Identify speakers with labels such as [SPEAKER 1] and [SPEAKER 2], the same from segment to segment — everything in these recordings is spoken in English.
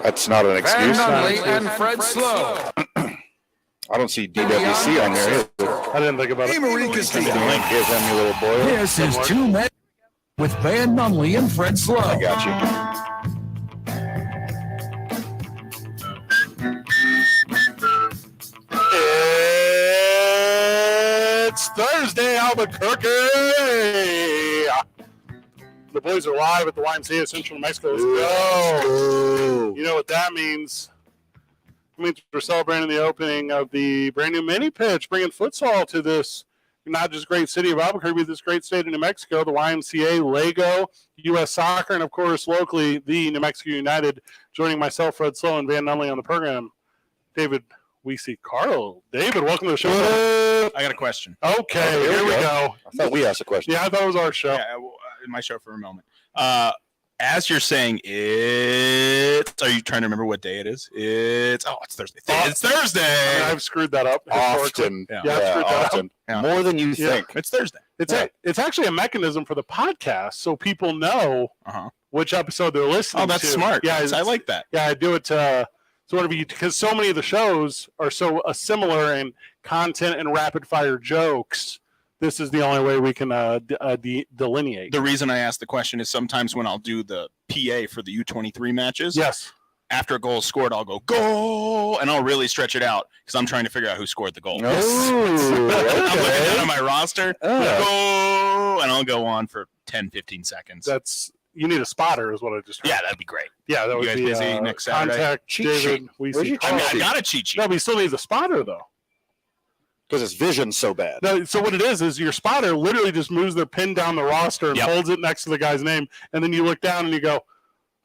[SPEAKER 1] That's not an excuse.
[SPEAKER 2] Van Nunley and Fred Slow.
[SPEAKER 1] I don't see DWC on there either.
[SPEAKER 3] I didn't think about it.
[SPEAKER 1] Link gives them your little boy.
[SPEAKER 2] This is Two Men with Van Nunley and Fred Slow.
[SPEAKER 1] I got you.
[SPEAKER 3] It's Thursday, Albuquerque. The boys are live at the YMCA of Central New Mexico. Let's go. You know what that means. It means we're celebrating the opening of the brand new mini pitch, bringing futsal to this not just great city of Albuquerque, but this great state of New Mexico, the YMCA, Lego, U.S. Soccer, and, of course, locally, the New Mexico United. Joining myself, Fred Slow, and Van Nunley on the program, David We see Carl. David, welcome to the show.
[SPEAKER 4] I got a question.
[SPEAKER 3] Okay, here we go.
[SPEAKER 1] I thought we asked a question.
[SPEAKER 3] Yeah, I thought it was our show.
[SPEAKER 4] Yeah, my show for a moment. As you're saying it, are you trying to remember what day it is? It's Thursday. It's Thursday.
[SPEAKER 3] I mean, I've screwed that up.
[SPEAKER 1] Often.
[SPEAKER 3] Yeah, I've screwed that
[SPEAKER 1] often.
[SPEAKER 4] Yeah.
[SPEAKER 1] More than you think.
[SPEAKER 4] It's Thursday.
[SPEAKER 3] It's actually a mechanism for the podcast, so people know which episode they're listening to.
[SPEAKER 4] Oh, that's smart.
[SPEAKER 3] Yeah,
[SPEAKER 4] I like that.
[SPEAKER 3] Yeah, I do it to sort of because so many of the shows are so similar in content and rapid fire jokes. This is the only way we can delineate.
[SPEAKER 4] The reason I asked the question is sometimes when I'll do the PA for the U23 matches,
[SPEAKER 3] yes,
[SPEAKER 4] after a goal is scored, I'll go, goal, and I'll really stretch it out because I'm trying to figure out who scored the goal.
[SPEAKER 1] Oh,
[SPEAKER 4] I'm looking
[SPEAKER 1] okay.
[SPEAKER 4] down at my roster, goal, and I'll go on for 10, 15 seconds.
[SPEAKER 3] You need a spotter is what I just heard.
[SPEAKER 4] Yeah, that'd be great.
[SPEAKER 3] Yeah, that
[SPEAKER 4] You
[SPEAKER 3] would
[SPEAKER 4] guys
[SPEAKER 3] be
[SPEAKER 4] busy next Saturday?
[SPEAKER 3] Contact
[SPEAKER 1] Cheat
[SPEAKER 3] David.
[SPEAKER 1] sheet.
[SPEAKER 3] We
[SPEAKER 1] Where's
[SPEAKER 3] see
[SPEAKER 1] your
[SPEAKER 3] Carl.
[SPEAKER 4] I got a cheat sheet.
[SPEAKER 3] No, but he still needs a spotter, though.
[SPEAKER 1] Because his vision's so bad.
[SPEAKER 3] No, so what it is your spotter literally just moves their pin down the roster and
[SPEAKER 4] Yep.
[SPEAKER 3] holds it next to the guy's name, and then you look down and you go,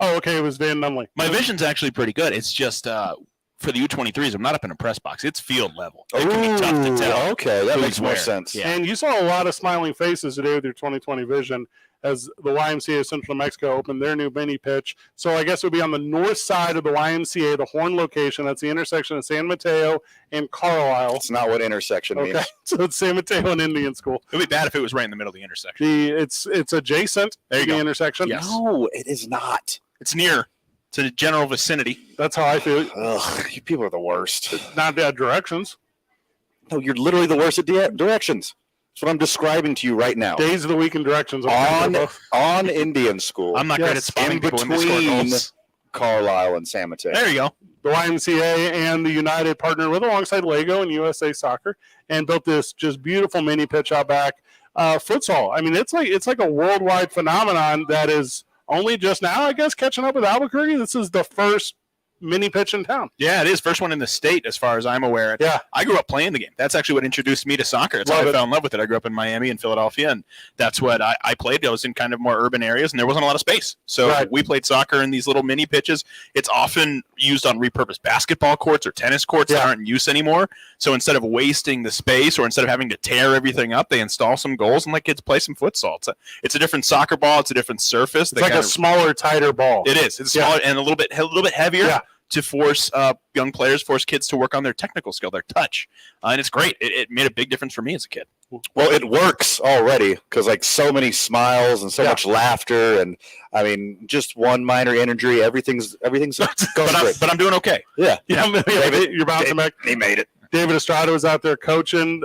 [SPEAKER 3] oh, okay, it was Van Nunley.
[SPEAKER 4] My vision's actually pretty good. It's just for the U23s, I'm not up in a press box. It's field level. It can be tough to tell.
[SPEAKER 1] Okay, that
[SPEAKER 4] who's
[SPEAKER 1] makes more
[SPEAKER 4] where.
[SPEAKER 1] sense.
[SPEAKER 4] Yeah.
[SPEAKER 3] And you saw a lot of smiling faces today with your 2020 vision as the YMCA of Central New Mexico opened their new mini pitch. So I guess it would be on the north side of the YMCA, the Horn location. That's the intersection of San Mateo and Carlisle.
[SPEAKER 1] That's not what intersection
[SPEAKER 3] Okay,
[SPEAKER 1] means.
[SPEAKER 3] so it's San Mateo and Indian School.
[SPEAKER 4] It would be bad if it was right in the middle of the intersection.
[SPEAKER 3] It's adjacent
[SPEAKER 4] There you
[SPEAKER 3] to the
[SPEAKER 4] go.
[SPEAKER 3] intersection.
[SPEAKER 4] Yes.
[SPEAKER 1] No, it is not.
[SPEAKER 4] It's near. It's in a general vicinity.
[SPEAKER 3] That's how I feel.
[SPEAKER 1] Ugh, you people are the worst.
[SPEAKER 3] Not bad directions.
[SPEAKER 1] No, you're literally the worst at directions. That's what I'm describing to you right now.
[SPEAKER 3] Days of the week and directions.
[SPEAKER 1] On Indian School.
[SPEAKER 4] I'm not great at spotting
[SPEAKER 1] in
[SPEAKER 4] people when they score
[SPEAKER 1] between
[SPEAKER 4] goals.
[SPEAKER 1] Carlisle and San Mateo.
[SPEAKER 4] There you go.
[SPEAKER 3] The YMCA and the United partnered with alongside Lego and USA Soccer and built this just beautiful mini pitch out back. Futsal. I mean, it's like a worldwide phenomenon that is only just now, I guess, catching up with Albuquerque. This is the first mini pitch in town.
[SPEAKER 4] Yeah, it is. First one in the state, as far as I'm aware.
[SPEAKER 3] Yeah.
[SPEAKER 4] I grew up playing the game. That's actually what introduced me to soccer. That's how I fell in love with it. I grew up in Miami and Philadelphia, and that's what I played. I was in kind of more urban areas, and there wasn't a lot of space. So we played soccer in these little mini pitches. It's often used on repurposed basketball courts or tennis courts that aren't in use anymore. So instead of wasting the space or instead of having to tear everything up, they install some goals and let kids play some futsal. It's a different soccer ball. It's a different surface.
[SPEAKER 3] It's like a smaller, tighter ball.
[SPEAKER 4] It is. It's smaller and a little bit heavier.
[SPEAKER 3] Yeah.
[SPEAKER 4] To force young players, force kids to work on their technical skill, their touch. And it's great. It made a big difference for me as a kid.
[SPEAKER 1] Well, it works already because like so many smiles and so much laughter, and I mean, just one minor injury, everything's going great.
[SPEAKER 4] But I'm doing okay.
[SPEAKER 1] Yeah.
[SPEAKER 3] David, you're bouncing back.
[SPEAKER 1] He made it.
[SPEAKER 3] David Estrada was out there coaching.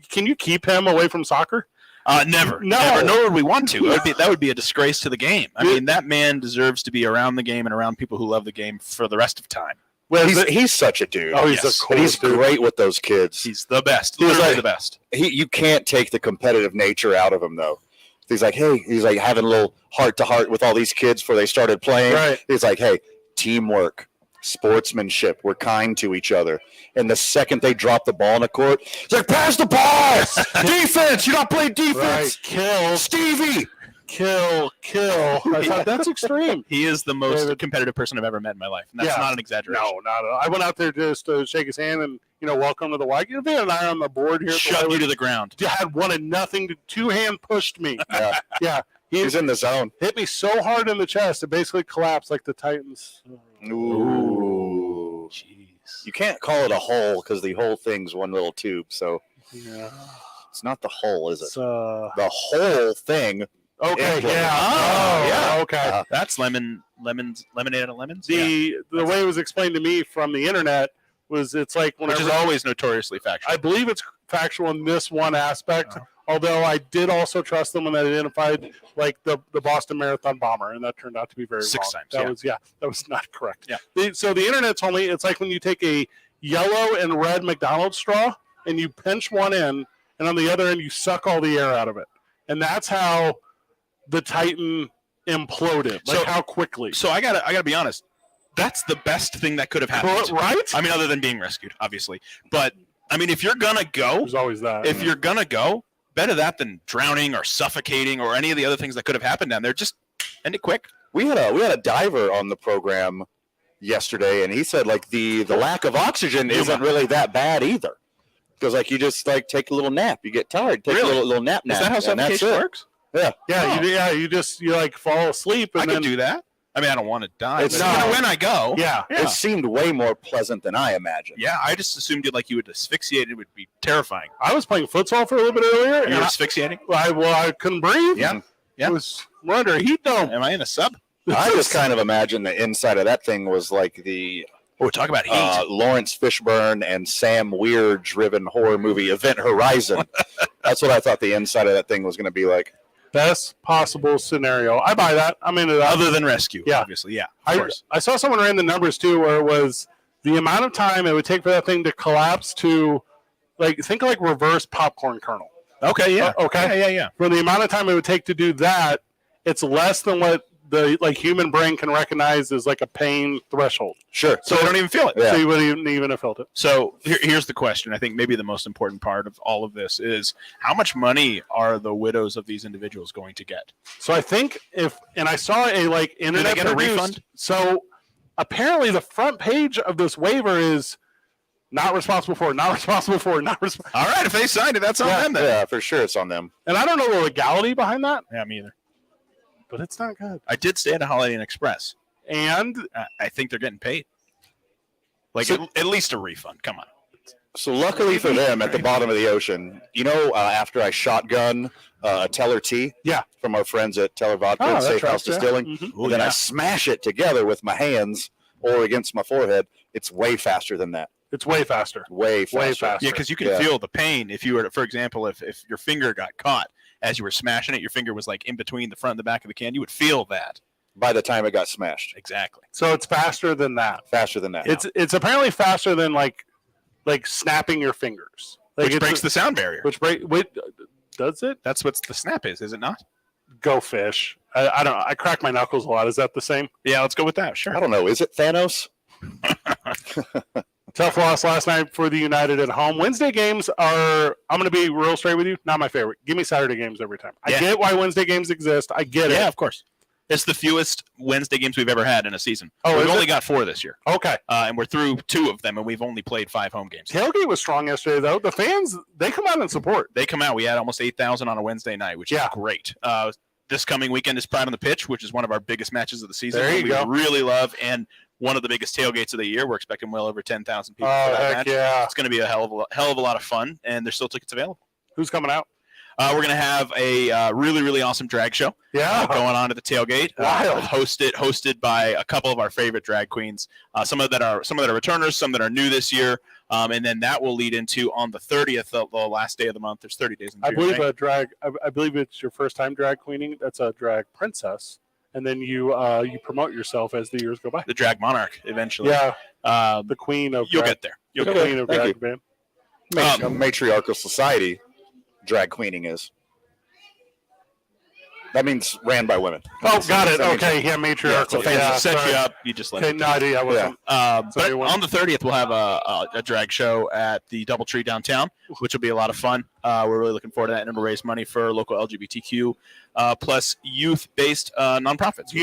[SPEAKER 3] Can you keep him away from soccer?
[SPEAKER 4] Never.
[SPEAKER 3] No.
[SPEAKER 4] Nor would we want to. That would be a disgrace to the game. I mean, that man deserves to be around the game and around people who love the game for the rest of time.
[SPEAKER 1] Well, he's such a dude.
[SPEAKER 3] Oh, he's
[SPEAKER 1] and he's great with those kids.
[SPEAKER 4] He's the best.
[SPEAKER 1] He's
[SPEAKER 4] Literally
[SPEAKER 1] like,
[SPEAKER 4] the best.
[SPEAKER 1] You can't take the competitive nature out of him, though. He's like, hey, he's like having a little heart-to-heart with all these kids before they started playing.
[SPEAKER 3] Right.
[SPEAKER 1] He's like, hey, teamwork, sportsmanship, we're kind to each other. And the second they drop the ball in the court, he's like, pass the ball! Defense! You're not playing defense!
[SPEAKER 3] Right. Kill.
[SPEAKER 1] Stevie!
[SPEAKER 3] Kill. I thought that's extreme.
[SPEAKER 4] He is the most competitive person I've ever met in my life. And that's not an exaggeration.
[SPEAKER 3] No, not at all. I went out there just to shake his hand and, welcome to the Y. Van and I are on the board here.
[SPEAKER 4] Shove you to the ground.
[SPEAKER 3] Had wanted nothing. Two-hand pushed me. Yeah.
[SPEAKER 1] He's in the zone.
[SPEAKER 3] Hit me so hard in the chest, it basically collapsed like the Titans.
[SPEAKER 1] Ooh. Jeez. You can't call it a hole because the whole thing's one little tube, so
[SPEAKER 3] yeah.
[SPEAKER 1] It's not the hole, is it?
[SPEAKER 3] It's,
[SPEAKER 1] the whole thing.
[SPEAKER 3] Okay,
[SPEAKER 1] Implement.
[SPEAKER 3] yeah.
[SPEAKER 4] Oh, yeah.
[SPEAKER 3] Okay.
[SPEAKER 4] That's lemonade out of lemons.
[SPEAKER 3] The way it was explained to me from the internet was it's like
[SPEAKER 4] which
[SPEAKER 3] whenever
[SPEAKER 4] is always notoriously factual.
[SPEAKER 3] I believe it's factual in this one aspect. Although I did also trust them when they identified like the Boston Marathon bomber, and that turned out to be very
[SPEAKER 4] 6
[SPEAKER 3] wrong.
[SPEAKER 4] times.
[SPEAKER 3] That was not correct.
[SPEAKER 4] Yeah.
[SPEAKER 3] So the internet told me it's like when you take a yellow and red McDonald's straw and you pinch one in, and on the other end you suck all the air out of it, and that's how the Titan imploded. Like how quickly.
[SPEAKER 4] So I gotta be honest. That's the best thing that could have happened,
[SPEAKER 3] right?
[SPEAKER 4] I mean, other than being rescued, obviously. But I mean, if you're gonna go,
[SPEAKER 3] There's always that.
[SPEAKER 4] If you're gonna go, better that than drowning or suffocating or any of the other things that could have happened down there. Just end it quick.
[SPEAKER 1] We had a diver on the program yesterday, and he said like the lack of oxygen isn't really that bad either. Because like you just like take a little nap, you get tired, take a little nap.
[SPEAKER 4] Is that how suffocation works?
[SPEAKER 1] Yeah.
[SPEAKER 3] You like fall asleep. And
[SPEAKER 4] I can do that. I mean, I don't want to die.
[SPEAKER 1] It's
[SPEAKER 4] But
[SPEAKER 1] not-
[SPEAKER 4] when I go,
[SPEAKER 1] It seemed way more pleasant than I imagined.
[SPEAKER 4] yeah, I just assumed you would asphyxiate. It would be terrifying.
[SPEAKER 3] I was playing futsal for a little bit earlier,
[SPEAKER 4] You're
[SPEAKER 3] and
[SPEAKER 4] asphyxiating?
[SPEAKER 3] I couldn't breathe.
[SPEAKER 4] Yeah. Yeah.
[SPEAKER 3] I was under a heat dome.
[SPEAKER 4] Am I in a sub?
[SPEAKER 1] I just kind of imagined the inside of that thing was like the
[SPEAKER 4] Oh, talk about heat.
[SPEAKER 1] Lawrence Fishburne and Sam Weir-driven horror movie Event Horizon. That's what I thought the inside of that thing was going to be like.
[SPEAKER 3] Best possible scenario. I buy that. I'm into that.
[SPEAKER 4] Other than rescue,
[SPEAKER 3] Yeah.
[SPEAKER 4] obviously. Yeah, of course.
[SPEAKER 3] I saw someone ran the numbers too, where it was the amount of time it would take for that thing to collapse to, like, think like reverse popcorn kernel.
[SPEAKER 4] Okay, yeah.
[SPEAKER 3] Okay.
[SPEAKER 4] Yeah.
[SPEAKER 3] For the amount of time it would take to do that, it's less than what the human brain can recognize as like a pain threshold.
[SPEAKER 1] Sure.
[SPEAKER 4] So I don't even feel it.
[SPEAKER 1] Yeah.
[SPEAKER 3] So you wouldn't even have felt it.
[SPEAKER 4] So here's the question. I think maybe the most important part of all of this is how much money are the widows of these individuals going to get?
[SPEAKER 3] So I think I saw a internet
[SPEAKER 4] get a
[SPEAKER 3] produced-
[SPEAKER 4] refund?
[SPEAKER 3] So apparently the front page of this waiver is not responsible for, not responsible for, not responsible.
[SPEAKER 4] All right, if they signed it, that's on them then.
[SPEAKER 1] Yeah, for sure it's on them.
[SPEAKER 3] And I don't know the legality behind that,
[SPEAKER 4] Yeah, me either.
[SPEAKER 3] but it's not good.
[SPEAKER 4] I did stay at a Holiday Inn Express.
[SPEAKER 3] And
[SPEAKER 4] I think they're getting paid. Like
[SPEAKER 1] So-
[SPEAKER 4] at least a refund. Come on.
[SPEAKER 1] So luckily for them, at the bottom of the ocean, after I shotgun a Teller tea,
[SPEAKER 3] Yeah.
[SPEAKER 1] from our friends at Teller Vodka
[SPEAKER 3] Oh,
[SPEAKER 1] and
[SPEAKER 3] that's
[SPEAKER 1] Safe
[SPEAKER 3] right,
[SPEAKER 1] House
[SPEAKER 3] yeah.
[SPEAKER 1] Distilling,
[SPEAKER 3] Mhm.
[SPEAKER 4] Oh,
[SPEAKER 1] and then
[SPEAKER 4] yeah.
[SPEAKER 1] I smash it together with my hands or against my forehead. It's way faster than that.
[SPEAKER 3] it's way faster.
[SPEAKER 1] Way faster.
[SPEAKER 3] Way faster.
[SPEAKER 4] Yeah, because you can
[SPEAKER 1] Yeah.
[SPEAKER 4] feel the pain if you were, for example, if your finger got caught as you were smashing it, your finger was like in between the front and the back of the can. You would feel that.
[SPEAKER 1] By the time it got smashed,
[SPEAKER 4] Exactly.
[SPEAKER 3] So it's faster than that.
[SPEAKER 1] faster than that.
[SPEAKER 3] It's apparently faster than like snapping your fingers. Like
[SPEAKER 4] Which
[SPEAKER 3] it's-
[SPEAKER 4] breaks the sound barrier.
[SPEAKER 3] Wait, does it?
[SPEAKER 4] That's what the snap is it not?
[SPEAKER 3] Go fish. I don't know. I crack my knuckles a lot. Is that the same?
[SPEAKER 4] Yeah, let's go with that. Sure.
[SPEAKER 1] I don't know. Is it Thanos?
[SPEAKER 3] Tough loss last night for the United at home. Wednesday games are, I'm going to be real straight with you, not my favorite. Give me Saturday games every time. I
[SPEAKER 4] Yeah.
[SPEAKER 3] get why Wednesday games exist. I get
[SPEAKER 4] Yeah,
[SPEAKER 3] it.
[SPEAKER 4] of course. It's the fewest Wednesday games we've ever had in a season.
[SPEAKER 3] Oh,
[SPEAKER 4] we've
[SPEAKER 3] is
[SPEAKER 4] only
[SPEAKER 3] it?
[SPEAKER 4] got 4 this year,
[SPEAKER 3] Okay.
[SPEAKER 4] and we're through 2 of them, and we've only played 5 home games.
[SPEAKER 3] Tailgate was strong yesterday, though. The fans, they come out and support.
[SPEAKER 4] They come out. We had almost 8,000 on a Wednesday night, which
[SPEAKER 3] Yeah.
[SPEAKER 4] is great. This coming weekend is Pride on the Pitch, which is one of our biggest matches of the season.
[SPEAKER 3] There you
[SPEAKER 4] we
[SPEAKER 3] go.
[SPEAKER 4] really love, and one of the biggest tailgates of the year. We're expecting well over 10,000 people
[SPEAKER 3] Oh,
[SPEAKER 4] for that
[SPEAKER 3] heck
[SPEAKER 4] match.
[SPEAKER 3] yeah.
[SPEAKER 4] It's going to be a hell of a lot of fun, and there's still tickets available.
[SPEAKER 3] Who's coming out?
[SPEAKER 4] We're going to have a really, really awesome drag show
[SPEAKER 3] Yeah.
[SPEAKER 4] going on at the tailgate.
[SPEAKER 3] Wild.
[SPEAKER 4] Hosted by a couple of our favorite drag queens. Some that are returners, some that are new this year, and then that will lead into on the 30th, the last day of the month. There's 30 days in June.
[SPEAKER 3] I believe
[SPEAKER 4] right?
[SPEAKER 3] I believe it's your first time drag queening. That's a drag princess. And then you promote yourself as the years go by.
[SPEAKER 4] The drag monarch eventually.
[SPEAKER 3] Yeah.
[SPEAKER 4] Um,
[SPEAKER 3] The queen of
[SPEAKER 4] you'll
[SPEAKER 3] drag.
[SPEAKER 4] get there. You'll
[SPEAKER 3] The
[SPEAKER 4] get there.
[SPEAKER 3] queen of
[SPEAKER 1] Thank
[SPEAKER 3] drag, man.
[SPEAKER 1] A matriarchal society, drag queening is. That means ran by women.
[SPEAKER 3] Oh, got it.
[SPEAKER 1] That means-
[SPEAKER 3] Okay, yeah, matriarchal.
[SPEAKER 4] If I
[SPEAKER 3] Yeah,
[SPEAKER 4] set
[SPEAKER 3] sorry.
[SPEAKER 4] you up, you just let
[SPEAKER 3] Okay,
[SPEAKER 4] it
[SPEAKER 3] no idea. I wasn't.
[SPEAKER 4] But
[SPEAKER 3] Sorry, what-
[SPEAKER 4] on the 30th, we'll have a drag show at the Doubletree downtown, which will be a lot of fun. We're really looking forward to that, and to raise money for local LGBTQ plus youth-based nonprofits.
[SPEAKER 3] Do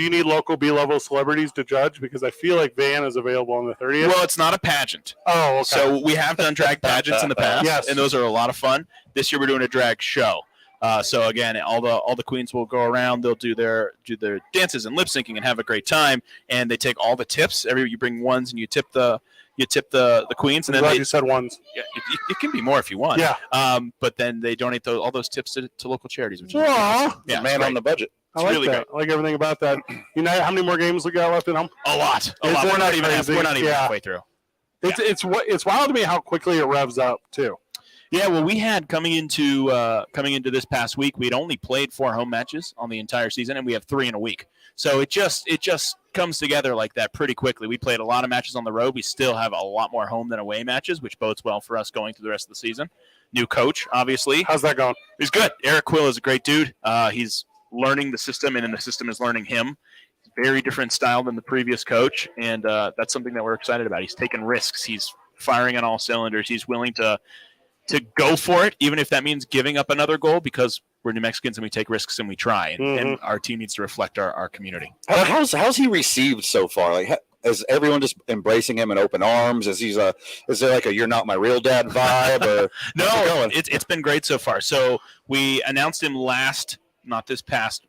[SPEAKER 3] you need local B-level celebrities to judge? Because I feel like Van is available on the 30th.
[SPEAKER 4] Well, it's not a pageant.
[SPEAKER 3] Oh, okay.
[SPEAKER 4] So we have done drag pageants in the past,
[SPEAKER 3] Yes.
[SPEAKER 4] and those are a lot of fun. This year, we're doing a drag show. So again, all the queens will go around. They'll do their dances and lip syncing and have a great time. And they take all the tips. You bring ones and you tip the You tip the queens, and
[SPEAKER 3] I'm
[SPEAKER 4] then
[SPEAKER 3] glad you said ones.
[SPEAKER 4] yeah, it can be more if you want.
[SPEAKER 3] Yeah.
[SPEAKER 4] But then they donate all those tips to local charities. Which is
[SPEAKER 3] Aw.
[SPEAKER 4] yeah,
[SPEAKER 1] Man on the budget.
[SPEAKER 3] I like
[SPEAKER 4] really
[SPEAKER 3] that. I like everything about that. United, how many more games we got left at home?
[SPEAKER 4] a lot.
[SPEAKER 3] Isn't
[SPEAKER 4] We're not
[SPEAKER 3] that
[SPEAKER 4] even
[SPEAKER 3] crazy?
[SPEAKER 4] we're not even
[SPEAKER 3] Yeah.
[SPEAKER 4] halfway through.
[SPEAKER 3] It's wild to me how quickly it revs up too.
[SPEAKER 4] Yeah, well, we had coming into this past week, we'd only played 4 home matches on the entire season, and we have 3 in a week. So it just comes together like that pretty quickly. We played a lot of matches on the road. We still have a lot more home than away matches, which bodes well for us going through the rest of the season. New coach, obviously.
[SPEAKER 3] How's that going?
[SPEAKER 4] He's good. Eric Quill is a great dude. He's learning the system, and then the system is learning him. Very different style than the previous coach, and that's something that we're excited about. He's taking risks. He's firing on all cylinders. He's willing to go for it, even if that means giving up another goal, because we're New Mexicans and we take risks and we try. And our team needs to reflect our community.
[SPEAKER 1] How's he received so far? Like, is everyone just embracing him in open arms? Is there like a "you're not my real dad" vibe? Or
[SPEAKER 4] No, it's been great so far. So we announced him not this past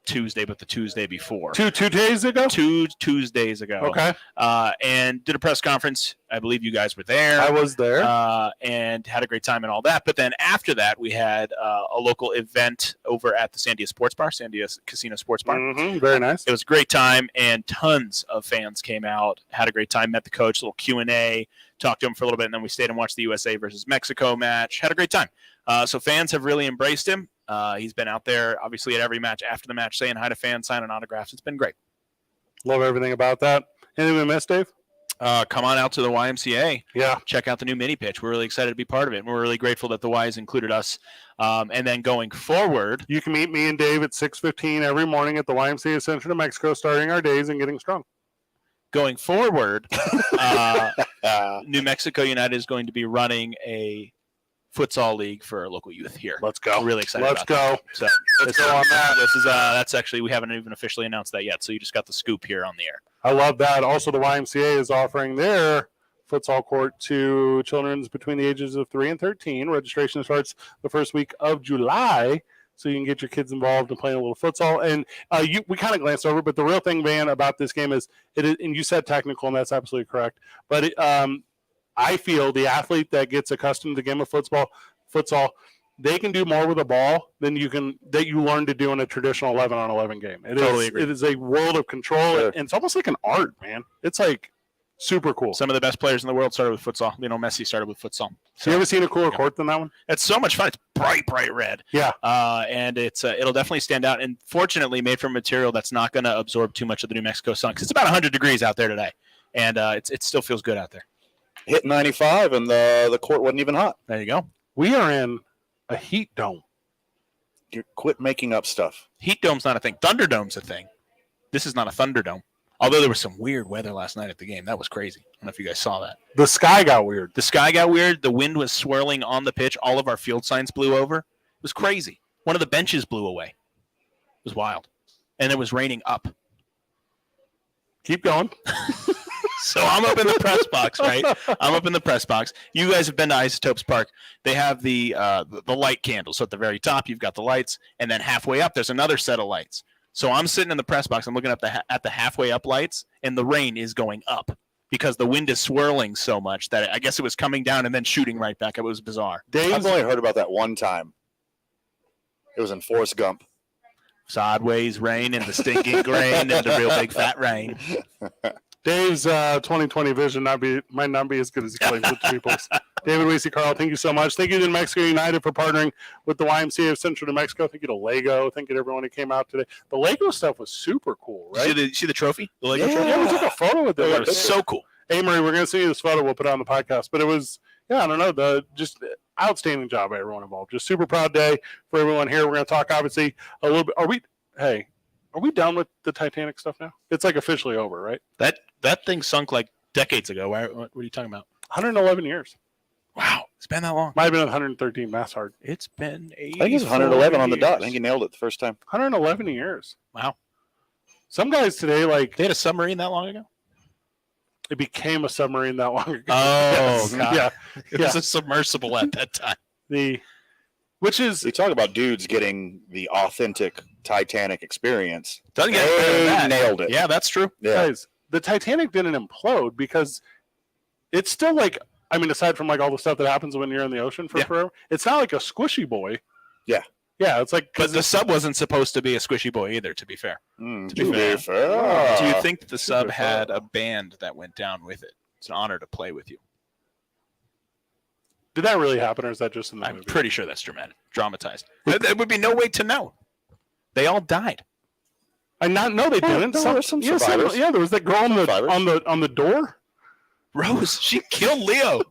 [SPEAKER 4] Tuesday, but the Tuesday before.
[SPEAKER 3] Two days ago?
[SPEAKER 4] 2 Tuesdays ago.
[SPEAKER 3] Okay.
[SPEAKER 4] And did a press conference. I believe you guys were there.
[SPEAKER 3] I was there.
[SPEAKER 4] And had a great time and all that. But then after that, we had a local event over at the Sandia Sports Bar, Sandia Casino Sports Bar.
[SPEAKER 3] Mm-hmm. Very nice.
[SPEAKER 4] It was a great time, and tons of fans came out, had a great time, met the coach, a little Q&A, talked to him for a little bit, and then we stayed and watched the USA versus Mexico match. Had a great time. So fans have really embraced him. He's been out there, obviously, at every match, after the match, saying hi to fans, signing autographs. It's been great.
[SPEAKER 3] Love everything about that. Anything we missed, Dave?
[SPEAKER 4] Come on out to the YMCA.
[SPEAKER 3] Yeah.
[SPEAKER 4] Check out the new mini pitch. We're really excited to be part of it. And we're really grateful that the Y has included us. And then going forward,
[SPEAKER 3] You can meet me and Dave at 6:15 every morning at the YMCA Center, New Mexico, starting our days and getting strong.
[SPEAKER 4] New Mexico United is going to be running a futsal league for our local youth here.
[SPEAKER 3] Let's go.
[SPEAKER 4] We're really excited
[SPEAKER 3] Let's
[SPEAKER 4] about
[SPEAKER 3] go.
[SPEAKER 4] that. So
[SPEAKER 3] Let's go on that.
[SPEAKER 4] This is that's actually, we haven't even officially announced that yet. So you just got the scoop here on the air.
[SPEAKER 3] I love that. Also, the YMCA is offering their futsal court to children between the ages of 3 and 13. Registration starts the first week of July, so you can get your kids involved in playing a little futsal. And we kind of glanced over, but the real thing, Van, about this game is and you said technical, and that's absolutely correct. But I feel the athlete that gets accustomed to the game of futsal, they can do more with a ball than you learn to do in a traditional 11-on-11 game. It is a world of control,
[SPEAKER 1] Sure.
[SPEAKER 3] and it's almost like an art, man. It's like super cool.
[SPEAKER 4] Some of the best players in the world started with futsal. Messi started with futsal.
[SPEAKER 3] So, you ever seen a cooler court than that one?
[SPEAKER 4] It's so much fun. It's bright red.
[SPEAKER 3] Yeah.
[SPEAKER 4] And it'll definitely stand out. And fortunately, made from material that's not going to absorb too much of the New Mexico sun, because it's about 100 degrees out there today, and it still feels good out there.
[SPEAKER 1] hit 95 and the court wasn't even hot.
[SPEAKER 4] There you go.
[SPEAKER 3] We are in a heat dome.
[SPEAKER 1] You quit making up stuff.
[SPEAKER 4] Heat dome's not a thing. Thunderdome's a thing. This is not a Thunderdome. Although there was some weird weather last night at the game. That was crazy. I don't know if you guys saw that.
[SPEAKER 3] The sky got weird.
[SPEAKER 4] The sky got weird. The wind was swirling on the pitch. All of our field signs blew over. It was crazy. One of the benches blew away. It was wild. And it was raining up.
[SPEAKER 3] Keep going.
[SPEAKER 4] So I'm up in the press box, right? I'm up in the press box. You guys have been to Isotopes Park. They have the light candles. So at the very top, you've got the lights. And then halfway up, there's another set of lights. So I'm sitting in the press box. I'm looking up at the halfway up lights, and the rain is going up because the wind is swirling so much that I guess it was coming down and then shooting right back. It was bizarre.
[SPEAKER 1] I've only heard about that one time. It was in Forrest Gump.
[SPEAKER 4] Sideways rain and the stinking rain and the real big fat rain.
[SPEAKER 3] Dave's 2020 vision might not be as good as he claims it to be. David Weesey, Carl, thank you so much. Thank you to New Mexico United for partnering with the YMCA of Central New Mexico. Thank you to Lego. Thank you to everyone who came out today. The Lego stuff was super cool, right?
[SPEAKER 4] See the trophy? The Lego trophy?
[SPEAKER 3] Yeah, we took a photo with it.
[SPEAKER 4] It was so cool.
[SPEAKER 3] Hey, Marie, we're going to see this photo. We'll put it on the podcast. But it was, I don't know, just outstanding job by everyone involved. Just super proud day for everyone here. We're going to talk, obviously, a little bit. Are we done with the Titanic stuff now? It's like officially over, right?
[SPEAKER 4] That thing sunk like decades ago. What are you talking about?
[SPEAKER 3] 111 years.
[SPEAKER 4] Wow, it's been that long.
[SPEAKER 3] Might have been 113 mass hard.
[SPEAKER 4] It's been
[SPEAKER 1] I think it's 111 on the dot. I think he nailed it the first time.
[SPEAKER 3] 111 years.
[SPEAKER 4] Wow.
[SPEAKER 3] Some guys today,
[SPEAKER 4] They had a submarine that long ago?
[SPEAKER 3] it became a submarine that long ago.
[SPEAKER 4] Oh,
[SPEAKER 3] Yes.
[SPEAKER 4] God.
[SPEAKER 3] Yeah.
[SPEAKER 4] It was a submersible at that time.
[SPEAKER 3] Which is,
[SPEAKER 1] We talk about dudes getting the authentic Titanic experience.
[SPEAKER 4] Doesn't get better than that.
[SPEAKER 1] Nailed it.
[SPEAKER 4] Yeah, that's true.
[SPEAKER 1] Yeah.
[SPEAKER 3] guys, the Titanic didn't implode because it's still like, I mean, aside from like all the stuff that happens when you're in the ocean for forever, it's not like a squishy boy.
[SPEAKER 1] Yeah.
[SPEAKER 3] Yeah, it's like.
[SPEAKER 4] But the sub wasn't supposed to be a squishy boy either, to be fair.
[SPEAKER 1] To
[SPEAKER 4] be
[SPEAKER 1] fair.
[SPEAKER 4] Do you think the sub had a band that went down with it? It's an honor to play with you.
[SPEAKER 3] Did that really happen, or is that just in the movie?
[SPEAKER 4] I'm pretty sure that's dramatized. There would be no way to know. They all died.
[SPEAKER 3] No, they didn't.
[SPEAKER 1] There were some survivors.
[SPEAKER 3] There was that girl on the door.
[SPEAKER 4] Rose, she killed Leo.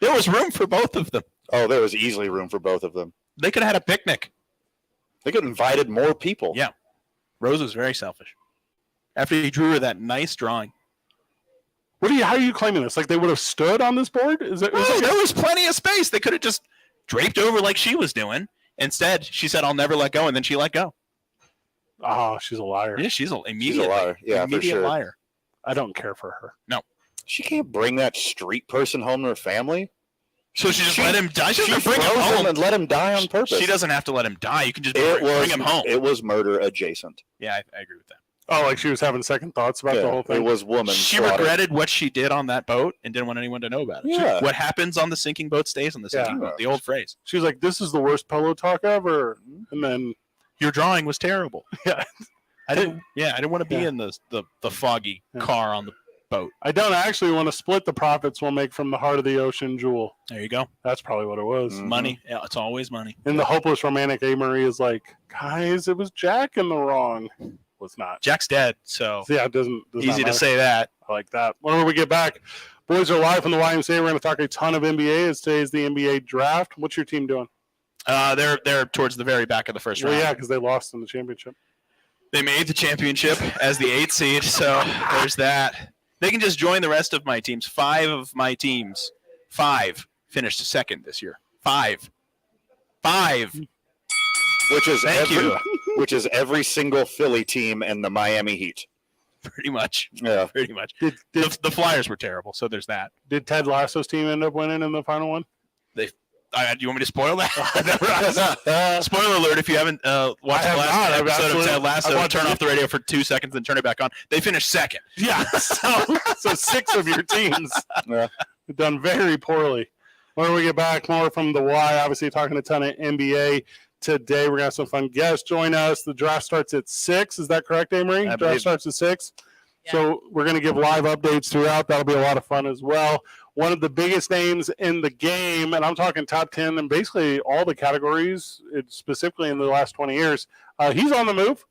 [SPEAKER 4] There was room for both of them.
[SPEAKER 1] Oh, there was easily room for both of them.
[SPEAKER 4] They could have had a picnic.
[SPEAKER 1] They could have invited more people.
[SPEAKER 4] Yeah. Rose was very selfish. After he drew her that nice drawing.
[SPEAKER 3] How are you claiming this? Like they would have stood on this board?
[SPEAKER 4] There was plenty of space. They could have just draped over like she was doing. Instead, she said, "I'll never let go," and then she let go.
[SPEAKER 3] Oh, she's a liar.
[SPEAKER 4] Yeah, she's a liar.
[SPEAKER 1] Yeah,
[SPEAKER 4] immediate
[SPEAKER 1] for sure.
[SPEAKER 4] liar.
[SPEAKER 3] I don't care for her.
[SPEAKER 4] No.
[SPEAKER 1] She can't bring that street person home to her family.
[SPEAKER 4] So she just let him die. She doesn't bring him
[SPEAKER 1] froze
[SPEAKER 4] home
[SPEAKER 1] and let him die on purpose.
[SPEAKER 4] She doesn't have to let him die. You can just bring him home.
[SPEAKER 1] It was murder adjacent.
[SPEAKER 4] Yeah, I agree with that.
[SPEAKER 3] Oh, like she was having second thoughts about the whole thing?
[SPEAKER 1] It was woman.
[SPEAKER 4] She regretted what she did on that boat and didn't want anyone to know about it.
[SPEAKER 1] Yeah.
[SPEAKER 4] What happens on the sinking boat stays on the sinking boat. The old phrase.
[SPEAKER 3] She was like, "This is the worst pillow talk ever," and then
[SPEAKER 4] your drawing was terrible.
[SPEAKER 3] Yeah,
[SPEAKER 4] I didn't want to be in the foggy car on the boat.
[SPEAKER 3] I don't actually want to split the profits we'll make from the heart of the ocean jewel.
[SPEAKER 4] There you go.
[SPEAKER 3] That's probably what it was.
[SPEAKER 4] Money. Yeah, it's always money.
[SPEAKER 3] And the hopeless romantic A. Marie is like, guys, it was Jack in the wrong. Was not.
[SPEAKER 4] Jack's dead, so
[SPEAKER 3] yeah, it doesn't
[SPEAKER 4] easy to say that.
[SPEAKER 3] I like that. Whenever we get back, boys are live from the YMCA. We're going to talk a ton of NBA. As today's the NBA draft. What's your team doing?
[SPEAKER 4] They're towards the very back of the first round.
[SPEAKER 3] Well, yeah, because they lost in the championship.
[SPEAKER 4] They made the championship as the 8th seed, so there's that. They can just join the rest of my teams. 5 of my teams, 5 finished second this year. 5.
[SPEAKER 1] Which is every single Philly team and the Miami Heat.
[SPEAKER 4] Pretty much.
[SPEAKER 1] Yeah.
[SPEAKER 4] Pretty much. The Flyers were terrible, so there's that.
[SPEAKER 3] Did Ted Lasso's team end up winning in the final one?
[SPEAKER 4] Do you want me to spoil that? Spoiler alert, if you haven't watched the last episode of Ted Lasso, turn off the radio for 2 seconds and turn it back on. They finished second.
[SPEAKER 3] Yeah. So 6 of your teams have done very poorly. When we get back, more from the Y, obviously talking a ton of NBA. Today, we're going to have some fun guests join us. The draft starts at 6. Is that correct, Amory? Draft starts at 6. Yeah. So we're going to give live updates throughout. That'll be a lot of fun as well. One of the biggest names in the game, and I'm talking top 10 in basically all the categories, specifically in the last 20 years, he's on the move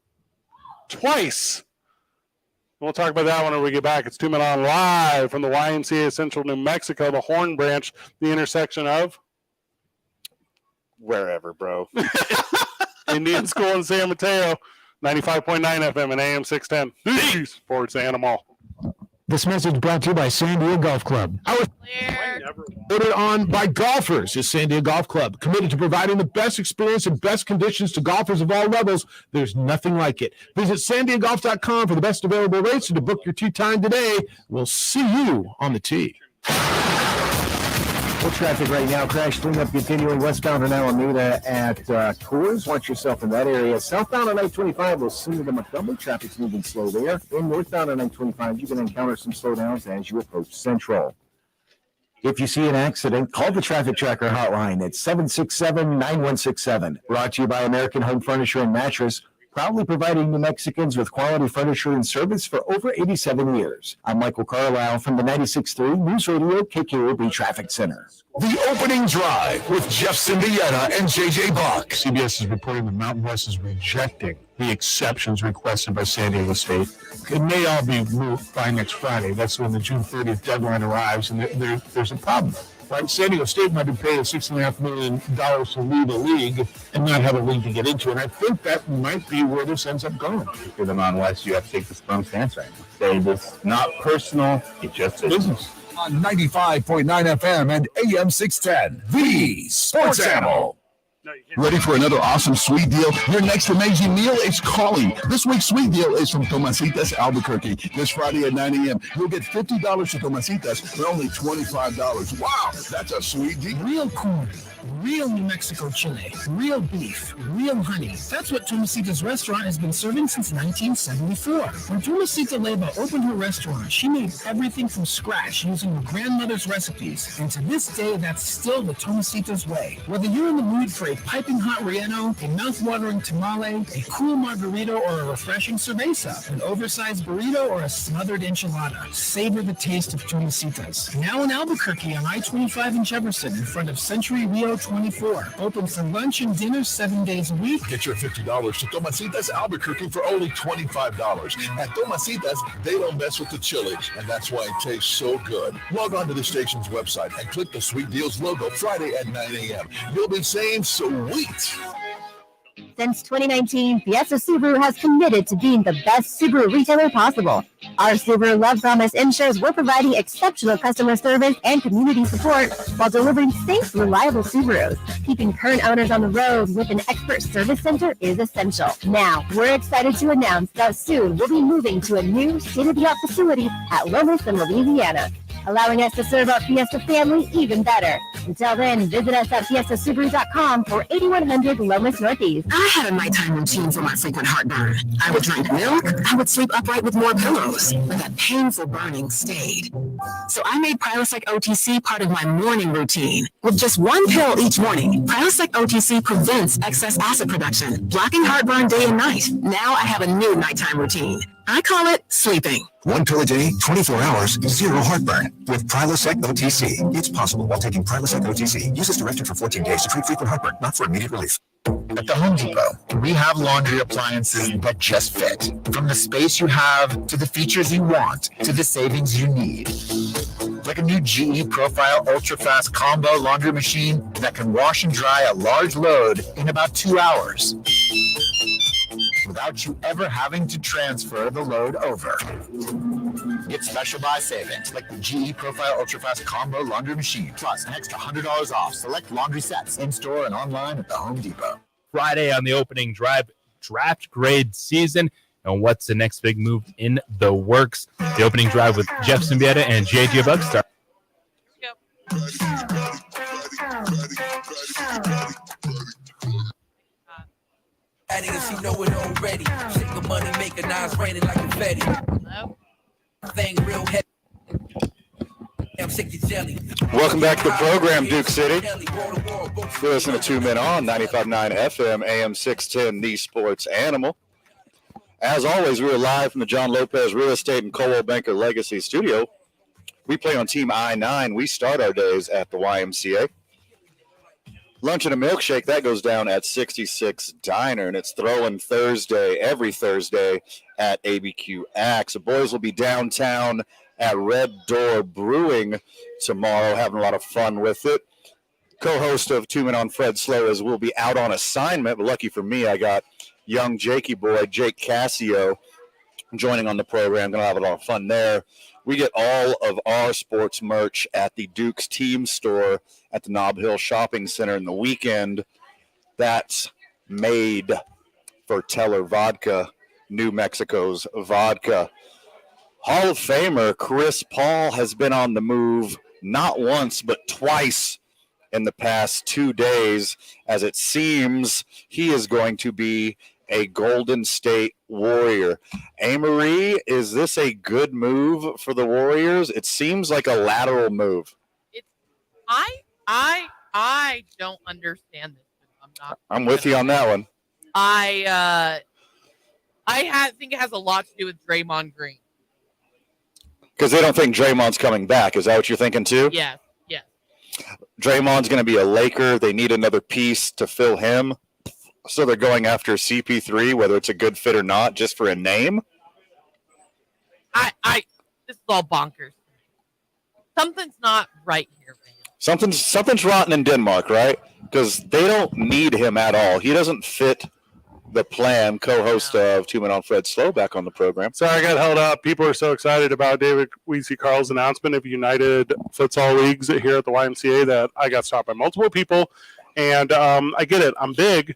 [SPEAKER 3] twice. We'll talk about that when we get back. It's 2 Men On live from the YMCA Central New Mexico, the Horn Branch, the intersection of
[SPEAKER 1] wherever, bro.
[SPEAKER 3] Indian School in San Mateo, 95.9 FM and AM 610. Sports Animal.
[SPEAKER 2] This message brought to you by San Diego Golf Club. Voted on by golfers is San Diego Golf Club. Committed to providing the best experience and best conditions to golfers of all levels. There's nothing like it. Visit sandiegogolf.com for the best available rates and to book your tee time today. We'll see you on the tee.
[SPEAKER 5] Full traffic right now. Crash cleanup continuing westbound on Alameda at Coors. Watch yourself in that area. Southbound on I-25 will see the Montgomery. Traffic's moving slow there. And northbound on I-25, you can encounter some slowdowns as you approach Central. If you see an accident, call the Traffic Tracker hotline at 767-9167. Brought to you by American Home Furniture and Mattress, proudly providing New Mexicans with quality furniture and service for over 87 years. I'm Michael Carlisle from the 96.3 News Radio KKOB Traffic Center.
[SPEAKER 2] The opening drive with Jeff Cindietta and J.J. Buck.
[SPEAKER 6] CBS is reporting the Mountain West is rejecting the exceptions requested by San Diego State. It may all be moved by next Friday. That's when the June 30th deadline arrives, and there's a problem. Right? San Diego State might be paying $6.5 million to leave a league and not have a league to get into. And I think that might be where this ends up going.
[SPEAKER 7] For the Mountain West, you have to take this firm stance right now. Say this not personal, it just is
[SPEAKER 2] business. On 95.9 FM and AM 610, the Sports Animal.
[SPEAKER 8] Ready for another awesome sweet deal? Your next amazing meal is calling. This week's sweet deal is from Tomasitas Albuquerque. This Friday at 9 a.m. You'll get $50 to Tomasitas for only $25. Wow, that's a sweet deal.
[SPEAKER 2] Real cool. Real New Mexico chile, real beef, real honey. That's what Tomasita's restaurant has been serving since 1974. When Tomasita Leyva opened her restaurant, she made everything from scratch using her grandmother's recipes. And to this day, that's still the Tomasita's way. Whether you're in the mood for a piping hot relleno, a mouth-watering tamale, a cool margarita, or a refreshing cerveza, an oversized burrito, or a smothered enchilada, savor the taste of Tomasita's. Now in Albuquerque on I-25 in Jefferson, in front of Century Rio 24. Open for lunch and dinner 7 days a week.
[SPEAKER 8] Get your $50 to Tomacitas Albuquerque for only $25. At Tomacitas, they don't mess with the chili, and that's why it tastes so good. Log on to the station's website and click the Sweet Deals logo Friday at 9 a.m. You'll be saying sweet.
[SPEAKER 9] Since 2019, Fiesta Subaru has committed to being the best Subaru retailer possible. Our Subaru Love Promise ensures we're providing exceptional customer service and community support while delivering safe, reliable Subarus. Keeping current owners on the road with an expert service center is essential. Now, we're excited to announce that soon we'll be moving to a new state-of-the-art facility at Lomas in Louisiana, allowing us to serve our Fiesta family even better. Until then, visit us at fiestasubaru.com or 8100 Lomas Northeast.
[SPEAKER 10] I had a nighttime routine for my frequent heartburn. I would drink milk. I would sleep upright with more pillows, but that painful burning stayed. So I made Prilosec OTC part of my morning routine. With just one pill each morning, Prilosec OTC prevents excess acid production, blocking heartburn day and night. Now I have a new nighttime routine. I call it sleeping.
[SPEAKER 11] One pill a day, 24 hours, zero heartburn. With Prilosec OTC. It's possible while taking Prilosec OTC. Use as directed for 14 days to treat frequent heartburn, not for immediate relief.
[SPEAKER 12] At the Home Depot, we have laundry appliances that just fit. From the space you have, to the features you want, to the savings you need. Like a new GE Profile Ultra Fast Combo laundry machine that can wash and dry a large load in about 2 hours, without you ever having to transfer the load over. Get special buy savings like the GE Profile Ultra Fast Combo laundry machine, plus an extra $100 off select laundry sets in-store and online at the Home Depot.
[SPEAKER 13] Friday on the opening draft grade season. And what's the next big move in the works? The opening drive with Jeff Symbieta and JJ Bugstar.
[SPEAKER 14] If she know it already, shake the money maker, now it's raining like confetti. Thing real heavy.
[SPEAKER 1] Welcome back to the program, Duke City. You're listening to 2 Men On 95.9 FM, AM 610, the Sports Animal. As always, we are live from the John Lopez Real Estate and Coldwell Banker Legacy Studio. We play on Team I-9. We start our days at the YMCA. Lunch and a milkshake, that goes down at 66 Diner, and it's Throwing Thursday, every Thursday at ABQ Axe. The boys will be downtown at Red Door Brewing tomorrow, having a lot of fun with it. Co-host of 2 Men On, Fred Sloas, will be out on assignment, but lucky for me, I got young Jakey boy, Jake Cassio, joining on the program. Going to have a lot of fun there. We get all of our sports merch at the Duke's Team Store at the Nob Hill Shopping Center in the weekend. That's made for Teller Vodka, New Mexico's vodka. Hall of Famer Chris Paul has been on the move not once but twice in the past 2 days, as it seems he is going to be a Golden State Warrior. Amory, is this a good move for the Warriors? It seems like a lateral move.
[SPEAKER 15] I don't understand this.
[SPEAKER 1] I'm with you on that one.
[SPEAKER 15] I think it has a lot to do with Draymond Green.
[SPEAKER 1] Because they don't think Draymond's coming back. Is that what you're thinking too?
[SPEAKER 15] Yes.
[SPEAKER 1] Draymond's going to be a Laker. They need another piece to fill him. So they're going after CP3, whether it's a good fit or not, just for a name?
[SPEAKER 15] This is all bonkers. Something's not right here, man.
[SPEAKER 1] Something's rotten in Denmark, right? Because they don't need him at all. He doesn't fit the plan. Co-host of 2 Men On, Fred Slow, back on the program.
[SPEAKER 3] Sorry, I got held up. People are so excited about David Weezy Carl's announcement of United Futsal Leagues here at the YMCA that I got stopped by multiple people. And I get it. I'm big,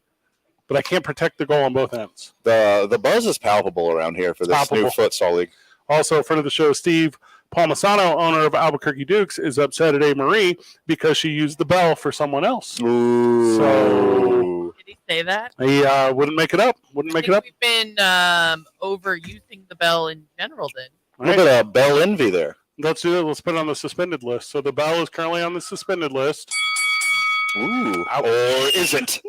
[SPEAKER 3] but I can't protect the goal on both ends.
[SPEAKER 1] The buzz is palpable around here for this new futsal league.
[SPEAKER 3] Also, friend of the show, Steve Palmisano, owner of Albuquerque Dukes, is upset at A. Marie because she used the bell for someone else.
[SPEAKER 1] Ooh.
[SPEAKER 3] So
[SPEAKER 15] did he say that?
[SPEAKER 3] He wouldn't make it up. Wouldn't make it up.
[SPEAKER 15] We've been overusing the bell in general. Then
[SPEAKER 1] a little bit of bell envy there.
[SPEAKER 3] Let's do it. Let's put it on the suspended list. So the bell is currently on the suspended list.
[SPEAKER 1] Ooh.
[SPEAKER 3] Ouch.
[SPEAKER 1] Or is it?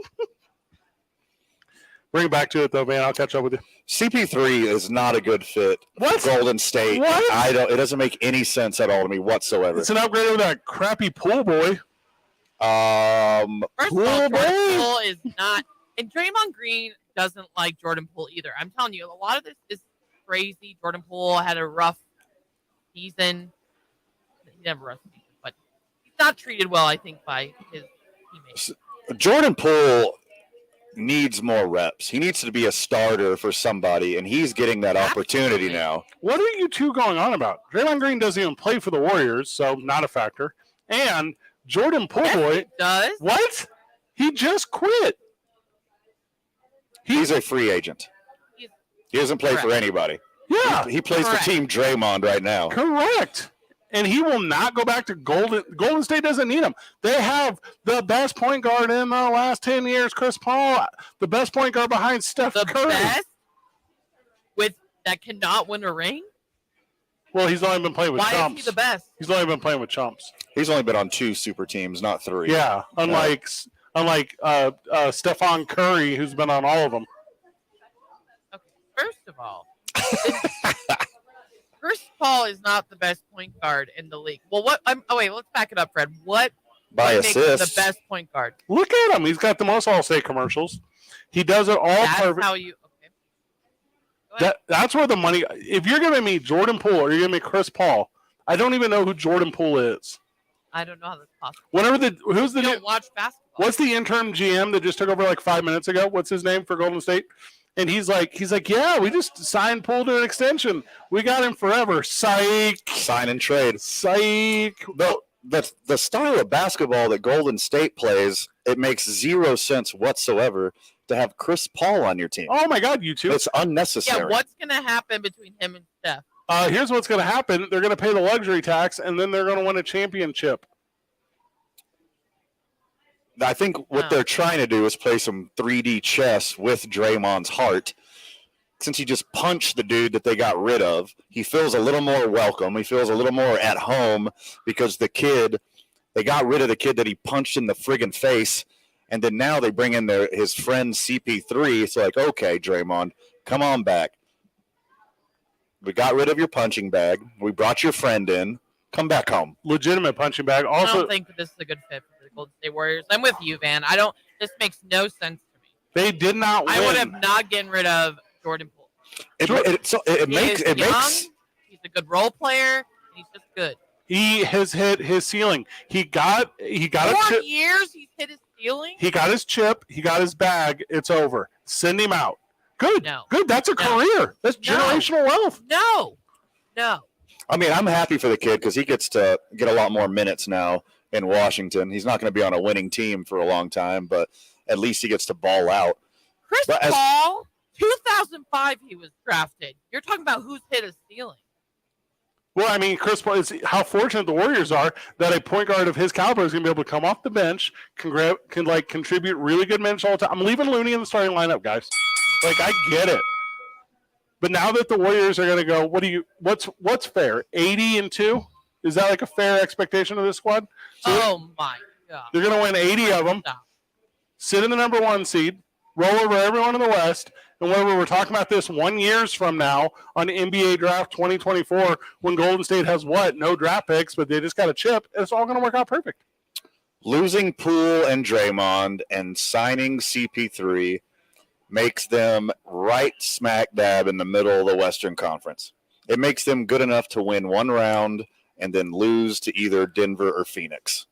[SPEAKER 3] Bring it back to it though, man. I'll catch up with you.
[SPEAKER 1] CP3 is not a good fit for Golden State.
[SPEAKER 3] What?
[SPEAKER 1] It doesn't make any sense at all to me whatsoever.
[SPEAKER 3] It's an upgrade over that crappy pool boy.
[SPEAKER 15] First of all, Jordan Poole is not, and Draymond Green doesn't like Jordan Poole either. I'm telling you, a lot of this is crazy. Jordan Poole had a rough season. He never rough season, but he's not treated well, I think, by his teammates.
[SPEAKER 1] Jordan Poole needs more reps. He needs to be a starter for somebody, and he's getting that opportunity now.
[SPEAKER 3] What are you two going on about? Draymond Green doesn't even play for the Warriors, so not a factor. And Jordan Poole boy
[SPEAKER 15] does.
[SPEAKER 3] What? He just quit.
[SPEAKER 1] He's a free agent. He doesn't play for anybody.
[SPEAKER 3] Yeah.
[SPEAKER 1] He plays for Team Draymond right now.
[SPEAKER 3] Correct. And he will not go back to Golden State doesn't need him. They have the best point guard in the last 10 years, Chris Paul, the best point guard behind Steph Curry.
[SPEAKER 15] Best that cannot win a ring?
[SPEAKER 3] Well, he's only been playing with chumps.
[SPEAKER 15] Why is he the best?
[SPEAKER 3] He's only been playing with chumps.
[SPEAKER 1] He's only been on 2 super teams, not 3.
[SPEAKER 3] Yeah, unlike Stephon Curry, who's been on all of them.
[SPEAKER 15] Okay, first of all, Chris Paul is not the best point guard in the league. Well, wait, let's back it up, Fred. What makes him the best point guard?
[SPEAKER 3] Look at him. He's got the most All-State commercials. He does it all perfect.
[SPEAKER 15] That's how you. Okay.
[SPEAKER 3] That's where the money. If you're giving me Jordan Poole or you're giving me Chris Paul, I don't even know who Jordan Poole is.
[SPEAKER 15] I don't know how that's possible.
[SPEAKER 3] Who's
[SPEAKER 15] you don't watch basketball.
[SPEAKER 3] What's the interim GM that just took over like 5 minutes ago? What's his name for Golden State? And he's like, yeah, we just signed Poole to an extension. We got him forever. Psych.
[SPEAKER 1] Sign and trade.
[SPEAKER 3] Psych.
[SPEAKER 1] The style of basketball that Golden State plays, it makes 0 sense whatsoever to have Chris Paul on your team.
[SPEAKER 3] Oh my God, you two.
[SPEAKER 1] It's unnecessary.
[SPEAKER 15] Yeah, what's going to happen between him and Steph?
[SPEAKER 3] Here's what's going to happen. They're going to pay the luxury tax, and then they're going to win a championship.
[SPEAKER 1] I think what they're trying to do is play some 3D chess with Draymond's heart. Since he just punched the dude that they got rid of, he feels a little more welcome. He feels a little more at home because they got rid of the kid that he punched in the friggin' face, and then now they bring in his friend CP3. It's like, okay, Draymond, come on back. We got rid of your punching bag. We brought your friend in. Come back home.
[SPEAKER 3] Legitimate punching bag. Also,
[SPEAKER 15] I don't think this is a good fit for the Golden State Warriors. I'm with you, Van. This makes no sense to me.
[SPEAKER 3] They did not win.
[SPEAKER 15] I would have not gotten rid of Jordan Poole.
[SPEAKER 1] It makes
[SPEAKER 15] He's a good role player. And he's just good.
[SPEAKER 3] He has hit his ceiling. He got
[SPEAKER 15] 4
[SPEAKER 3] a chip.
[SPEAKER 15] years. He's hit his ceiling.
[SPEAKER 3] He got his chip. He got his bag. It's over. Send him out. Good.
[SPEAKER 15] No.
[SPEAKER 3] Good. That's a career. That's generational wealth.
[SPEAKER 15] No.
[SPEAKER 1] I mean, I'm happy for the kid because he gets to get a lot more minutes now in Washington. He's not going to be on a winning team for a long time, but at least he gets to ball out.
[SPEAKER 15] Chris Paul, 2005 he was drafted. You're talking about who's hit his ceiling.
[SPEAKER 3] Well, I mean, Chris Paul, how fortunate the Warriors are that a point guard of his caliber is going to be able to come off the bench, can contribute really good minutes all the time. I'm leaving Looney in the starting lineup, guys. Like, I get it. But now that the Warriors are going to go, what's fair? 80-2? Is that like a fair expectation of this squad?
[SPEAKER 15] So my God.
[SPEAKER 3] They're going to win 80 of them, sit in the number 1 seed, roll over everyone in the West, and whenever we're talking about this 1 year from now on NBA Draft 2024, when Golden State has no draft picks, but they just got a chip, it's all going to work out perfect.
[SPEAKER 1] Losing Poole and Draymond and signing CP3 makes them right smack dab in the middle of the Western Conference. It makes them good enough to win 1 round and then lose to either Denver or Phoenix.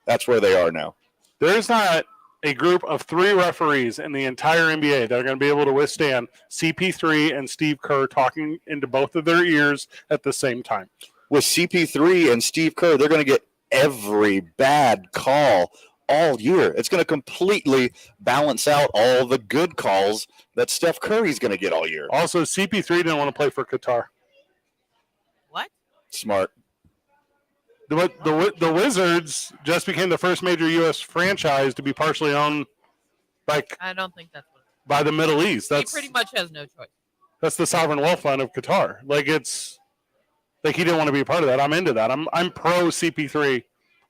[SPEAKER 1] That's where they are now.
[SPEAKER 3] There's not a group of 3 referees in the entire NBA that are going to be able to withstand CP3 and Steve Kerr talking into both of their ears at the same time.
[SPEAKER 1] With CP3 and Steve Kerr, they're going to get every bad call all year. It's going to completely balance out all the good calls that Steph Curry's going to get all year.
[SPEAKER 3] Also, CP3 didn't want to play for Qatar.
[SPEAKER 15] What?
[SPEAKER 1] Smart.
[SPEAKER 3] The Wizards just became the first major U.S. franchise to be partially owned
[SPEAKER 15] I don't think that's what.
[SPEAKER 3] by the Middle East.
[SPEAKER 15] He pretty much has no choice.
[SPEAKER 3] That's the sovereign wealth fund of Qatar. Like it's like he didn't want to be a part of that. I'm into that. I'm pro CP3.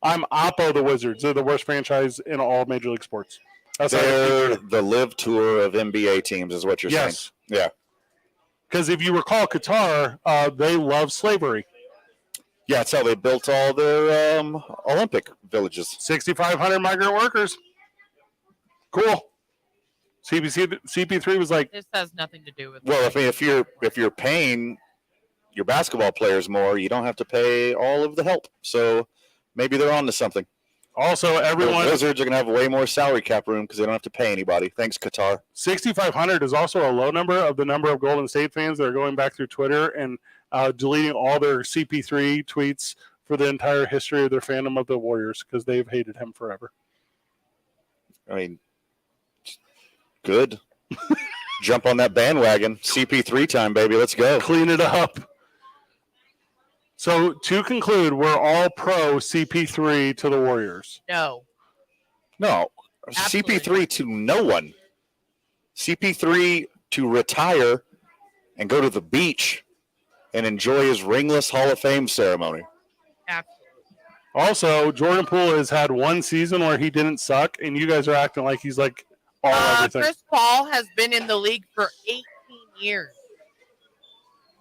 [SPEAKER 3] I'm oppo the Wizards. They're the worst franchise in all Major League sports.
[SPEAKER 1] They're the live tour of NBA teams, is what you're saying. Yeah.
[SPEAKER 3] Because if you recall, Qatar, they love slavery.
[SPEAKER 1] Yeah, that's how they built all their Olympic villages.
[SPEAKER 3] 6,500 migrant workers. Cool. CP3 was like.
[SPEAKER 15] This has nothing to do with.
[SPEAKER 1] Well, if you're paying your basketball players more, you don't have to pay all of the help. So maybe they're on to something.
[SPEAKER 3] Also, everyone.
[SPEAKER 1] The Wizards are going to have way more salary cap room because they don't have to pay anybody. Thanks, Qatar.
[SPEAKER 3] 6,500 is also a low number of the number of Golden State fans that are going back through Twitter and deleting all their CP3 tweets for the entire history of their fandom of the Warriors because they've hated him forever.
[SPEAKER 1] I mean, good. Jump on that bandwagon. CP3 time, baby. Let's go.
[SPEAKER 3] Clean it up. So to conclude, we're all pro CP3 to the Warriors.
[SPEAKER 15] No. Absolutely.
[SPEAKER 1] CP3 to no one. CP3 to retire and go to the beach and enjoy his ringless Hall of Fame ceremony.
[SPEAKER 15] Absolutely.
[SPEAKER 3] Also, Jordan Poole has had one season where he didn't suck, and you guys are acting like he's like everything.
[SPEAKER 15] Chris Paul has been in the league for 18 years.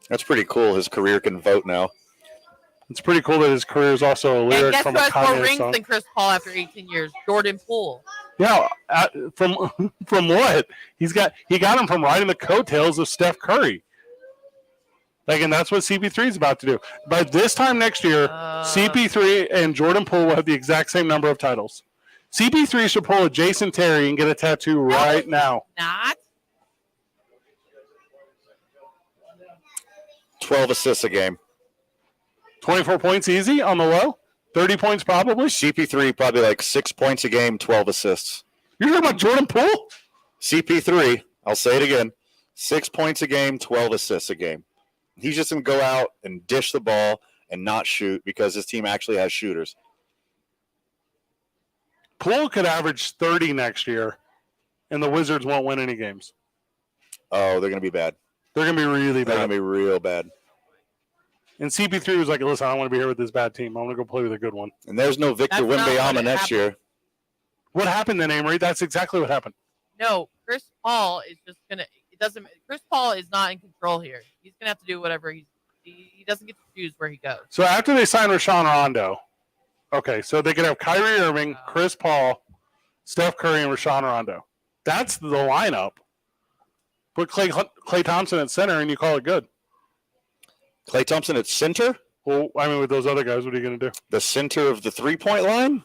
[SPEAKER 1] That's pretty cool. His career can vote now.
[SPEAKER 3] It's pretty cool that his career is also a lyric
[SPEAKER 15] And guess
[SPEAKER 3] from
[SPEAKER 15] who
[SPEAKER 3] a
[SPEAKER 15] has more
[SPEAKER 3] Kanye
[SPEAKER 15] rings
[SPEAKER 3] song.
[SPEAKER 15] than Chris Paul after 18 years? Jordan Poole.
[SPEAKER 3] Yeah, from what? He got him from riding the coattails of Steph Curry. Like, and that's what CP3 is about to do. By this time next year, CP3 and Jordan Poole will have the exact same number of titles. CP3 should pull a Jason Terry and get a tattoo right now.
[SPEAKER 15] Not.
[SPEAKER 1] 12 assists a game.
[SPEAKER 3] 24 points easy on the low? 30 points probably?
[SPEAKER 1] CP3 probably like 6 points a game, 12 assists.
[SPEAKER 3] You're talking about Jordan Poole?
[SPEAKER 1] CP3, I'll say it again, 6 points a game, 12 assists a game. He's just going to go out and dish the ball and not shoot because his team actually has shooters.
[SPEAKER 3] Poole could average 30 next year, and the Wizards won't win any games.
[SPEAKER 1] Oh, they're going to be bad.
[SPEAKER 3] They're going to be really bad.
[SPEAKER 1] They're going to be real bad.
[SPEAKER 3] And CP3 was like, listen, I don't want to be here with this bad team. I want to go play with a good one.
[SPEAKER 1] And there's no Victor Wembanyama next year.
[SPEAKER 3] What happened then, Amory? That's exactly what happened.
[SPEAKER 15] No, Chris Paul is just gonna. It doesn't. Chris Paul is not in control here. He's gonna have to do whatever he doesn't get to choose where he goes.
[SPEAKER 3] So after they sign Rajon Rondo, okay, so they could have Kyrie Irving, Chris Paul, Steph Curry, and Rajon Rondo. That's the lineup. Put Klay Thompson at center, and you call it good.
[SPEAKER 1] Klay Thompson at center?
[SPEAKER 3] Well, I mean, with those other guys, what are you going to do?
[SPEAKER 1] The center of the three-point line?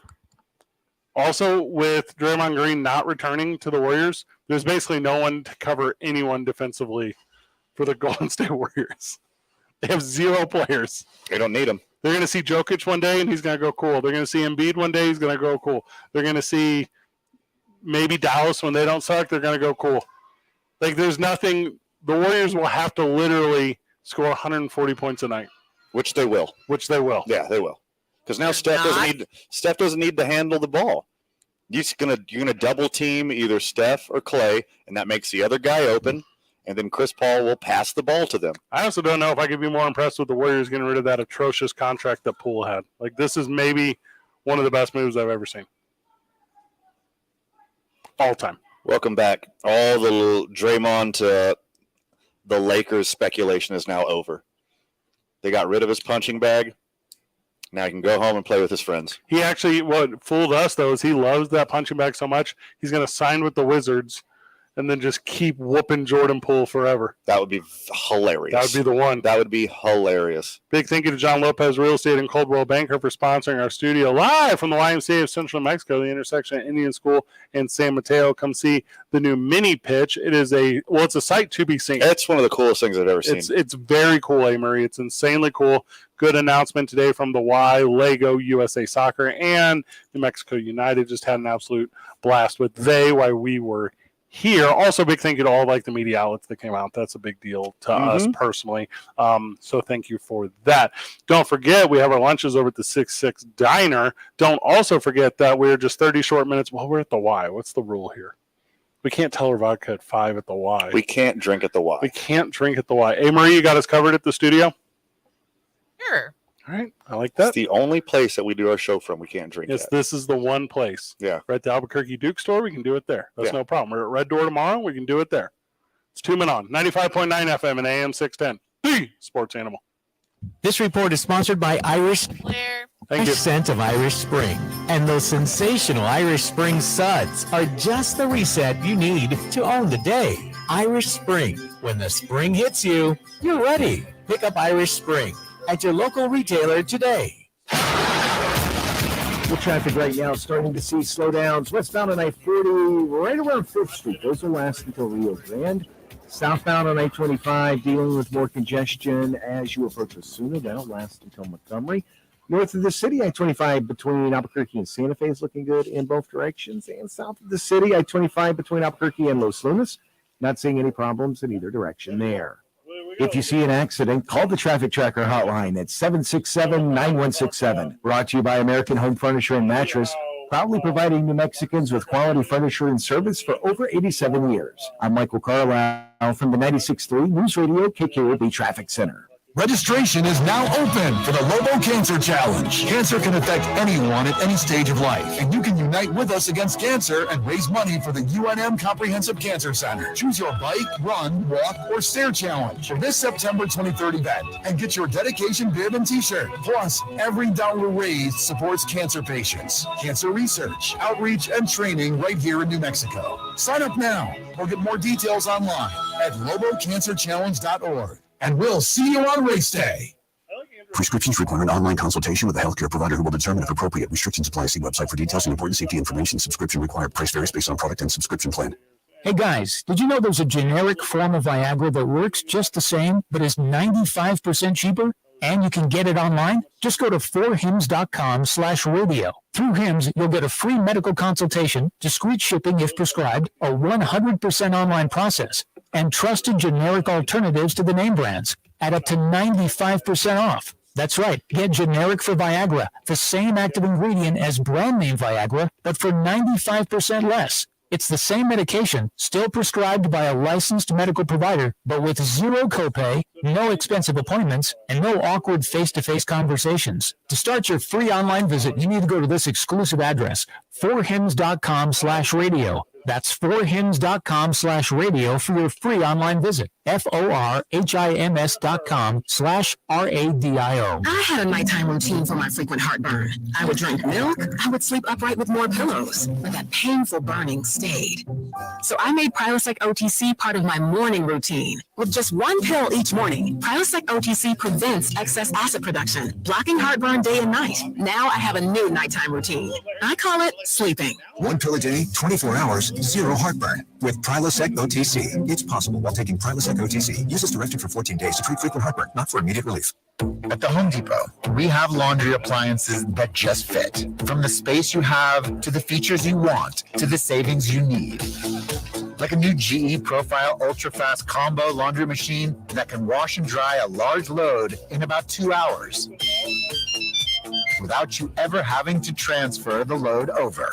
[SPEAKER 3] Also, with Draymond Green not returning to the Warriors, there's basically no one to cover anyone defensively for the Golden State Warriors. They have zero players.
[SPEAKER 1] They don't need them.
[SPEAKER 3] They're going to see Jokic one day, and he's going to go cool. They're going to see Embiid one day, he's going to go cool. They're going to see maybe Dallas when they don't suck, they're going to go cool. Like, there's nothing. The Warriors will have to literally score 140 points a night.
[SPEAKER 1] Which they will.
[SPEAKER 3] Yeah,
[SPEAKER 1] they will. Because now Steph doesn't need to handle the ball. You're gonna double team either Steph or Klay, and that makes the other guy open, and then Chris Paul will pass the ball to them.
[SPEAKER 3] I also don't know if I could be more impressed with the Warriors getting rid of that atrocious contract that Poole had. Like, this is maybe one of the best moves I've ever seen. All time.
[SPEAKER 1] Welcome back. All the little Draymond to the Lakers speculation is now over. They got rid of his punching bag. Now he can go home and play with his friends.
[SPEAKER 3] He actually, what fooled us, though, is he loves that punching bag so much, he's going to sign with the Wizards and then just keep whooping Jordan Poole forever.
[SPEAKER 1] That would be hilarious.
[SPEAKER 3] That would be the one.
[SPEAKER 1] That would be hilarious.
[SPEAKER 3] Big thank you to John Lopez Real Estate and Coldwell Banker for sponsoring our studio live from the YMCA of Central New Mexico, the intersection of Indian School and San Mateo. Come see the new mini pitch. It's a sight to be seen.
[SPEAKER 1] It's one of the coolest things I've ever seen.
[SPEAKER 3] It's very cool, Amory. It's insanely cool. Good announcement today from the Y, Lego, USA Soccer, and New Mexico United. Just had an absolute blast with why we were here. Also, big thank you to all like the media outlets that came out. That's a big deal to us personally. So thank you for that. Don't forget, we have our lunches over at the 6-6 Diner. Don't also forget that we're just 30 short minutes. Well, we're at the Y. What's the rule here? We can't tell her vodka at 5 at the Y.
[SPEAKER 1] We can't drink at the Y.
[SPEAKER 3] We can't drink at the Y. Hey, Marie, you got us covered at the studio?
[SPEAKER 15] Sure.
[SPEAKER 3] All right. I like that.
[SPEAKER 1] It's the only place that we do our show from. We can't drink
[SPEAKER 3] Yes,
[SPEAKER 1] at.
[SPEAKER 3] this is the one place.
[SPEAKER 1] Yeah.
[SPEAKER 3] We're at the Albuquerque Duke store. We can do it there. That's no problem. We're at Red Door tomorrow. We can do it there. It's 2 Men On, 95.9 FM and AM 610. The Sports Animal.
[SPEAKER 2] This report is sponsored by Irish
[SPEAKER 3] Thank you.
[SPEAKER 2] Scent of Irish Spring. And those sensational Irish Spring suds are just the reset you need to own the day. Irish Spring. When the spring hits you, you're ready. Pick up Irish Spring at your local retailer today.
[SPEAKER 5] The traffic right now starting to see slowdowns. Westbound on I-40 right around 5th Street. Those will last until Rio Grande. Southbound on I-25 dealing with more congestion as you approach Osuna. That'll last until Montgomery. North of the city, I-25 between Albuquerque and Santa Fe is looking good in both directions. And south of the city, I-25 between Albuquerque and Los Lunas. Not seeing any problems in either direction there. If you see an accident, call the Traffic Tracker hotline at 767-9167. Brought to you by American Home Furniture and Mattress, proudly providing New Mexicans with quality furniture and service for over 87 years. I'm Michael Carlisle from the 96.3 News Radio KKOB Traffic Center.
[SPEAKER 8] Registration is now open for the Lobo Cancer Challenge. Cancer can affect anyone at any stage of life, and you can unite with us against cancer and raise money for the UNM Comprehensive Cancer Center. Choose your bike, run, walk, or stair challenge for this September 23rd event and get your dedication bib and t-shirt. Plus, every dollar raised supports cancer patients, cancer research, outreach, and training right here in New Mexico. Sign up now or get more details online at lobocancerchallenge.org. And we'll see you on race day.
[SPEAKER 11] Prescriptions require an online consultation with a healthcare provider who will determine if appropriate. Restrictions apply. See website for details and important safety information. Subscription required. Price varies based on product and subscription plan.
[SPEAKER 2] Hey guys, did you know there's a generic form of Viagra that works just the same, but is 95% cheaper? And you can get it online? Just go to 4hims.com/radio. Through Hims, you'll get a free medical consultation, discreet shipping if prescribed, a 100% online process, and trusted generic alternatives to the name brands at up to 95% off. That's right. Get generic for Viagra, the same active ingredient as brand name Viagra, but for 95% less. It's the same medication, still prescribed by a licensed medical provider, but with zero copay, no expensive appointments, and no awkward face-to-face conversations. To start your free online visit, you need to go to this exclusive address, 4hims.com/radio. That's 4hims.com/radio for your free online visit. FORHIMS.com/RADIO.
[SPEAKER 10] I had a nighttime routine for my frequent heartburn. I would drink milk. I would sleep upright with more pillows, but that painful burning stayed. So I made Prilosec OTC part of my morning routine. With just one pill each morning, Prilosec OTC prevents excess acid production, blocking heartburn day and night. Now I have a new nighttime routine. I call it sleeping.
[SPEAKER 11] One pill a day, 24 hours, zero heartburn. With Prilosec OTC. It's possible while taking Prilosec OTC. Use as directed for 14 days to treat frequent heartburn, not for immediate relief.
[SPEAKER 12] At the Home Depot, we have laundry appliances that just fit. From the space you have, to the features you want, to the savings you need. Like a new GE Profile Ultra-Fast Combo laundry machine that can wash and dry a large load in about 2 hours, without you ever having to transfer the load over.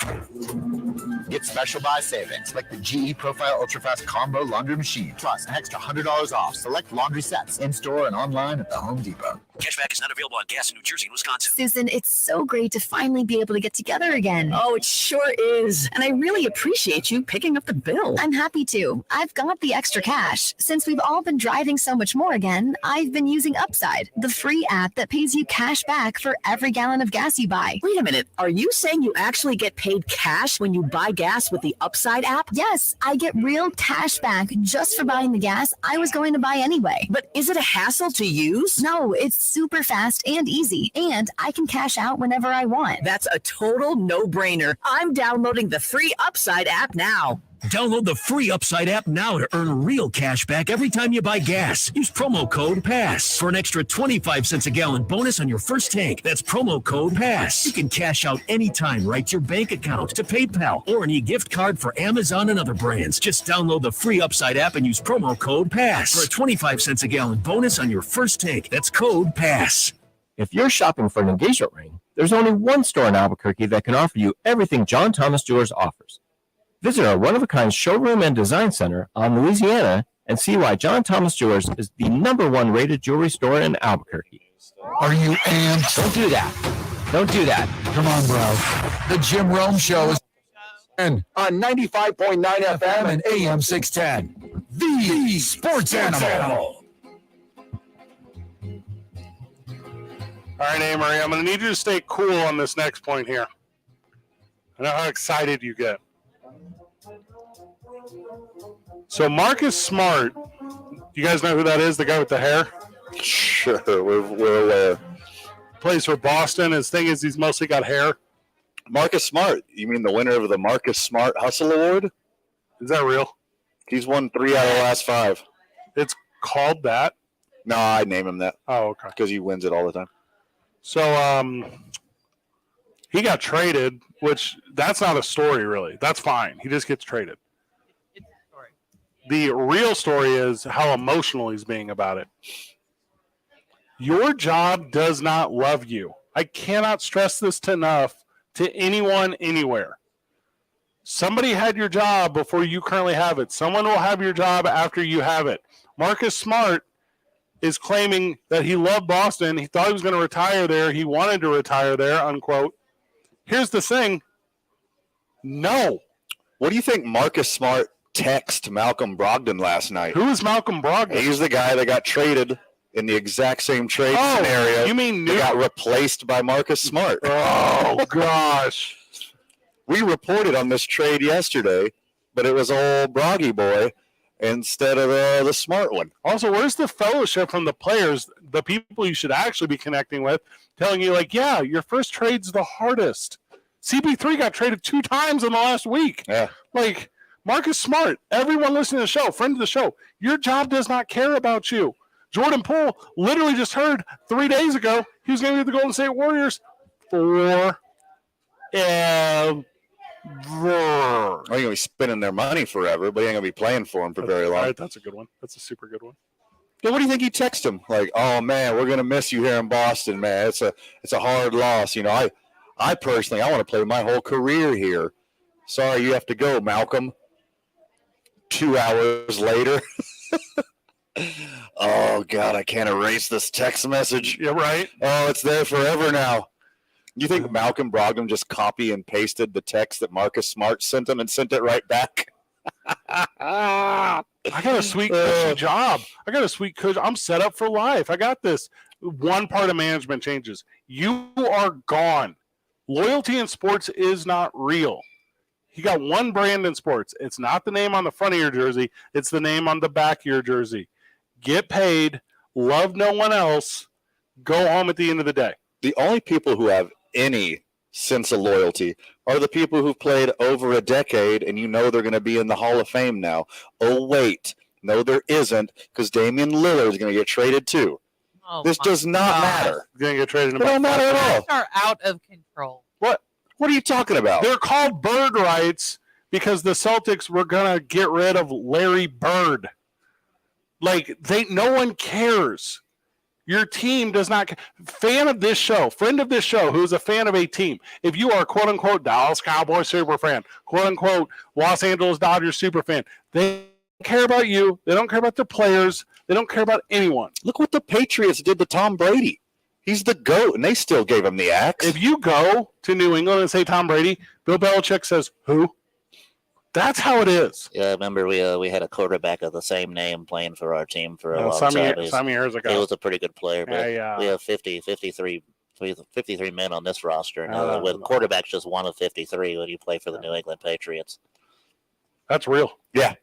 [SPEAKER 12] Get special buy savings like the GE Profile Ultra-Fast Combo Laundry Machine, plus an extra $100 off select laundry sets in-store and online at the Home Depot.
[SPEAKER 16] Cashback is not available on gas in New Jersey and Wisconsin.
[SPEAKER 9] Susan, it's so great to finally be able to get together again.
[SPEAKER 17] Oh, it sure is. And I really appreciate you picking up the bill.
[SPEAKER 9] I'm happy to. I've got the extra cash. Since we've all been driving so much more again, I've been using Upside, the free app that pays you cash back for every gallon of gas you buy.
[SPEAKER 17] Wait a minute. Are you saying you actually get paid cash when you buy gas with the Upside app?
[SPEAKER 9] Yes, I get real cash back just for buying the gas I was going to buy anyway.
[SPEAKER 17] But is it a hassle to use?
[SPEAKER 9] No, it's super fast and easy, and I can cash out whenever I want.
[SPEAKER 17] That's a total no-brainer. I'm downloading the free Upside app now.
[SPEAKER 18] Download the free Upside app now to earn real cash back every time you buy gas. Use promo code PASS for an extra 25 cents a gallon bonus on your first tank. That's promo code PASS. You can cash out anytime right to your bank account, to PayPal, or an e-gift card for Amazon and other brands. Just download the free Upside app and use promo code PASS for a 25 cents a gallon bonus on your first tank. That's code PASS.
[SPEAKER 5] If you're shopping for an engagement ring, there's only one store in Albuquerque that can offer you everything John Thomas Jewelers offers. Visit our one-of-a-kind showroom and design center on Louisiana and see why John Thomas Jewelers is the #1 rated jewelry store in Albuquerque.
[SPEAKER 19] Are you amped?
[SPEAKER 5] Don't do that. Don't do that.
[SPEAKER 19] Come on, bro. The Jim Rome Show is on 95.9 FM and AM 610. The Sports Animal.
[SPEAKER 3] All right, Amory, I'm going to need you to stay cool on this next point here. I know how excited you get. So Marcus Smart, you guys know who that is, the guy with the hair?
[SPEAKER 1] Sure, we're aware.
[SPEAKER 3] Plays for Boston. His thing is he's mostly got hair.
[SPEAKER 1] Marcus Smart. You mean the winner of the Marcus Smart Hustle Award?
[SPEAKER 3] Is that real?
[SPEAKER 1] He's won 3 out of the last 5.
[SPEAKER 3] It's called that?
[SPEAKER 1] No, I name him that.
[SPEAKER 3] Oh, okay.
[SPEAKER 1] Because he wins it all the time.
[SPEAKER 3] So he got traded, which that's not a story, really. That's fine. He just gets traded.
[SPEAKER 15] It's a story.
[SPEAKER 3] The real story is how emotional he's being about it. Your job does not love you. I cannot stress this enough to anyone, anywhere. Somebody had your job before you currently have it. Someone will have your job after you have it. Marcus Smart is claiming that he loved Boston. He thought he was going to retire there. He wanted to retire there, unquote. Here's the thing. No.
[SPEAKER 1] What do you think Marcus Smart texted Malcolm Brogdon last night?
[SPEAKER 3] Who is Malcolm Brogdon?
[SPEAKER 1] He's the guy that got traded in the exact same trade scenario.
[SPEAKER 3] You mean
[SPEAKER 1] that got replaced by Marcus Smart.
[SPEAKER 3] Oh, gosh.
[SPEAKER 1] We reported on this trade yesterday, but it was old Broggy boy instead of the smart one.
[SPEAKER 3] Also, where's the fellowship from the players, the people you should actually be connecting with, telling you, like, yeah, your first trade's the hardest. CP3 got traded 2 times in the last week.
[SPEAKER 1] Yeah.
[SPEAKER 3] Like, Marcus Smart, everyone listening to the show, friend of the show, your job does not care about you. Jordan Poole literally just heard 3 days ago he was going to be the Golden State Warriors forever.
[SPEAKER 1] Well, you're going to be spending their money forever, but he ain't going to be playing for them for very long.
[SPEAKER 3] Right, that's a good one. That's a super good one.
[SPEAKER 1] Yeah, what do you think he texted him? Like, oh, man, we're going to miss you here in Boston, man. It's a hard loss. You know, I personally, I want to play my whole career here. Sorry, you have to go, Malcolm. 2 hours later. Oh, God, I can't erase this text message.
[SPEAKER 3] Yeah, right.
[SPEAKER 1] Oh, it's there forever now. You think Malcolm Brogdon just copy and pasted the text that Marcus Smart sent him and sent it right back?
[SPEAKER 3] I got a sweet cushy job. I got a sweet cushy. I'm set up for life. I got this. One part of management changes. You are gone. Loyalty in sports is not real. You got one brand in sports. It's not the name on the front of your jersey. It's the name on the back of your jersey. Get paid. Love no one else. Go home at the end of the day.
[SPEAKER 1] The only people who have any sense of loyalty are the people who've played over a decade and you know they're going to be in the Hall of Fame now. Oh, wait. No, there isn't, because Damian Lillard is going to get traded too.
[SPEAKER 15] Oh,
[SPEAKER 1] this does not matter.
[SPEAKER 3] He's going to get traded.
[SPEAKER 1] It don't matter at all.
[SPEAKER 15] Are out of control.
[SPEAKER 3] What
[SPEAKER 1] are you talking about?
[SPEAKER 3] They're called bird rights because the Celtics were going to get rid of Larry Bird. Like, no one cares. Your team does not – fan of this show, friend of this show who's a fan of a team, if you are quote-unquote Dallas Cowboys super fan, quote-unquote Los Angeles Dodgers super fan, they don't care about you. They don't care about their players. They don't care about anyone.
[SPEAKER 1] Look what the Patriots did to Tom Brady. He's the GOAT, and they still gave him the axe.
[SPEAKER 3] If you go to New England and say Tom Brady, Bill Belichick says, who? That's how it is.
[SPEAKER 20] Yeah, I remember we had a quarterback of the same name playing for our team for a long time.
[SPEAKER 3] Some years ago.
[SPEAKER 20] He was a pretty good player, but
[SPEAKER 3] yeah.
[SPEAKER 20] we have 53 men on this roster. With quarterbacks just one of 53 when you play for the New England Patriots.
[SPEAKER 3] That's real.
[SPEAKER 1] Yeah.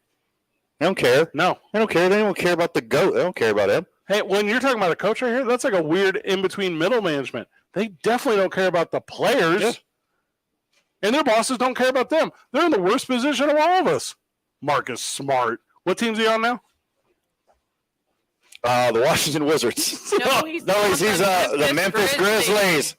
[SPEAKER 1] They don't care.
[SPEAKER 3] No.
[SPEAKER 1] They don't care. They don't care about the GOAT. They don't care about him.
[SPEAKER 3] Hey, when you're talking about a coach right here, that's like a weird in-between middle management. They definitely don't care about the players. Yeah. And their bosses don't care about them. They're in the worst position of all of us. Marcus Smart. What team's he on now?
[SPEAKER 1] The Washington Wizards.
[SPEAKER 15] No, he's
[SPEAKER 1] the Memphis Grizzlies.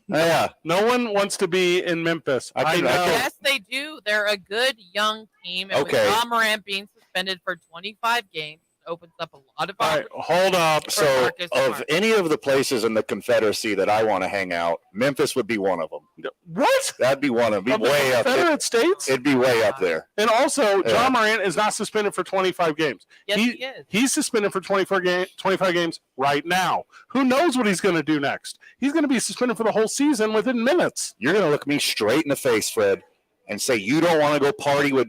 [SPEAKER 1] Yeah.
[SPEAKER 3] No one wants to be in Memphis. I know.
[SPEAKER 15] Yes, they do. They're a good young team. And with John Morant being suspended for 25 games, opens up a lot of opportunities.
[SPEAKER 3] Hold up.
[SPEAKER 1] So, of any of the places in the Confederacy that I want to hang out, Memphis would be one of them.
[SPEAKER 3] What?
[SPEAKER 1] That'd be one of them. Be way up there.
[SPEAKER 3] Confederate States?
[SPEAKER 1] It'd be way up there.
[SPEAKER 3] And also, John Morant is not suspended for 25 games.
[SPEAKER 15] Yes, he is.
[SPEAKER 3] He's suspended for 25 games right now. Who knows what he's going to do next? He's going to be suspended for the whole season within minutes.
[SPEAKER 1] You're going to look me straight in the face, Fred, and say you don't want to go party with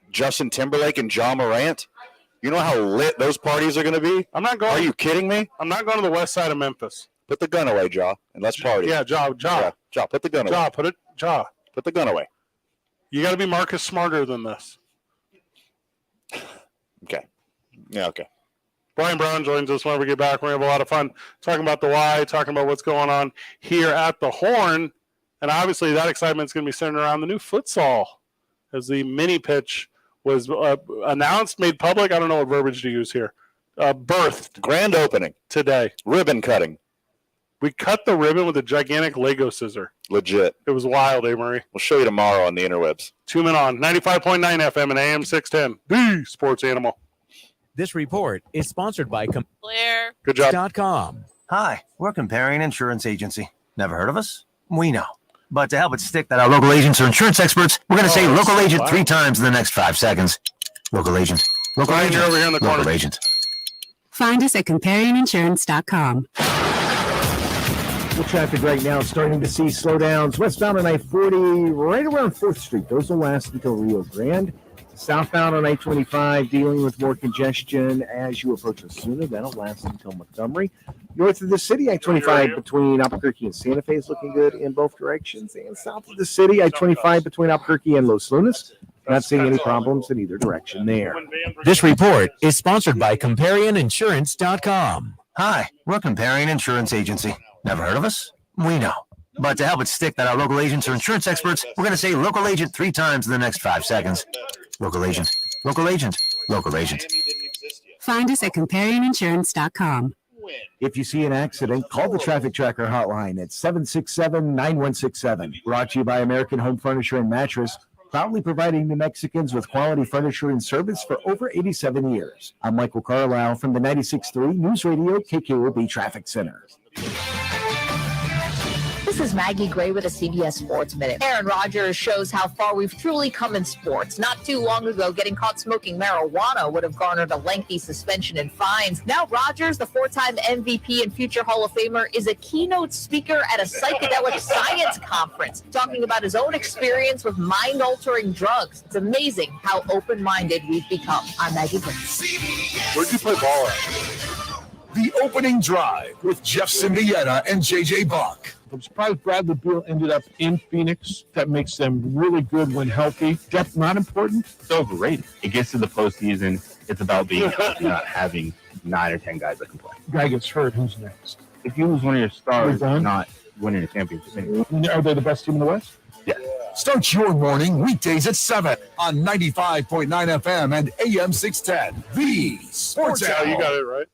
[SPEAKER 1] Justin Timberlake and John Morant? You know how lit those parties are going to be?
[SPEAKER 3] I'm not going.
[SPEAKER 1] Are you kidding me?
[SPEAKER 3] I'm not going to the west side of Memphis.
[SPEAKER 1] Put the gun away, Jaw, and let's party.
[SPEAKER 3] Yeah, Jaw.
[SPEAKER 1] Yeah, put the gun away. Put the gun away.
[SPEAKER 3] You got to be Marcus Smarter than this.
[SPEAKER 1] Okay. Yeah, okay.
[SPEAKER 3] Brian Brown joins us whenever we get back. We're going to have a lot of fun talking about the why, talking about what's going on here at the Horn. And obviously that excitement is going to be centered around the new futsal as the mini pitch was announced, made public. I don't know what verbiage to use here. Birthed.
[SPEAKER 1] Grand opening.
[SPEAKER 3] Today.
[SPEAKER 1] Ribbon cutting.
[SPEAKER 3] We cut the ribbon with a gigantic Lego scissor.
[SPEAKER 1] Legit.
[SPEAKER 3] It was wild, Murray.
[SPEAKER 1] We'll show you tomorrow on the interwebs.
[SPEAKER 3] 2 men on 95.9 FM and AM 610. The Sports Animal.
[SPEAKER 21] This report is sponsored by
[SPEAKER 15] Blair.
[SPEAKER 3] Good job.
[SPEAKER 21] .com.
[SPEAKER 22] Hi, we're Comparing Insurance Agency. Never heard of us? We know. But to help it stick that our local agents are insurance experts, we're going to say local agent 3 times in the next 5 seconds. Local agent. Local
[SPEAKER 3] Brian,
[SPEAKER 22] agent.
[SPEAKER 3] you're over here in the corner.
[SPEAKER 22] Local agent.
[SPEAKER 10] Find us at comparinginsurance.com.
[SPEAKER 5] The traffic right now starting to see slowdowns westbound on I-40 right around 4th Street. Those will last until Rio Grande. Southbound on I-25 dealing with more congestion as you approach Osuna. That'll last until Montgomery. North of the city, I-25 between Albuquerque and Santa Fe is looking good in both directions. And south of the city, I-25 between Albuquerque and Los Lunas. Not seeing any problems in either direction there.
[SPEAKER 21] This report is sponsored by comparinginsurance.com.
[SPEAKER 22] Hi, we're Comparing Insurance Agency. Never heard of us? We know. But to help it stick that our local agents are insurance experts, we're going to say local agent 3 times in the next 5 seconds. Local agent. Local agent. Local agent.
[SPEAKER 10] Find us at comparinginsurance.com.
[SPEAKER 5] If you see an accident, call the Traffic Tracker hotline at 767-9167. Brought to you by American Home Furniture and Mattress, proudly providing New Mexicans with quality furniture and service for over 87 years. I'm Michael Carlisle from the 96.3 News Radio KKOB Traffic Center.
[SPEAKER 23] This is Maggie Gray with a CBS Sports Minute. Aaron Rodgers shows how far we've truly come in sports. Not too long ago, getting caught smoking marijuana would have garnered a lengthy suspension and fines. Now Rodgers, the 4-time MVP and future Hall of Famer, is a keynote speaker at a psychedelic science conference, talking about his own experience with mind-altering drugs. It's amazing how open-minded we've become. I'm Maggie Gray.
[SPEAKER 3] Where'd you play ball at?
[SPEAKER 19] The opening drive with Jeff Cindietta and JJ Buck.
[SPEAKER 2] I'm surprised Bradley Beal ended up in Phoenix. That makes them really good when healthy. Depth not important.
[SPEAKER 7] It's overrated. It gets to the postseason. It's about being not having 9 or 10 guys that can play.
[SPEAKER 2] Guy gets hurt. Who's next?
[SPEAKER 7] If you lose one of your stars,
[SPEAKER 2] You're done?
[SPEAKER 7] not winning a championship anyway.
[SPEAKER 2] Are they the best team in the West?
[SPEAKER 7] Yeah.
[SPEAKER 19] Start your morning weekdays at 7 on 95.9 FM and AM 610. The Sports Animal.
[SPEAKER 3] You got it right.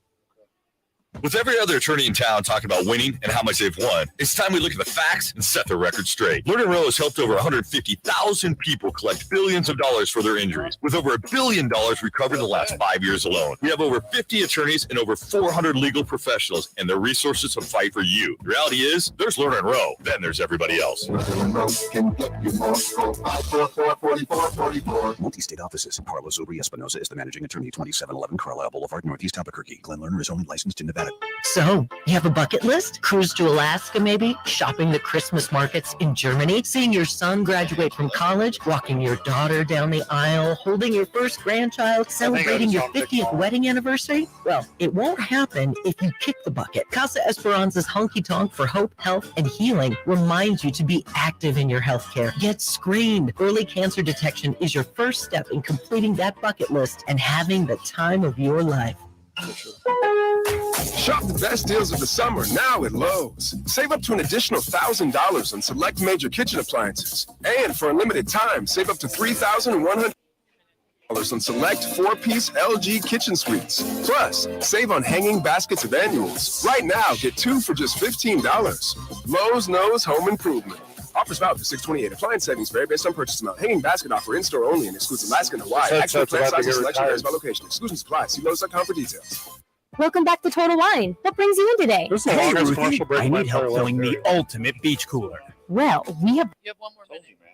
[SPEAKER 24] With every other attorney in town talking about winning and how much they've won, it's time we look at the facts and set the record straight. Learn & Row has helped over 150,000 people collect billions of dollars for their injuries, with over $1 billion recovered in the last 5 years alone. We have over 50 attorneys and over 400 legal professionals and their resources to fight for you. The reality is, there's Learn & Row, then there's everybody else.
[SPEAKER 11] Multi-state offices. Carlos Uri Espinosa is the managing attorney, 2711 Carlisle Boulevard, Northeast Albuquerque. Glenn Lerner is only licensed in Nevada.
[SPEAKER 25] So, you have a bucket list? Cruise to Alaska, maybe? Shopping the Christmas markets in Germany? Seeing your son graduate from college? Walking your daughter down the aisle? Holding your first grandchild? Celebrating your 50th wedding anniversary? Well, it won't happen if you kick the bucket. Casa Esperanza's Honky Tonk for Hope, Health, and Healing reminds you to be active in your healthcare. Get screened. Early cancer detection is your first step in completing that bucket list and having the time of your life.
[SPEAKER 26] Shop the best deals of the summer now at Lowe's. Save up to an additional $1,000 on select major kitchen appliances. And for a limited time, save up to $3,100 on select 4-piece LG kitchen suites. Plus, save on hanging baskets of annuals. Right now, get 2 for just $15. Lowe's knows home improvement. Offers valid for 6/28. Appliance settings vary based on purchase amount. Hanging basket offer in-store only and excludes Alaska and Hawaii. Actual plant size and selection varies by location. Exclusions apply. See Lowe's.com for details.
[SPEAKER 9] Welcome back to Total Wine. What brings you in today?
[SPEAKER 3] Hey,
[SPEAKER 4] Ruthie, I need help filling the ultimate beach cooler.
[SPEAKER 9] Well, we have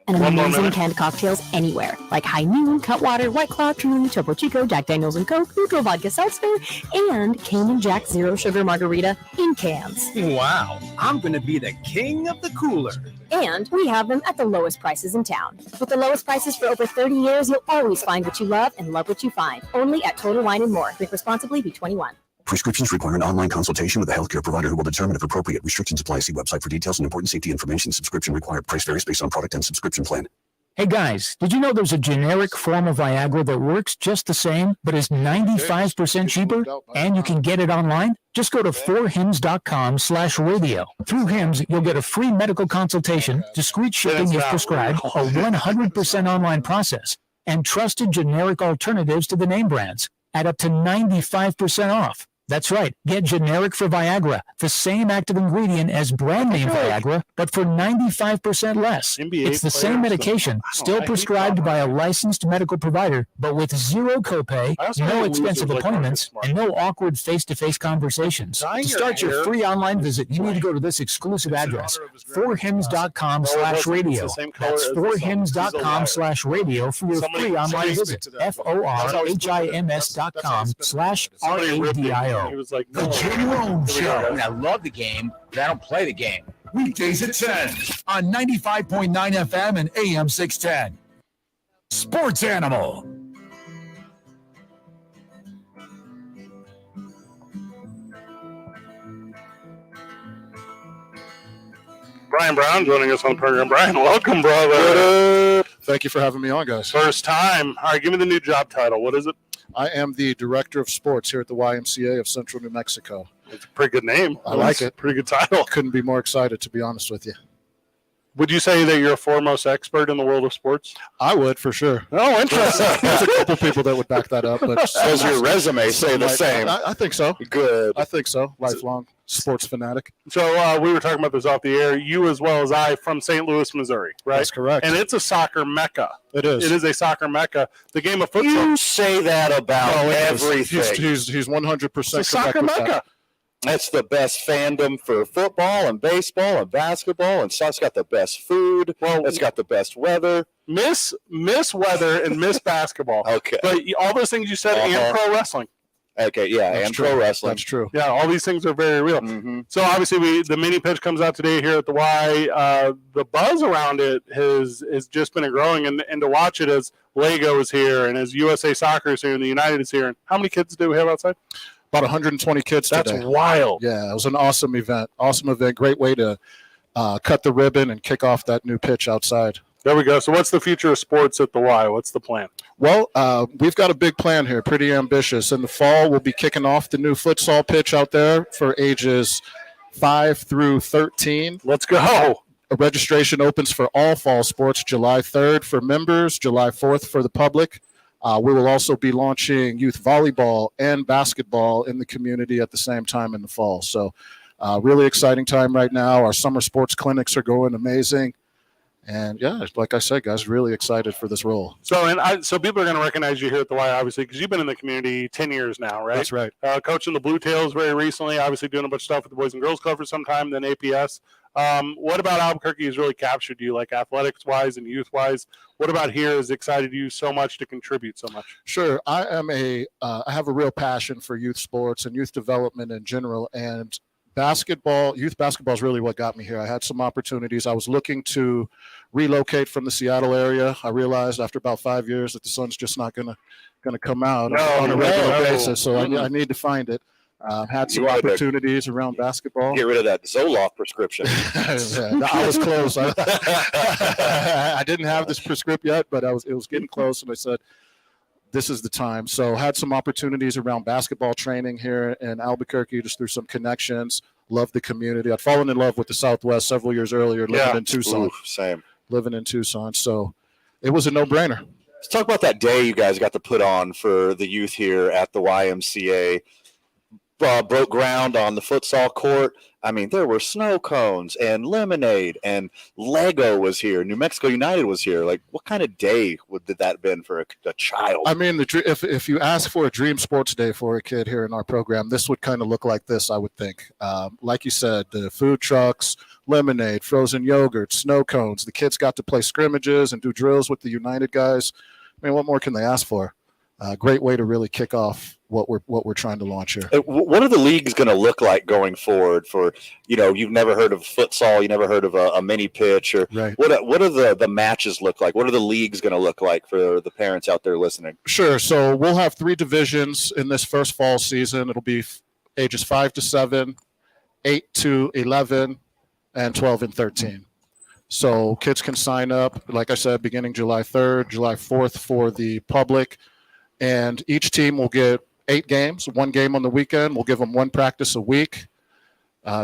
[SPEAKER 9] amazing canned cocktails anywhere, like High Noon, Cutwater, White Claw, Truly, Topo Chico, Jack Daniels and Coke, Neutral Vodka Seltzer, and Cayman Jack Zero Sugar Margarita in cans.
[SPEAKER 4] Wow, I'm going to be the king of the cooler.
[SPEAKER 9] And we have them at the lowest prices in town. With the lowest prices for over 30 years, you'll always find what you love and love what you find. Only at Total Wine and More. Drink responsibly, be 21.
[SPEAKER 11] Prescriptions require an online consultation with a healthcare provider who will determine if appropriate. Restrictions apply. See website for details and important safety information. Subscription required. Price varies based on product and subscription plan.
[SPEAKER 2] Hey guys, did you know there's a generic form of Viagra that works just the same, but is 95% cheaper, and you can get it online? Just go to 4hims.com/radio. Through Hims, you'll get a free medical consultation, discreet shipping if prescribed, a 100% online process, and trusted generic alternatives to the name brands at up to 95% off. That's right. Get generic for Viagra, the same active ingredient as brand name Viagra, but for 95% less. It's the same medication, still prescribed by a licensed medical provider, but with zero copay, no expensive appointments, and no awkward face-to-face conversations. To start your free online visit, you need to go to this exclusive address, 4hims.com/radio. That's 4hims.com/radio for your free online visit. FORHIMS.com/RADIO.
[SPEAKER 3] He was like,
[SPEAKER 19] The Jim Rome Show. I love the game, but I don't play the game. Weekdays at 10 on 95.9 FM and AM 610. Sports Animal.
[SPEAKER 3] Brian Brown joining us on the program. Brian, welcome, brother.
[SPEAKER 6] Thank you for having me on, guys.
[SPEAKER 3] First time. All right, give me the new job title. What is it?
[SPEAKER 6] I am the Director of Sports here at the YMCA of Central New Mexico.
[SPEAKER 3] It's a pretty good name.
[SPEAKER 6] I like it.
[SPEAKER 3] Pretty good title.
[SPEAKER 6] Couldn't be more excited, to be honest with you.
[SPEAKER 3] Would you say that you're a foremost expert in the world of sports?
[SPEAKER 6] I would, for sure.
[SPEAKER 3] Oh, interesting.
[SPEAKER 6] There's a couple people that would back that up. But
[SPEAKER 1] does your resume say the same?
[SPEAKER 6] I think so.
[SPEAKER 1] Good.
[SPEAKER 6] I think so. Lifelong sports fanatic.
[SPEAKER 3] So we were talking about this off the air. You as well as I from St. Louis, Missouri, right?
[SPEAKER 6] That's correct.
[SPEAKER 3] And it's a soccer mecca.
[SPEAKER 6] It is.
[SPEAKER 3] It is a soccer mecca. The game of football.
[SPEAKER 1] You say that about everything.
[SPEAKER 6] He's 100%
[SPEAKER 1] It's a
[SPEAKER 6] correct
[SPEAKER 1] soccer
[SPEAKER 6] with that.
[SPEAKER 1] mecca. That's the best fandom for football and baseball and basketball, and it's got the best food.
[SPEAKER 3] Well,
[SPEAKER 1] it's got the best weather.
[SPEAKER 3] Miss weather and miss basketball.
[SPEAKER 1] Okay.
[SPEAKER 3] But all those things you said and pro wrestling.
[SPEAKER 1] Okay, yeah,
[SPEAKER 6] That's
[SPEAKER 1] and
[SPEAKER 6] true.
[SPEAKER 1] pro wrestling.
[SPEAKER 6] That's true.
[SPEAKER 3] Yeah, all these things are very real.
[SPEAKER 1] Mm-hmm.
[SPEAKER 3] So obviously, the mini pitch comes out today here at the Y. The buzz around it has just been growing, and to watch it as Lego is here and as USA Soccer is here and the United is here. And how many kids do we have outside?
[SPEAKER 6] About 120 kids
[SPEAKER 3] That's
[SPEAKER 6] today.
[SPEAKER 3] wild.
[SPEAKER 6] Yeah, it was an awesome event. Awesome event. Great way to cut the ribbon and kick off that new pitch outside.
[SPEAKER 3] There we go. So what's the future of sports at the Y? What's the plan?
[SPEAKER 6] Well, we've got a big plan here, pretty ambitious. In the fall, we'll be kicking off the new futsal pitch out there for ages 5 through 13.
[SPEAKER 3] Let's go.
[SPEAKER 6] Registration opens for all fall sports July 3rd for members, July 4th for the public. We will also be launching youth volleyball and basketball in the community at the same time in the fall. So really exciting time right now. Our summer sports clinics are going amazing. And yeah, like I said, guys, really excited for this role.
[SPEAKER 3] So so people are going to recognize you here at the Y, obviously, because you've been in the community 10 years now, right?
[SPEAKER 6] That's right.
[SPEAKER 3] Coaching the Blue Tails very recently, obviously doing a bunch of stuff with the Boys and Girls Club for some time, then APS. What about Albuquerque has really captured you, like athletics-wise and youth-wise? What about here has excited you so much to contribute so much?
[SPEAKER 6] Sure. I have a real passion for youth sports and youth development in general, and youth basketball is really what got me here. I had some opportunities. I was looking to relocate from the Seattle area. I realized after about 5 years that the sun's just not going to come out on a regular basis, so I need to find it. Had some opportunities around basketball.
[SPEAKER 1] Get rid of that Zoloft prescription.
[SPEAKER 6] I was close. I didn't have this prescript yet, but it was getting close, and I said, this is the time. So had some opportunities around basketball training here in Albuquerque, just through some connections. Loved the community. I'd fallen in love with the Southwest several years earlier, living in Tucson.
[SPEAKER 1] Same.
[SPEAKER 6] Living in Tucson. So it was a no-brainer.
[SPEAKER 1] Let's talk about that day you guys got to put on for the youth here at the YMCA. Broke ground on the futsal court. I mean, there were snow cones and lemonade, and Lego was here. New Mexico United was here. Like, what kind of day did that have been for a child?
[SPEAKER 6] I mean, if you ask for a dream sports day for a kid here in our program, this would kind of look like this, I would think. Like you said, the food trucks, lemonade, frozen yogurt, snow cones. The kids got to play scrimmages and do drills with the United guys. I mean, what more can they ask for? Great way to really kick off what we're trying to launch here.
[SPEAKER 1] What are the leagues going to look like going forward? For you've never heard of futsal, you never heard of a mini pitch, or
[SPEAKER 6] right.
[SPEAKER 1] What are the matches look like? What are the leagues going to look like for the parents out there listening?
[SPEAKER 6] Sure. So we'll have 3 divisions in this first fall season. It'll be ages 5 to 7, 8 to 11, and 12 and 13. So kids can sign up, like I said, beginning July 3rd, July 4th for the public. And each team will get 8 games, 1 game on the weekend. We'll give them 1 practice a week.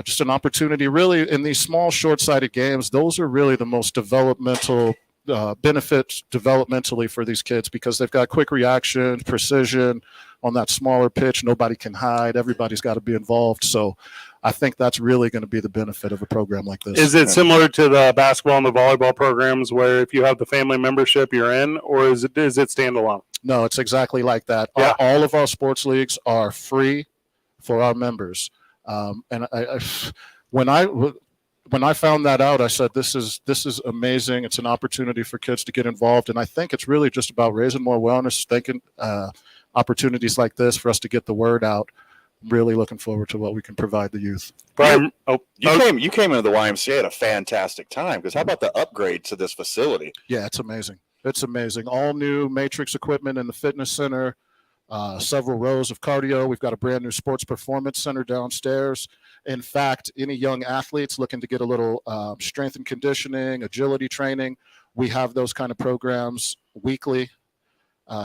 [SPEAKER 6] Just an opportunity, really, in these small, short-sighted games, those are really the most developmental benefits developmentally for these kids because they've got quick reaction, precision on that smaller pitch. Nobody can hide. Everybody's got to be involved. So I think that's really going to be the benefit of a program like this.
[SPEAKER 3] Is it similar to the basketball and the volleyball programs where if you have the family membership, you're in, or is it standalone?
[SPEAKER 6] No, it's exactly like that.
[SPEAKER 3] Yeah.
[SPEAKER 6] All of our sports leagues are free for our members. And when I found that out, I said, this is amazing. It's an opportunity for kids to get involved. And I think it's really just about raising more awareness, thinking opportunities like this for us to get the word out. Really looking forward to what we can provide the youth.
[SPEAKER 1] Brian, you came into the YMCA at a fantastic time because how about the upgrade to this facility?
[SPEAKER 6] Yeah, it's amazing. It's amazing. All new matrix equipment in the fitness center, several rows of cardio. We've got a brand new sports performance center downstairs. In fact, any young athletes looking to get a little strength and conditioning, agility training, we have those kind of programs weekly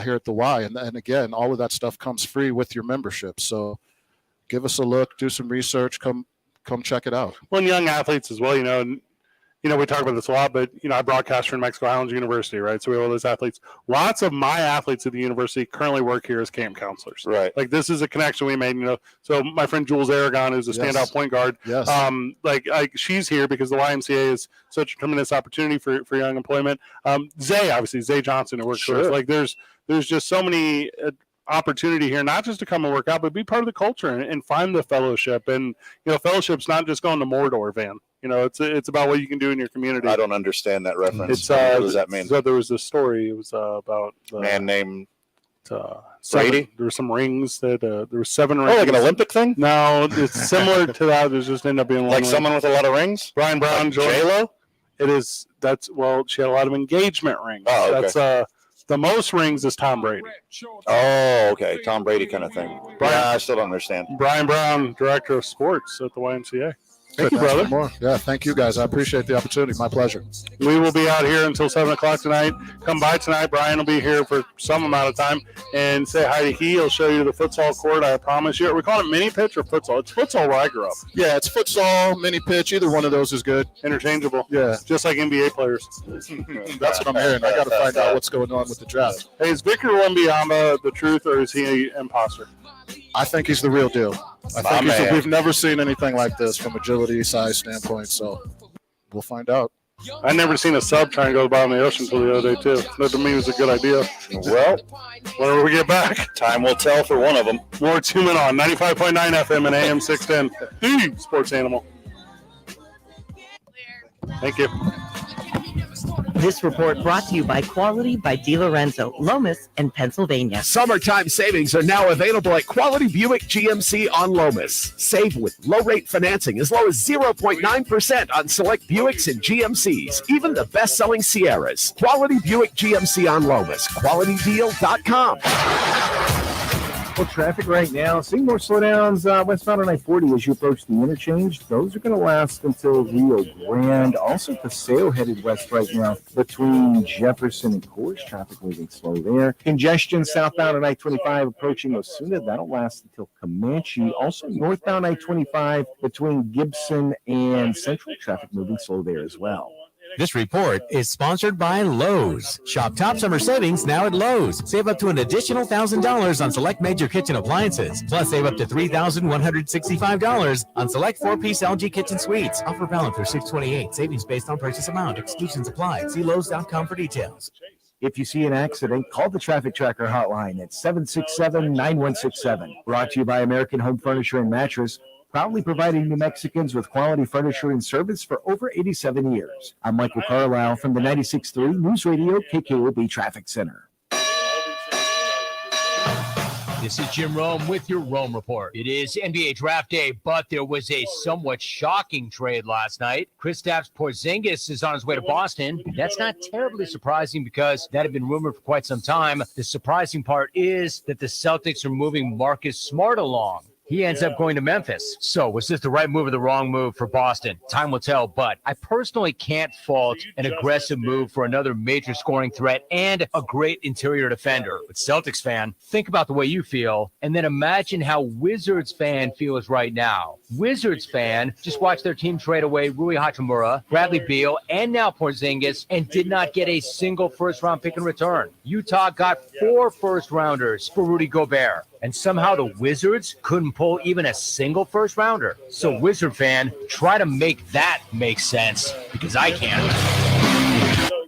[SPEAKER 6] here at the Y. And again, all of that stuff comes free with your membership. So give us a look, do some research, come check it out.
[SPEAKER 3] Well, and young athletes as well, we talk about this a lot, but, I broadcast for New Mexico Highlands University, right? So we have all those athletes. Lots of my athletes at the university currently work here as camp counselors.
[SPEAKER 1] Right.
[SPEAKER 3] Like, this is a connection we made, So my friend Jules Aragon, who's a standout point guard,
[SPEAKER 6] yes.
[SPEAKER 3] She's here because the YMCA is such a tremendous opportunity for young employment. Zay Johnson, who works for us. Like, there's just so many opportunity here, not just to come and work out, but be part of the culture and find the fellowship. And, fellowship's not just going to Mordor, Van. It's about what you can do in your community.
[SPEAKER 1] I don't understand that reference. What does that mean?
[SPEAKER 3] So there was this story. It was about
[SPEAKER 1] a man named
[SPEAKER 3] Brady. There were some rings that there were 7 rings.
[SPEAKER 1] Oh, like an Olympic thing?
[SPEAKER 3] No, it's similar to that. It just ended up being
[SPEAKER 1] like someone with a lot of rings.
[SPEAKER 3] Brian Brown,
[SPEAKER 1] like J-Lo?
[SPEAKER 3] It is. She had a lot of engagement rings.
[SPEAKER 1] Oh, okay.
[SPEAKER 3] That's the most rings is Tom Brady.
[SPEAKER 1] Oh, okay. Tom Brady kind of thing. I still don't understand.
[SPEAKER 3] Brian Brown, director of sports at the YMCA.
[SPEAKER 6] Thank you, brother. Yeah, thank you, guys. I appreciate the opportunity. My pleasure.
[SPEAKER 3] We will be out here until 7 o'clock tonight. Come by tonight. Brian will be here for some amount of time and say hi to He'll show you the futsal court. I promise you. Are we calling it mini pitch or futsal? It's futsal where I grew up.
[SPEAKER 6] Yeah, it's futsal, mini pitch. Either one of those is good.
[SPEAKER 3] Interchangeable.
[SPEAKER 6] Yeah.
[SPEAKER 3] Just like NBA players.
[SPEAKER 6] That's what I'm hearing. I got to find out what's going on with the draft.
[SPEAKER 3] Hey, is Victor Wembanyama the truth or is he an imposter?
[SPEAKER 6] I think he's the real deal. I think we've never seen anything like this from agility, size standpoint, so we'll find out.
[SPEAKER 3] I never seen a sub try and go to the bottom of the ocean until the other day, too. That to me was a good idea.
[SPEAKER 1] Well,
[SPEAKER 3] whenever we get back,
[SPEAKER 1] time will tell for one of them.
[SPEAKER 3] More 2 Men On, 95.9 FM and AM 610. The Sports Animal. Thank you.
[SPEAKER 8] This report brought to you by Quality by DiLorenzo, Lomas, and Pennsylvania.
[SPEAKER 12] Summertime savings are now available at Quality Buick GMC on Lomas. Save with low-rate financing as low as 0.9% on select Buicks and GMCs, even the best-selling Sierras. Quality Buick GMC on Lomas. QualityDeal.com.
[SPEAKER 5] Well, traffic right now. Seeing more slowdowns westbound on I-40 as you approach the interchange. Those are going to last until Rio Grande. Also, Paseo headed west right now between Jefferson and Coors. Traffic moving slow there. Congestion southbound on I-25 approaching Osuna. That'll last until Comanche. Also, northbound I-25 between Gibson and Central. Traffic moving slow there as well.
[SPEAKER 21] This report is sponsored by Lowe's. Shop top summer savings now at Lowe's. Save up to an additional $1,000 on select major kitchen appliances. Plus, save up to $3,165 on select 4-piece LG kitchen suites. Offer valid through 6/28. Savings based on purchase amount. Exclusions apply. See Lowe's.com for details.
[SPEAKER 5] If you see an accident, call the Traffic Tracker hotline at 767-9167. Brought to you by American Home Furniture and Mattress, proudly providing New Mexicans with quality furniture and service for over 87 years. I'm Michael Carlisle from the 96.3 News Radio KKOB Traffic Center.
[SPEAKER 13] This is Jim Rome with your Rome Report. It is NBA Draft Day, but there was a somewhat shocking trade last night. Kristaps Porzingis is on his way to Boston. That's not terribly surprising because that had been rumored for quite some time. The surprising part is that the Celtics are moving Marcus Smart along. He ends up going to Memphis. So was this the right move or the wrong move for Boston? Time will tell, but I personally can't fault an aggressive move for another major scoring threat and a great interior defender. But Celtics fan, think about the way you feel, and then imagine how Wizards fan feels right now. Wizards fan just watched their team trade away Rui Hachimura, Bradley Beal, and now Porzingis, and did not get a single first-round pick in return. Utah got 4 first-rounders for Rudy Gobert. And somehow the Wizards couldn't pull even a single first rounder. So Wizard fan, try to make that make sense, because I can't.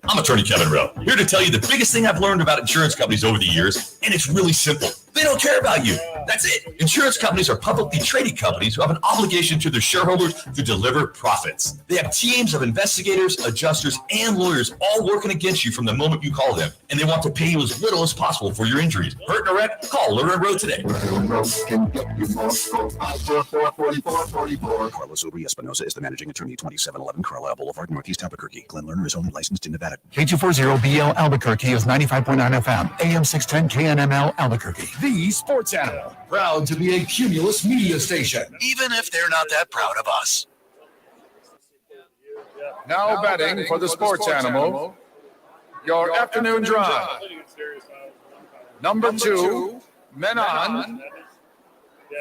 [SPEAKER 24] I'm attorney Kevin Rowe, here to tell you the biggest thing I've learned about insurance companies over the years, and it's really simple. They don't care about you. That's it. Insurance companies are publicly traded companies who have an obligation to their shareholders to deliver profits. They have teams of investigators, adjusters, and lawyers all working against you from the moment you call them, and they want to pay you as little as possible for your injuries. Hurt in a wreck? Call Lerner and Rowe today.
[SPEAKER 11] Carlos Uri Espinosa is the managing attorney, 2711 Carlisle Boulevard, Northeast Albuquerque. Glenn Lerner is only licensed in Nevada. K240BL Albuquerque is 95.9 FM, AM 610 KNML Albuquerque.
[SPEAKER 19] The Sports Animal, proud to be a Cumulus media station, even if they're not that proud of us.
[SPEAKER 14] Now betting for the Sports Animal, your afternoon drive. Number 2, Men On,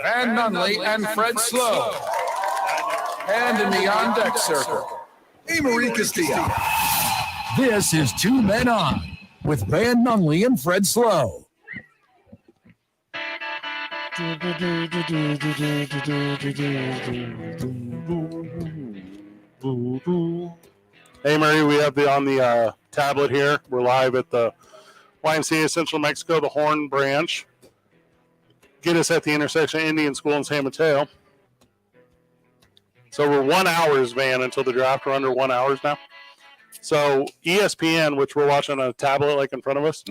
[SPEAKER 14] Van Nunley and Fred Slow. And in the on-deck circle,
[SPEAKER 19] Amory Castillo. This is 2 Men On with Van Nunley and Fred Slow.
[SPEAKER 3] Hey, Murray, we have on the tablet here. We're live at the YMCA Central Mexico, the Horn Branch. Get us at the intersection of Indian School and San Mateo. So we're 1 hours, Van, until the draft. We're under 1 hour now. So ESPN, which we're watching on a tablet like in front of us,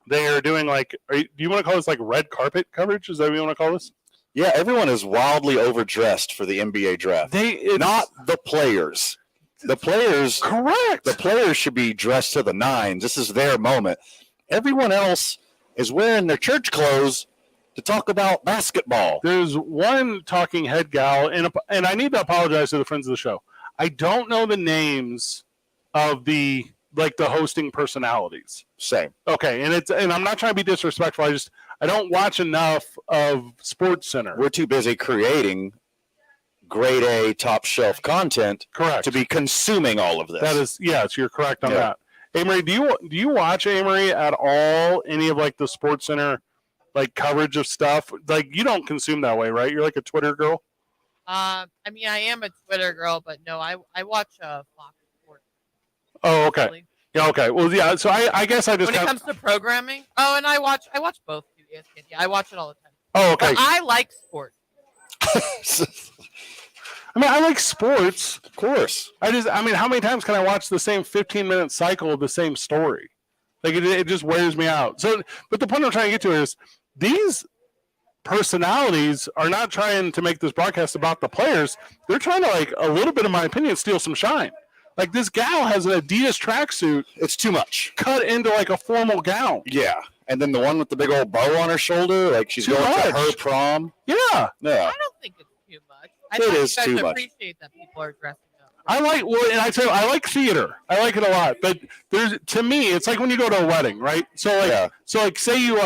[SPEAKER 3] they are doing do you want to call this like red carpet coverage? Is that what you want to call this?
[SPEAKER 1] Yeah, everyone is wildly overdressed for the NBA draft. Not the players. The players,
[SPEAKER 3] correct.
[SPEAKER 1] The players should be dressed to the nines. This is their moment. Everyone else is wearing their church clothes to talk about basketball.
[SPEAKER 3] There's one talking head gal, and I need to apologize to the friends of the show. I don't know the names of the hosting personalities.
[SPEAKER 1] Same.
[SPEAKER 3] Okay, and I'm not trying to be disrespectful. I don't watch enough of Sports Center.
[SPEAKER 1] We're too busy creating grade A top shelf content,
[SPEAKER 3] correct,
[SPEAKER 1] to be consuming all of this.
[SPEAKER 3] That is, yes, you're correct on that. Amory, do you watch, Amory, at all any of the Sports Center coverage of stuff? You don't consume that way, right? You're like a Twitter girl.
[SPEAKER 15] I mean, I am a Twitter girl, but no, I watch Fox Sports.
[SPEAKER 3] Oh, okay.
[SPEAKER 15] Really.
[SPEAKER 3] Yeah, okay. Well, yeah. So I guess I just
[SPEAKER 15] when it comes to programming. Oh, and I watch both too. ESPN. Yeah, I watch it all the time.
[SPEAKER 3] Oh, okay.
[SPEAKER 15] But I like sports.
[SPEAKER 3] I mean, I like sports,
[SPEAKER 1] of course.
[SPEAKER 3] I mean, how many times can I watch the same 15-minute cycle of the same story? It just wears me out. So, but the point I'm trying to get to is these personalities are not trying to make this broadcast about the players. They're trying to, a little bit, in my opinion, steal some shine. This gal has an Adidas tracksuit.
[SPEAKER 1] It's too much.
[SPEAKER 3] Cut into a formal gown.
[SPEAKER 1] Yeah. And then the one with the big old bow on her shoulder, she's going to her prom.
[SPEAKER 3] Yeah.
[SPEAKER 15] I don't think it's too much.
[SPEAKER 1] It is too much.
[SPEAKER 15] I appreciate that people are dressing up.
[SPEAKER 3] I like theater. I like it a lot. But to me, it's like when you go to a wedding, right? So say you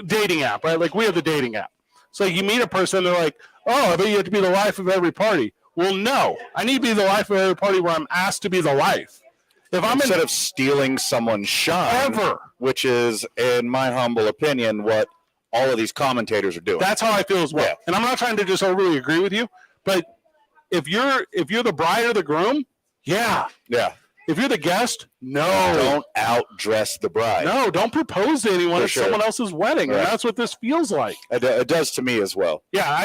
[SPEAKER 3] dating app, right? We have the dating app. So you meet a person, they're like, oh, I bet you have to be the life of every party. Well, no. I need to be the life of every party where I'm asked to be the life. If I'm
[SPEAKER 1] Instead of stealing someone's shine, which is, in my humble opinion, what all of these commentators are doing.
[SPEAKER 3] That's how I feel as well.
[SPEAKER 1] Yeah.
[SPEAKER 3] And I'm not trying to just overly agree with you, but if you're the bride or the groom, yeah. If you're the guest, no.
[SPEAKER 1] Don't outdress the bride.
[SPEAKER 3] No, don't propose to anyone
[SPEAKER 1] For
[SPEAKER 3] at
[SPEAKER 1] sure.
[SPEAKER 3] someone else's wedding.
[SPEAKER 1] Right.
[SPEAKER 3] And that's what this feels like.
[SPEAKER 1] It does to me as well.
[SPEAKER 3] Yeah,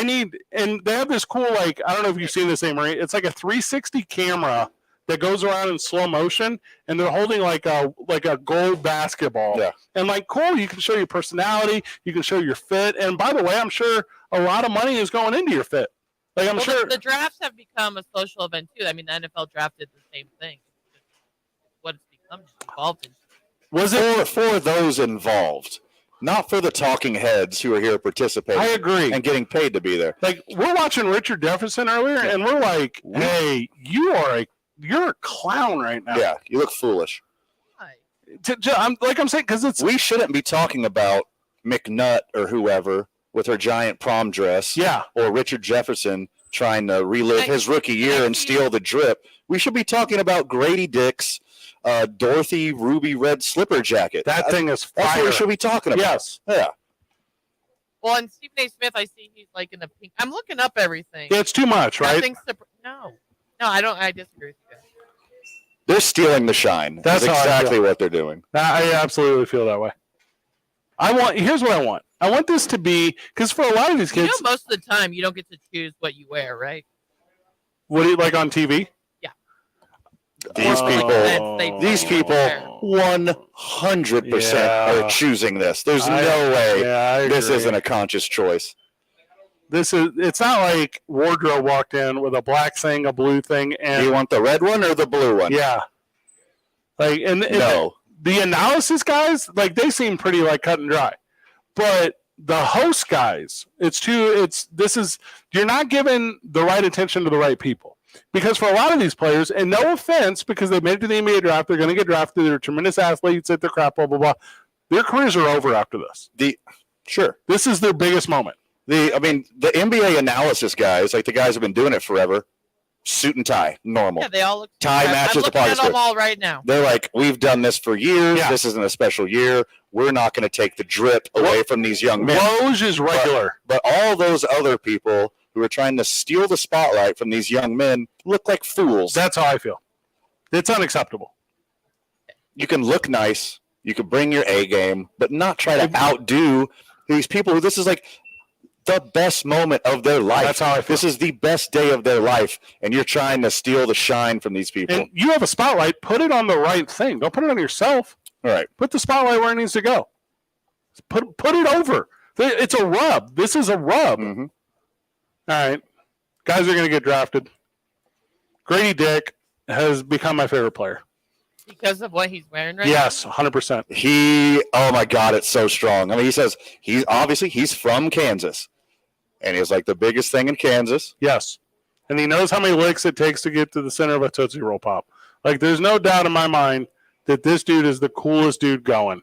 [SPEAKER 3] and they have this cool, like, I don't know if you've seen this, Amory. It's like a 360 camera that goes around in slow motion, and they're holding like a gold basketball.
[SPEAKER 1] Yeah.
[SPEAKER 3] And like, cool, you can show your personality, you can show your fit. And by the way, I'm sure a lot of money is going into your fit. Like, I'm sure
[SPEAKER 15] the drafts have become a social event too. I mean, the NFL draft did the same thing. What it's become involved in.
[SPEAKER 1] Was it for those involved, not for the talking heads who are here participating?
[SPEAKER 3] I agree.
[SPEAKER 1] And getting paid to be there.
[SPEAKER 3] Like, we're watching Richard Jefferson earlier, and we're like, hey, you're a clown right now.
[SPEAKER 1] Yeah, you look foolish.
[SPEAKER 3] I'm saying, because
[SPEAKER 1] we shouldn't be talking about McNutt or whoever with her giant prom dress.
[SPEAKER 3] Yeah.
[SPEAKER 1] Or Richard Jefferson trying to relive his rookie year and steal the drip. We should be talking about Grady Dick's Dorothy ruby red slipper jacket.
[SPEAKER 3] That thing is fire.
[SPEAKER 1] That's what we should be talking about.
[SPEAKER 3] Yes.
[SPEAKER 1] Yeah.
[SPEAKER 15] Well, and Stephen A. Smith, I see he's like in the pink. I'm looking up everything.
[SPEAKER 3] Yeah, it's too much, right?
[SPEAKER 15] No, I don't. I disagree with you guys.
[SPEAKER 1] They're stealing the shine.
[SPEAKER 3] That's how I
[SPEAKER 1] exactly
[SPEAKER 3] feel.
[SPEAKER 1] what they're doing.
[SPEAKER 3] I absolutely feel that way. Here's what I want. I want this to be, because for a lot of these kids,
[SPEAKER 15] Most of the time you don't get to choose what you wear, right?
[SPEAKER 3] what do you like on TV?
[SPEAKER 1] These
[SPEAKER 15] These
[SPEAKER 1] people 100% are choosing this. There's no way this
[SPEAKER 3] agree.
[SPEAKER 1] isn't a conscious choice.
[SPEAKER 3] It's not like Wardrobe walked in with a black thing, a blue thing, and
[SPEAKER 1] Do you want the red one or the blue one?
[SPEAKER 3] yeah. Like, and
[SPEAKER 1] No.
[SPEAKER 3] the analysis guys, like, they seem pretty like cut and dry. But the host guys, you're not giving the right attention to the right people. Because for a lot of these players, and no offense, because they made it to the NBA draft, they're going to get drafted, they're tremendous athletes at their crap, blah, blah, blah. Their careers are over after this.
[SPEAKER 1] Sure.
[SPEAKER 3] This is their biggest moment.
[SPEAKER 1] The NBA analysis guys, like the guys who've been doing it forever, suit and tie, normal.
[SPEAKER 15] Yeah, they all look.
[SPEAKER 1] Tie matches
[SPEAKER 15] I'm
[SPEAKER 1] the
[SPEAKER 15] looking
[SPEAKER 1] parties.
[SPEAKER 15] at them all right now.
[SPEAKER 1] They're like, we've done this for years. This isn't a special year. We're not going to take the drip away from these young men.
[SPEAKER 3] Woj is regular.
[SPEAKER 1] But all those other people who are trying to steal the spotlight from these young men look like fools.
[SPEAKER 3] That's how I feel. It's unacceptable.
[SPEAKER 1] You can look nice. You can bring your A game, but not try to outdo these people who this is like the best moment of their life.
[SPEAKER 3] That's how I feel.
[SPEAKER 1] This is the best day of their life, and you're trying to steal the shine from these people.
[SPEAKER 3] And you have a spotlight. Put it on the right thing. Don't put it on yourself.
[SPEAKER 1] All right.
[SPEAKER 3] Put the spotlight where it needs to go. Put it over. It's a rub. This is a rub.
[SPEAKER 1] Mm-hmm.
[SPEAKER 3] All right. Guys are going to get drafted. Grady Dick has become my favorite player.
[SPEAKER 15] Because of what he's wearing right
[SPEAKER 3] Yes, 100%.
[SPEAKER 1] Oh my God, it's so strong. I mean, he says he's from Kansas, and he's like the biggest thing in Kansas.
[SPEAKER 3] Yes. And he knows how many licks it takes to get to the center of a Tootsie Roll Pop. Like, there's no doubt in my mind that this dude is the coolest dude going,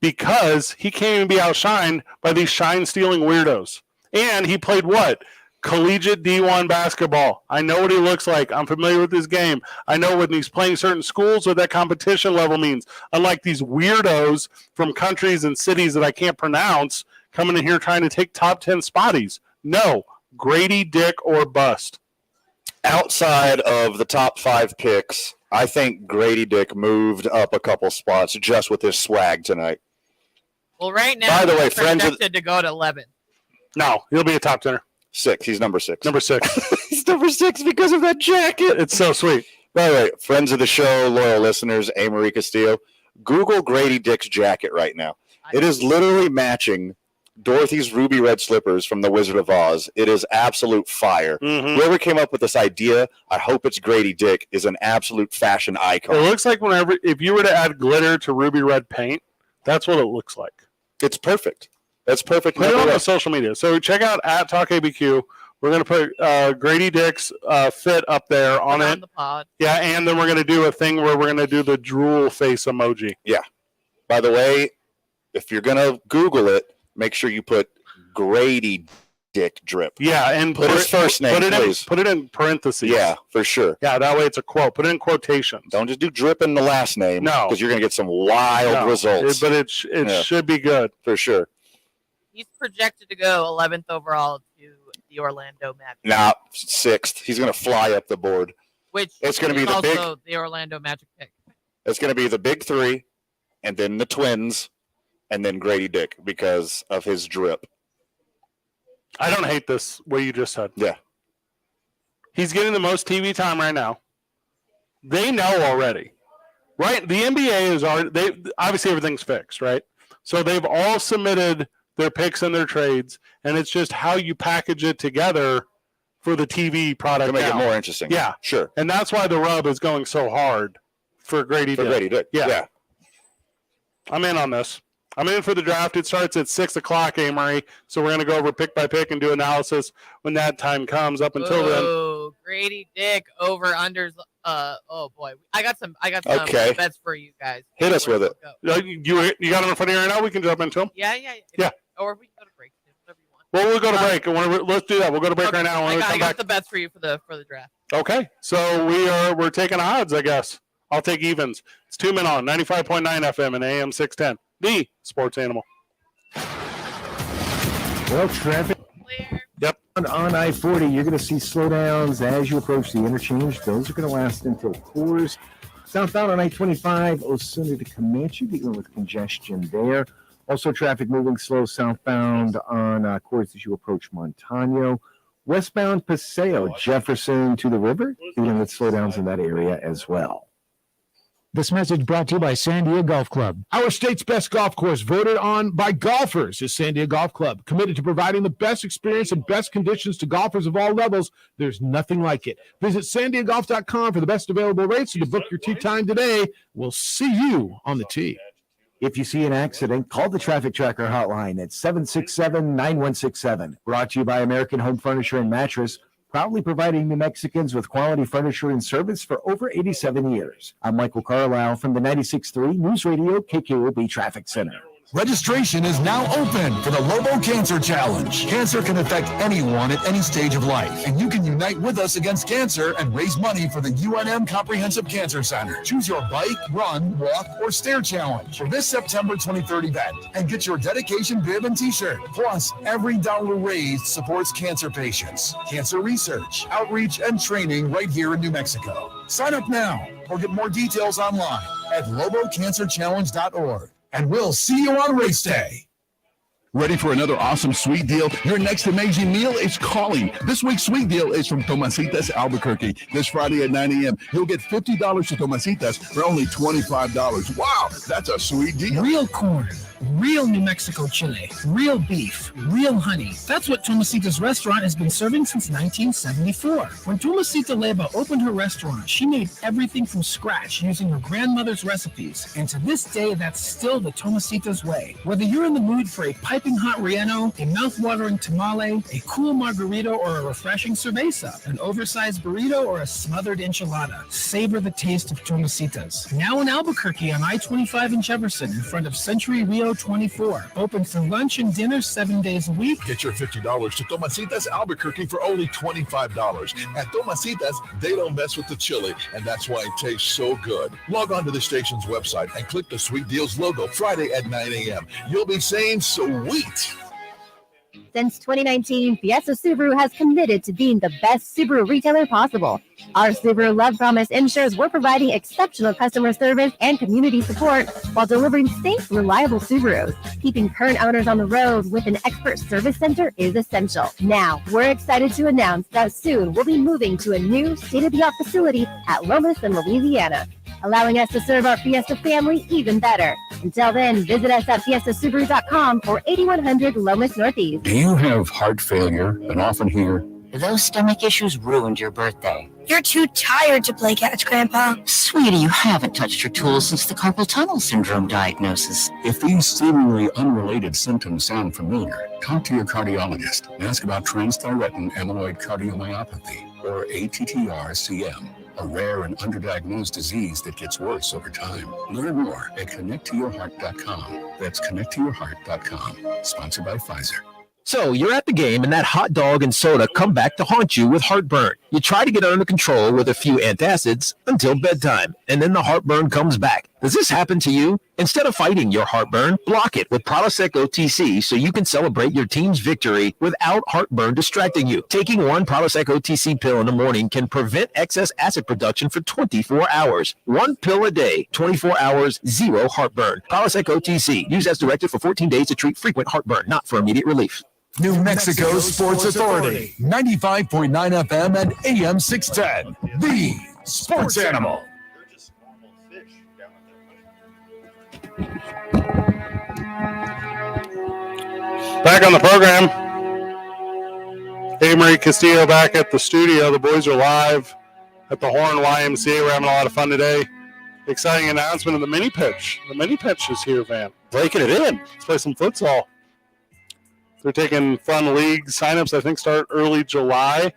[SPEAKER 3] because he can't even be outshined by these shine-stealing weirdos. And he played what? Collegiate D1 basketball. I know what he looks like. I'm familiar with his game. I know when he's playing certain schools what that competition level means. Unlike these weirdos from countries and cities that I can't pronounce coming in here trying to take top 10 spotties. No, Grady Dick or bust.
[SPEAKER 1] Outside of the top 5 picks, I think Grady Dick moved up a couple spots just with his swag tonight.
[SPEAKER 15] Well, right now,
[SPEAKER 1] By the way,
[SPEAKER 15] he's
[SPEAKER 1] friends of-
[SPEAKER 15] projected to go to 11.
[SPEAKER 3] No, he'll be a top 10er.
[SPEAKER 1] 6. He's number 6.
[SPEAKER 3] Number 6.
[SPEAKER 1] He's number 6 because of that jacket.
[SPEAKER 3] It's so sweet.
[SPEAKER 1] By the way, friends of the show, loyal listeners, Amory Castillo, Google Grady Dick's jacket right now. It is literally matching Dorothy's ruby red slippers from The Wizard of Oz. It is absolute fire.
[SPEAKER 3] Mm-hmm.
[SPEAKER 1] Whoever came up with this idea, I hope it's Grady Dick, is an absolute fashion icon.
[SPEAKER 3] It looks like if you were to add glitter to ruby red paint, that's what it looks like.
[SPEAKER 1] It's perfect. That's perfect.
[SPEAKER 3] Put it on the social media. So check out @TalkABQ. We're going to put Grady Dick's fit up there on it.
[SPEAKER 15] The pod.
[SPEAKER 3] Yeah, and then we're going to do a thing where we're going to do the drool face emoji.
[SPEAKER 1] Yeah. By the way, if you're going to Google it, make sure you put Grady Dick drip.
[SPEAKER 3] Yeah, and
[SPEAKER 1] put his first name, please.
[SPEAKER 3] Put it in parentheses.
[SPEAKER 1] Yeah, for sure.
[SPEAKER 3] Yeah, that way it's a quote. Put it in quotations.
[SPEAKER 1] Don't just do drip in the last name.
[SPEAKER 3] No,
[SPEAKER 1] because you're gonna get some wild results.
[SPEAKER 3] But it should be good
[SPEAKER 1] for sure.
[SPEAKER 15] He's projected to go 11th overall to the Orlando Magic.
[SPEAKER 1] Nah, 6th. He's gonna fly up the board.
[SPEAKER 15] Which
[SPEAKER 1] it's gonna be
[SPEAKER 15] the Orlando Magic pick.
[SPEAKER 1] It's gonna be the big 3, and then the Twins, and then Grady Dick because of his drip.
[SPEAKER 3] I don't hate this, what you just said.
[SPEAKER 1] Yeah.
[SPEAKER 3] He's getting the most TV time right now. They know already, right? The NBA is already, obviously everything's fixed, right? So they've all submitted their picks and their trades, and it's just how you package it together for the TV product
[SPEAKER 1] to make
[SPEAKER 3] now.
[SPEAKER 1] it more interesting.
[SPEAKER 3] Yeah.
[SPEAKER 1] Sure.
[SPEAKER 3] And that's why the rub is going so hard for Grady Dick.
[SPEAKER 1] Grady Dick. Yeah.
[SPEAKER 3] I'm in on this. I'm in for the draft. It starts at 6 o'clock, Amory. So we're going to go over pick by pick and do analysis when that time comes. Up until then,
[SPEAKER 15] Grady Dick over unders. Oh boy, I got some
[SPEAKER 1] Okay.
[SPEAKER 15] bets for you guys.
[SPEAKER 1] Hit us with it.
[SPEAKER 3] You got them in front of you right now. We can jump into them.
[SPEAKER 15] Yeah. Or we can go to break. Whatever you want.
[SPEAKER 3] Well, we'll go to break. Let's do that. We'll go to break right now.
[SPEAKER 15] I got the bets for you for the draft.
[SPEAKER 3] Okay, so we're taking odds, I guess. I'll take evens. It's 2 men on 95.9 FM and AM 610. The Sports Animal.
[SPEAKER 5] Well, traffic.
[SPEAKER 3] Yep.
[SPEAKER 5] On I-40, you're going to see slowdowns as you approach the interchange. Those are going to last until Coors. Southbound on I-25, Osuna to Comanche, dealing with congestion there. Also, traffic moving slow southbound on Coors as you approach Montano. Westbound Paseo, Jefferson to the river, dealing with slowdowns in that area as well.
[SPEAKER 2] This message brought to you by Sandia Golf Club. Our state's best golf course, voted on by golfers, is Sandia Golf Club. Committed to providing the best experience and best conditions to golfers of all levels. There's nothing like it. Visit sandiagolf.com for the best available rates and to book your tee time today. We'll see you on the tee.
[SPEAKER 5] If you see an accident, call the Traffic Tracker hotline at 767-9167. Brought to you by American Home Furniture and Mattress, proudly providing New Mexicans with quality furniture and service for over 87 years. I'm Michael Carlisle from the 96.3 News Radio KKOB Traffic Center.
[SPEAKER 19] Registration is now open for the Lobo Cancer Challenge. Cancer can affect anyone at any stage of life, and you can unite with us against cancer and raise money for the UNM Comprehensive Cancer Center. Choose your bike, run, walk, or stair challenge for this September 23rd event and get your dedication bib and t-shirt. Plus, every dollar raised supports cancer patients, cancer research, outreach, and training right here in New Mexico. Sign up now or get more details online at lobocancerchallenge.org. And we'll see you on race day.
[SPEAKER 10] Ready for another awesome sweet deal? Your next amazing meal is calling. This week's sweet deal is from Tomasitas Albuquerque. This Friday at 9 a.m., you'll get $50 to Tomasitas for only $25. Wow, that's a sweet deal.
[SPEAKER 16] Real corn, real New Mexico chile, real beef, real honey. That's what Tomasita's restaurant has been serving since 1974. When Tomasita Leba opened her restaurant, she made everything from scratch using her grandmother's recipes. And to this day, that's still the Tomasita's way. Whether you're in the mood for a piping hot relleno, a mouth-watering tamale, a cool margarita, or a refreshing cerveza, an oversized burrito, or a smothered enchilada, savor the taste of Tomasita's. Now in Albuquerque on I-25 in Jefferson, in front of Century Rio 24. Open for lunch and dinner 7 days a week.
[SPEAKER 10] Get your $50 to Tomasitas Albuquerque for only $25. At Tomasitas, they don't mess with the chili, and that's why it tastes so good. Log on to the station's website and click the Sweet Deals logo Friday at 9 a.m. You'll be saying sweet.
[SPEAKER 9] Since 2019, Fiesta Subaru has committed to being the best Subaru retailer possible. Our Subaru Love Promise ensures we're providing exceptional customer service and community support while delivering safe, reliable Subarus. Keeping current owners on the road with an expert service center is essential. Now, we're excited to announce that soon we'll be moving to a new state-of-the-art facility at Lomas in Louisiana, allowing us to serve our Fiesta family even better. Until then, visit us at fiestasubaru.com or 8100 Lomas Northeast.
[SPEAKER 11] Do you have heart failure and often hear,
[SPEAKER 17] Those stomach issues ruined your birthday?
[SPEAKER 18] You're too tired to play catch, Grandpa.
[SPEAKER 17] Sweetie, you haven't touched your tools since the carpal tunnel syndrome diagnosis.
[SPEAKER 11] if these seemingly unrelated symptoms sound familiar, talk to your cardiologist and ask about transthyretin amyloid cardiomyopathy, or ATTR-CM, a rare and underdiagnosed disease that gets worse over time. Learn more at connecttoyourheart.com. That's connecttoyourheart.com. Sponsored by Pfizer.
[SPEAKER 12] So you're at the game and that hot dog and soda come back to haunt you with heartburn. You try to get it under control with a few antacids until bedtime, and then the heartburn comes back. Does this happen to you? Instead of fighting your heartburn, block it with Prilosec OTC so you can celebrate your team's victory without heartburn distracting you. Taking one Prilosec OTC pill in the morning can prevent excess acid production for 24 hours. One pill a day, 24 hours, zero heartburn. Prilosec OTC. Use as directed for 14 days to treat frequent heartburn, not for immediate relief.
[SPEAKER 19] New Mexico Sports Authority, 95.9 FM and AM 610. The Sports Animal.
[SPEAKER 3] Back on the program. Amory Castillo back at the studio. The boys are live at the Horn YMCA. We're having a lot of fun today. Exciting announcement of the mini pitch. The mini pitch is here, Van.
[SPEAKER 1] Breaking it in.
[SPEAKER 3] Let's play some futsal. They're taking fun league signups. I think start early July.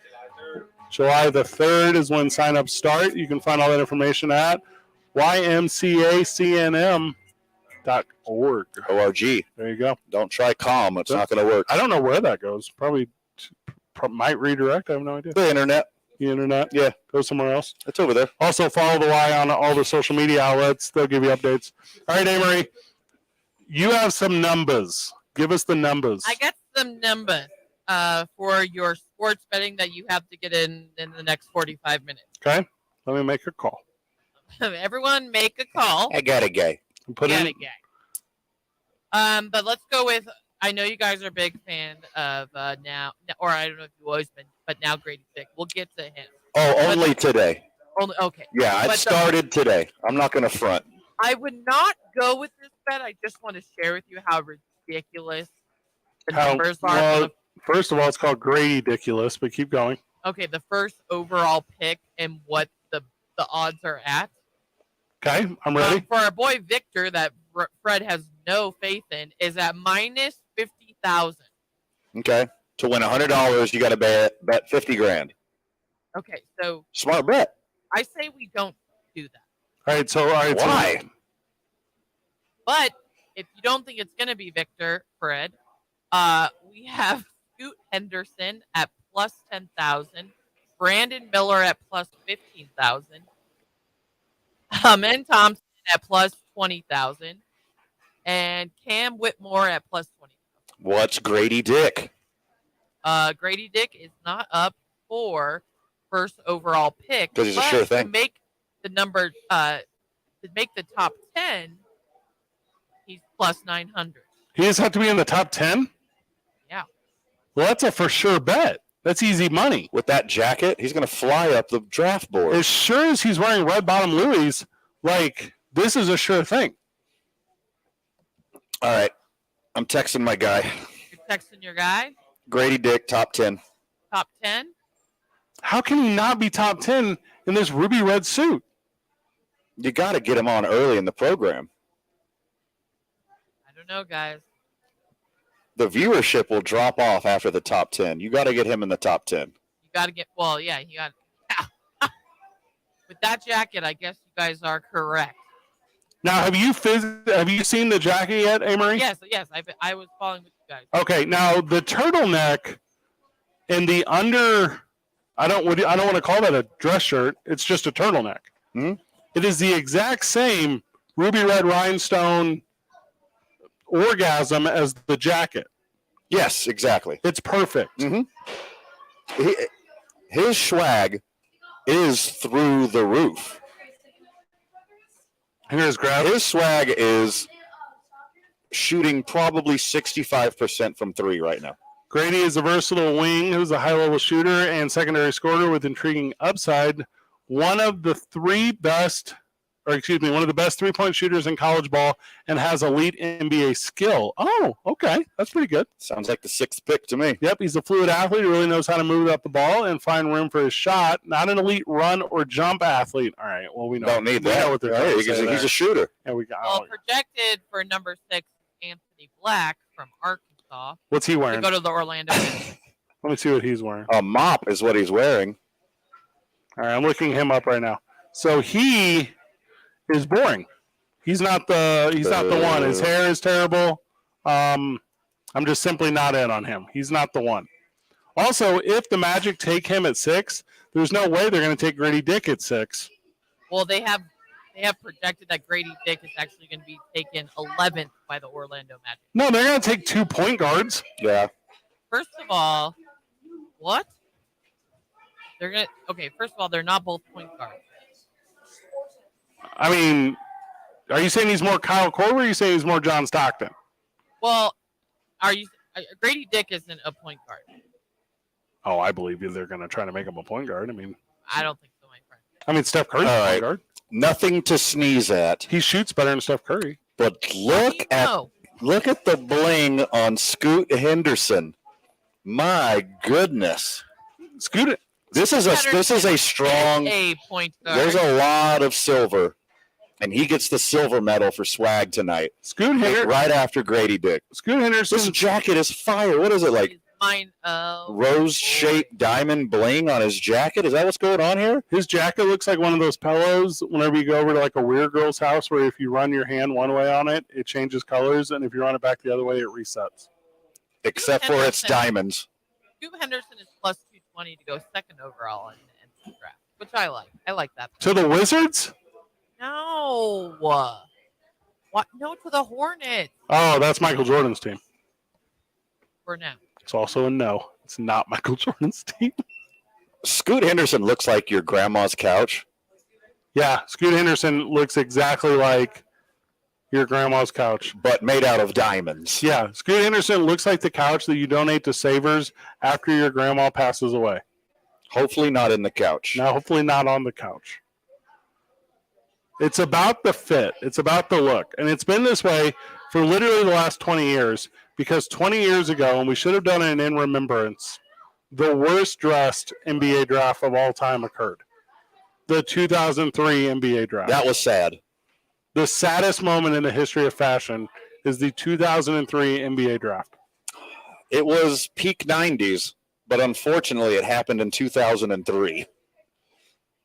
[SPEAKER 3] July the 3rd is when signups start. You can find all that information at ymcacnm.org.
[SPEAKER 1] O-R-G.
[SPEAKER 3] There you go.
[SPEAKER 1] Don't try COM. It's not going to work.
[SPEAKER 3] I don't know where that goes. Probably might redirect. I have no idea.
[SPEAKER 1] The internet.
[SPEAKER 3] The internet.
[SPEAKER 1] Yeah.
[SPEAKER 3] Go somewhere else.
[SPEAKER 1] It's over there.
[SPEAKER 3] Also follow the Y on all the social media outlets. They'll give you updates. All right, Amory. You have some numbers. Give us the numbers.
[SPEAKER 15] I got some numbers for your sports betting that you have to get in the next 45 minutes.
[SPEAKER 3] Okay. Let me make a call.
[SPEAKER 15] Everyone make a call.
[SPEAKER 1] I got a guy.
[SPEAKER 3] Put
[SPEAKER 15] Got
[SPEAKER 3] in.
[SPEAKER 15] a guy. But let's go with, I know you guys are a big fan of now, or I don't know if you've always been, but now Grady Dick. We'll get to him.
[SPEAKER 1] Oh, only today.
[SPEAKER 15] Only, okay.
[SPEAKER 1] Yeah, it started today. I'm not going to front.
[SPEAKER 15] I would not go with this bet. I just want to share with you how ridiculous the numbers are.
[SPEAKER 3] Well, first of all, it's called Grady-diculous, but keep going.
[SPEAKER 15] Okay, the first overall pick and what the odds are at.
[SPEAKER 3] Okay, I'm ready.
[SPEAKER 15] For our boy Victor, that Fred has no faith in, is at minus 50,000.
[SPEAKER 1] Okay. To win $100, you got to bet 50 grand.
[SPEAKER 15] Okay, so
[SPEAKER 1] Smart bet.
[SPEAKER 15] I say we don't do that.
[SPEAKER 3] All right,
[SPEAKER 1] Why?
[SPEAKER 15] But if you don't think it's going to be Victor, Fred, we have Scoot Henderson at plus 10,000, Brandon Miller at plus 15,000, and Thompson at plus 20,000, and Cam Whitmore at plus 20,000.
[SPEAKER 1] What's Grady Dick?
[SPEAKER 15] Grady Dick is not up for first overall pick.
[SPEAKER 1] 'Cause he's a
[SPEAKER 15] but
[SPEAKER 1] sure thing.
[SPEAKER 15] To make the number, to make the top 10, he's plus 900.
[SPEAKER 3] He just have to be in the top 10?
[SPEAKER 15] Yeah.
[SPEAKER 3] Well, that's a for sure bet. That's easy money.
[SPEAKER 1] With that jacket, he's going to fly up the draft board.
[SPEAKER 3] As sure as he's wearing red bottom Louis, this is a sure thing.
[SPEAKER 1] All right. I'm texting my guy.
[SPEAKER 15] You're texting your guy?
[SPEAKER 1] Grady Dick, top 10.
[SPEAKER 15] Top 10?
[SPEAKER 3] How can he not be top 10 in this ruby red suit?
[SPEAKER 1] You got to get him on early in the program.
[SPEAKER 15] I don't know, guys.
[SPEAKER 1] The viewership will drop off after the top 10. You got to get him in the top 10.
[SPEAKER 15] You got to get, well, yeah, you got with that jacket, I guess you guys are correct.
[SPEAKER 3] Now, have you seen the jacket yet, Amory?
[SPEAKER 15] Yes, I was following with you guys.
[SPEAKER 3] Okay, now the turtleneck and the under, I don't want to call that a dress shirt. It's just a turtleneck.
[SPEAKER 1] Mm-hmm.
[SPEAKER 3] It is the exact same ruby red rhinestone orgasm as the jacket.
[SPEAKER 1] Yes, exactly.
[SPEAKER 3] It's perfect.
[SPEAKER 1] Mm-hmm. His swag is through the roof.
[SPEAKER 3] Here's grab.
[SPEAKER 1] His swag is shooting probably 65% from three right now.
[SPEAKER 3] Grady is a versatile wing who's a high-level shooter and secondary scorer with intriguing upside. One of the best three-point shooters in college ball and has elite NBA skill. Oh, okay. That's pretty good.
[SPEAKER 1] Sounds like the sixth pick to me.
[SPEAKER 3] Yep, he's a fluid athlete who really knows how to move up the ball and find room for his shot. Not an elite run or jump athlete. All right, well, we know.
[SPEAKER 1] Don't need
[SPEAKER 3] we
[SPEAKER 1] that.
[SPEAKER 3] know what they're trying to
[SPEAKER 1] He's
[SPEAKER 3] say
[SPEAKER 1] a
[SPEAKER 3] there.
[SPEAKER 1] shooter.
[SPEAKER 3] Yeah, we got.
[SPEAKER 15] Well, projected for number 6, Anthony Black from Arkansas.
[SPEAKER 3] What's he wearing?
[SPEAKER 15] To go to the Orlando.
[SPEAKER 3] Let me see what he's wearing.
[SPEAKER 1] A mop is what he's wearing.
[SPEAKER 3] All right, I'm looking him up right now. So he is boring. He's not the one. His hair is terrible. I'm just simply not in on him. He's not the one. Also, if the Magic take him at 6, there's no way they're going to take Grady Dick at 6.
[SPEAKER 15] Well, they have projected that Grady Dick is actually going to be taken 11th by the Orlando Magic.
[SPEAKER 3] No, they're going to take 2 point guards.
[SPEAKER 1] Yeah.
[SPEAKER 15] First of all, what? First of all, they're not both point guards.
[SPEAKER 3] I mean, are you saying he's more Kyle Korver or are you saying he's more John Stockton?
[SPEAKER 15] Well, Grady Dick isn't a point guard.
[SPEAKER 3] Oh, I believe you. They're going to try to make him a point guard. I mean,
[SPEAKER 15] I don't think so, my friend.
[SPEAKER 3] I mean, Steph Curry's a point guard.
[SPEAKER 1] Nothing to sneeze at.
[SPEAKER 3] He shoots better than Steph Curry.
[SPEAKER 1] But look at the bling on Scoot Henderson. My goodness.
[SPEAKER 3] Scoot.
[SPEAKER 1] This is a strong
[SPEAKER 15] point guard.
[SPEAKER 1] There's a lot of silver. And he gets the silver medal for swag tonight.
[SPEAKER 3] Scoot Henderson
[SPEAKER 1] right after Grady Dick.
[SPEAKER 3] Scoot Henderson.
[SPEAKER 1] This jacket is fire. What is it like? Rose-shaped diamond bling on his jacket. Is that what's going on here?
[SPEAKER 3] His jacket looks like one of those pillows whenever you go over to like a weird girl's house where if you run your hand one way on it, it changes colors, and if you run it back the other way, it resets.
[SPEAKER 1] Except for its diamonds.
[SPEAKER 15] Scoot Henderson is plus 220 to go second overall in the draft, which I like. I like that.
[SPEAKER 3] To the Wizards?
[SPEAKER 15] No. What? No, to the Hornets.
[SPEAKER 3] Oh, that's Michael Jordan's team.
[SPEAKER 15] For now.
[SPEAKER 3] It's also a no. It's not Michael Jordan's team.
[SPEAKER 1] Scoot Henderson looks like your grandma's couch.
[SPEAKER 3] Yeah, Scoot Henderson looks exactly like your grandma's couch.
[SPEAKER 1] But made out of diamonds.
[SPEAKER 3] Yeah, Scoot Henderson looks like the couch that you donate to Savers after your grandma passes away.
[SPEAKER 1] Hopefully not in the couch.
[SPEAKER 3] No, hopefully not on the couch. It's about the fit. It's about the look. And it's been this way for literally the last 20 years. Because 20 years ago, and we should have done it in remembrance, the worst dressed NBA draft of all time occurred. The 2003 NBA draft.
[SPEAKER 1] That was sad.
[SPEAKER 3] The saddest moment in the history of fashion is the 2003 NBA draft.
[SPEAKER 1] It was peak 90s, but unfortunately it happened in 2003.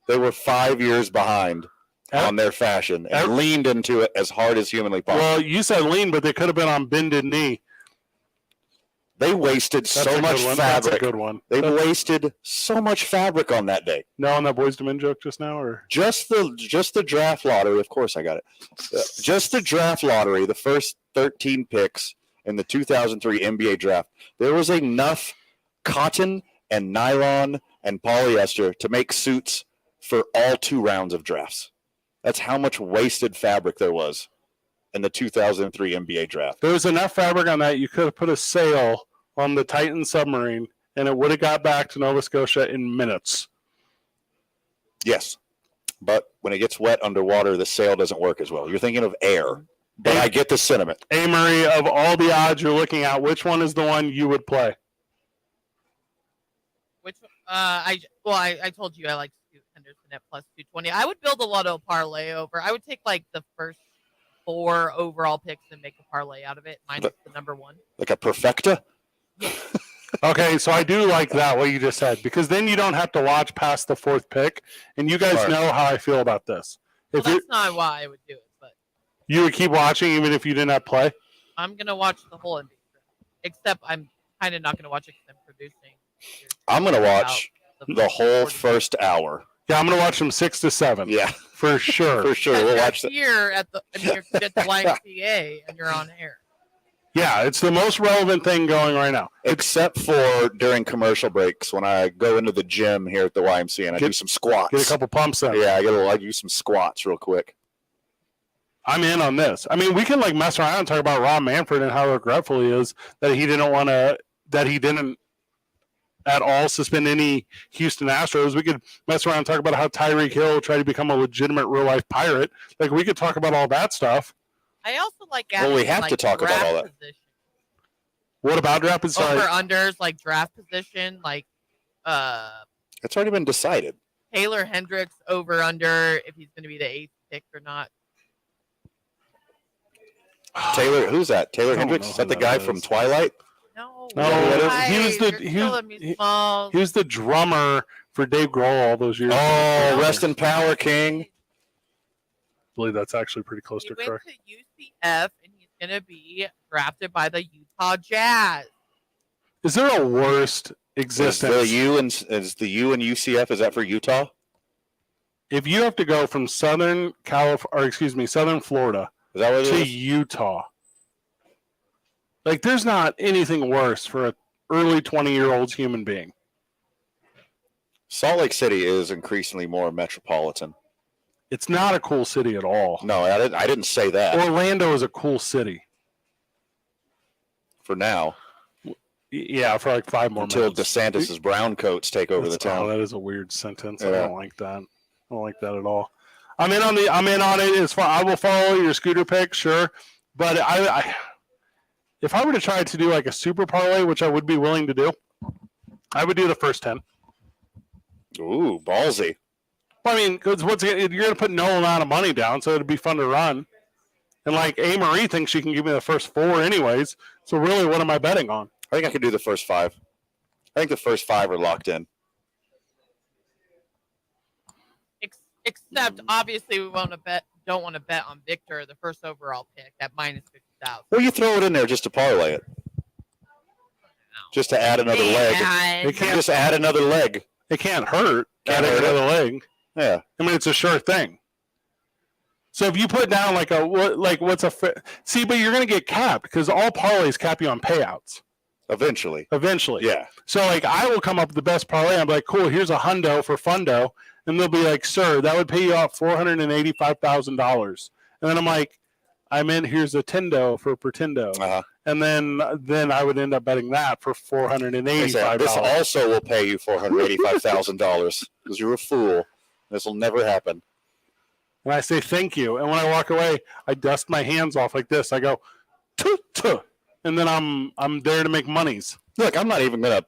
[SPEAKER 1] They were 5 years behind on their fashion and leaned into it as hard as humanly possible.
[SPEAKER 3] Well, you said lean, but they could have been on bended knee.
[SPEAKER 1] They wasted so much fabric.
[SPEAKER 3] That's a good one.
[SPEAKER 1] They wasted so much fabric on that day.
[SPEAKER 3] No, on that Boys to Men joke just now, or
[SPEAKER 1] just the draft lottery. Of course, I got it. Just the draft lottery. The first 13 picks in the 2003 NBA draft. There was enough cotton and nylon and polyester to make suits for all 2 rounds of drafts. That's how much wasted fabric there was in the 2003 NBA draft.
[SPEAKER 3] There was enough fabric on that you could have put a sail on the Titan submarine, and it would have got back to Nova Scotia in minutes.
[SPEAKER 1] Yes, but when it gets wet underwater, the sail doesn't work as well. You're thinking of air, but I get the sentiment.
[SPEAKER 3] Hey, Murray, of all the odds you're looking at, which one is the one you would play?
[SPEAKER 15] Which I told you I like Scoot Henderson at plus 220. I would build a Lotto parlay over. I would take like the first 4 overall picks and make a parlay out of it, minus the number 1.
[SPEAKER 1] Like a perfecta?
[SPEAKER 3] Okay, so I do like that, what you just said, because then you don't have to watch past the 4th pick, and you guys know how I feel about this.
[SPEAKER 15] Well, that's not why I would do it, but
[SPEAKER 3] you would keep watching even if you didn't have play?
[SPEAKER 15] I'm going to watch the whole NBA, except I'm kind of not going to watch it because I'm producing.
[SPEAKER 1] I'm going to watch the whole first hour.
[SPEAKER 3] Yeah, I'm going to watch them 6 to 7.
[SPEAKER 1] Yeah.
[SPEAKER 3] For sure.
[SPEAKER 1] For sure. We'll watch that.
[SPEAKER 15] Here at the YMCA, and you're on air.
[SPEAKER 3] Yeah, it's the most relevant thing going right now.
[SPEAKER 1] Except for during commercial breaks when I go into the gym here at the YMCA and I do some squats.
[SPEAKER 3] Get a couple pumps in.
[SPEAKER 1] Yeah, I do some squats real quick.
[SPEAKER 3] I'm in on this. I mean, we can like mess around and talk about Rob Manfred and how regretful he is that he didn't at all suspend any Houston Astros. We could mess around and talk about how Tyreek Hill tried to become a legitimate real-life Pirate. Like, we could talk about all that stuff.
[SPEAKER 15] I also like
[SPEAKER 1] well, we have to talk about all that.
[SPEAKER 15] Position.
[SPEAKER 3] What about draft position?
[SPEAKER 15] Over-unders, like draft position, like
[SPEAKER 1] it's already been decided.
[SPEAKER 15] Taylor Hendricks over-under, if he's going to be the 8th pick or not.
[SPEAKER 1] Taylor, who's that? Taylor Hendricks? Is that the guy from Twilight?
[SPEAKER 15] No,
[SPEAKER 3] he was the drummer for Dave Grohl all those years.
[SPEAKER 1] Oh, rest in power, King.
[SPEAKER 3] I believe that's actually pretty close to correct.
[SPEAKER 15] He went to UCF, and he's going to be drafted by the Utah Jazz.
[SPEAKER 3] Is there a worst existence?
[SPEAKER 1] Is the U and UCF, is that for Utah?
[SPEAKER 3] If you have to go from Southern Florida
[SPEAKER 1] is that what it
[SPEAKER 3] to
[SPEAKER 1] is?
[SPEAKER 3] Utah, like there's not anything worse for an early 20-year-old human being.
[SPEAKER 1] Salt Lake City is increasingly more metropolitan.
[SPEAKER 3] It's not a cool city at all.
[SPEAKER 1] No, I didn't say that.
[SPEAKER 3] Orlando is a cool city.
[SPEAKER 1] For now.
[SPEAKER 3] Yeah, for like 5 more
[SPEAKER 1] until
[SPEAKER 3] minutes.
[SPEAKER 1] DeSantis' brown coats take over the town.
[SPEAKER 3] Oh, that is a weird sentence.
[SPEAKER 1] Yeah.
[SPEAKER 3] I don't like that. I don't like that at all. I'm in on it as far. I will follow your scooter pick, sure. But I if I were to try to do like a super parlay, which I would be willing to do, I would do the first 10.
[SPEAKER 1] Ooh, ballsy.
[SPEAKER 3] I mean, because you're going to put no amount of money down, so it'd be fun to run. And like A. Marie thinks she can give me the first 4 anyways. So really, what am I betting on?
[SPEAKER 1] I think I could do the first 5. I think the first 5 are locked in.
[SPEAKER 15] Except, obviously, we don't want to bet on Victor, the first overall pick, at minus 50,000.
[SPEAKER 1] Well, you throw it in there just to parlay it. Just to add another leg.
[SPEAKER 3] It can't
[SPEAKER 1] just add another leg.
[SPEAKER 3] It can't hurt.
[SPEAKER 1] Can't
[SPEAKER 3] adding
[SPEAKER 1] hurt
[SPEAKER 3] another
[SPEAKER 1] it.
[SPEAKER 3] leg.
[SPEAKER 1] Yeah.
[SPEAKER 3] I mean, it's a sure thing. So if you put down but you're going to get capped because all parlays cap you on payouts.
[SPEAKER 1] Eventually.
[SPEAKER 3] Yeah. So like I will come up with the best parlay. I'm like, cool, here's a hundo for fundo. And they'll be like, sir, that would pay you off $485,000. And then I'm like, here's a tendo for pretendo.
[SPEAKER 1] Uh-huh.
[SPEAKER 3] And then I would end up betting that for $485.
[SPEAKER 1] This also will pay you $485,000 because you're a fool. This will never happen.
[SPEAKER 3] And I say thank you. And when I walk away, I dust my hands off like this. I go, tuh. And then I'm there to make monies.
[SPEAKER 1] Look, I'm not even going to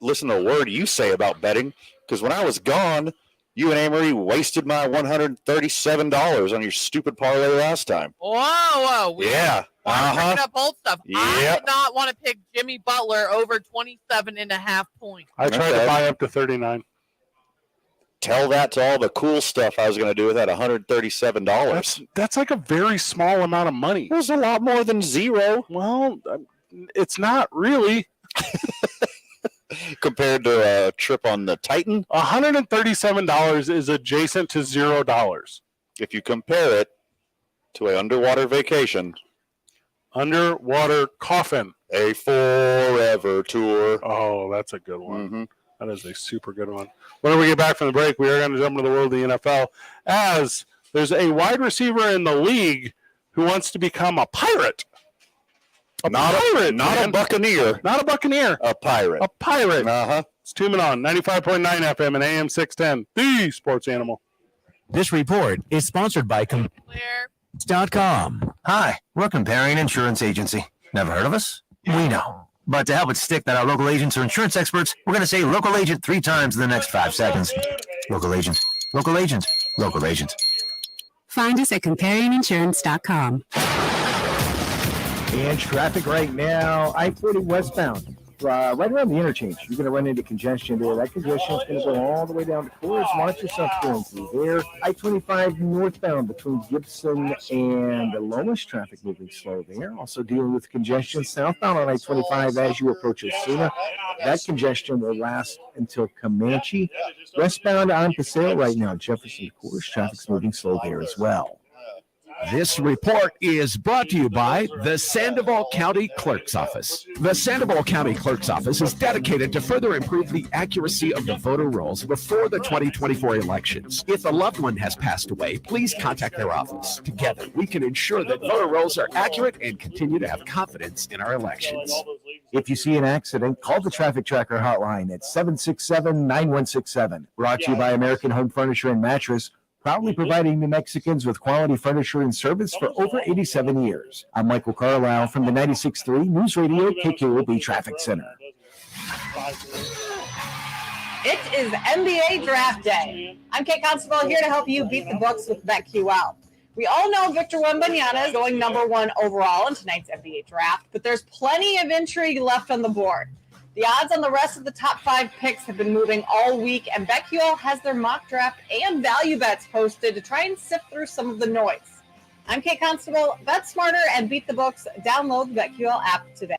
[SPEAKER 1] listen to a word you say about betting because when I was gone, you and Amory wasted my $137 on your stupid parlay last time.
[SPEAKER 15] Whoa.
[SPEAKER 1] Yeah.
[SPEAKER 15] Picking up old stuff. I
[SPEAKER 1] Yep.
[SPEAKER 15] did not want to pick Jimmy Butler over 27.5 points.
[SPEAKER 3] I tried to buy up to 39.
[SPEAKER 1] Tell that to all the cool stuff I was going to do with that $137.
[SPEAKER 3] That's like a very small amount of money.
[SPEAKER 1] There's a lot more than zero.
[SPEAKER 3] Well, it's not really.
[SPEAKER 1] Compared to a trip on the Titan?
[SPEAKER 3] $137 is adjacent to $0.
[SPEAKER 1] If you compare it to an underwater vacation.
[SPEAKER 3] Underwater coffin.
[SPEAKER 1] A forever tour.
[SPEAKER 3] Oh, that's a good one.
[SPEAKER 1] Mm-hmm.
[SPEAKER 3] That is a super good one. When we get back from the break, we are going to jump into the world of the NFL as there's a wide receiver in the league who wants to become a pirate.
[SPEAKER 1] Not a buccaneer.
[SPEAKER 3] Not a buccaneer.
[SPEAKER 1] A pirate.
[SPEAKER 3] A pirate.
[SPEAKER 1] Uh-huh.
[SPEAKER 3] It's 2 Men On, 95.9 FM and AM 610, the sports animal.
[SPEAKER 21] This report is sponsored by Compare.com.
[SPEAKER 5] Hi, we're Comparing Insurance Agency. Never heard of us? We know. But to help it stick that our local agents are insurance experts, we're going to say local agent 3 times in the next 5 seconds. Local agent, local agent, local agent.
[SPEAKER 7] Find us at comparinginsurance.com.
[SPEAKER 5] And traffic right now, I-40 westbound. Right around the interchange, you're going to run into congestion there. That congestion is going to go all the way down to Coors. Watch yourself going through there. I-25 northbound between Gibson and Lomas, traffic moving slow there. Also dealing with congestion southbound on I-25 as you approach Osuna. That congestion will last until Comanche. Westbound on Paseo right now, Jefferson to Coors, traffic's moving slow there as well.
[SPEAKER 12] This report is brought to you by the Sandoval County Clerk's Office. The Sandoval County Clerk's Office is dedicated to further improve the accuracy of the voter rolls before the 2024 elections. If a loved one has passed away, please contact their office. Together, we can ensure that voter rolls are accurate and continue to have confidence in our elections.
[SPEAKER 5] If you see an accident, call the Traffic Tracker hotline at 767-9167. Brought to you by American Home Furniture and Mattress, proudly providing New Mexicans with quality furniture and service for over 87 years. I'm Michael Carlisle from the 96.3 News Radio KQOB Traffic Center.
[SPEAKER 20] It is NBA Draft Day. I'm Kate Constable here to help you beat the books with BetQL. We all know Victor Wembanyama is going number 1 overall in tonight's NBA Draft, but there's plenty of intrigue left on the board. The odds on the rest of the top 5 picks have been moving all week, and BetQL has their mock draft and value bets posted to try and sift through some of the noise. I'm Kate Constable. Bet smarter and beat the books. Download the BetQL app today.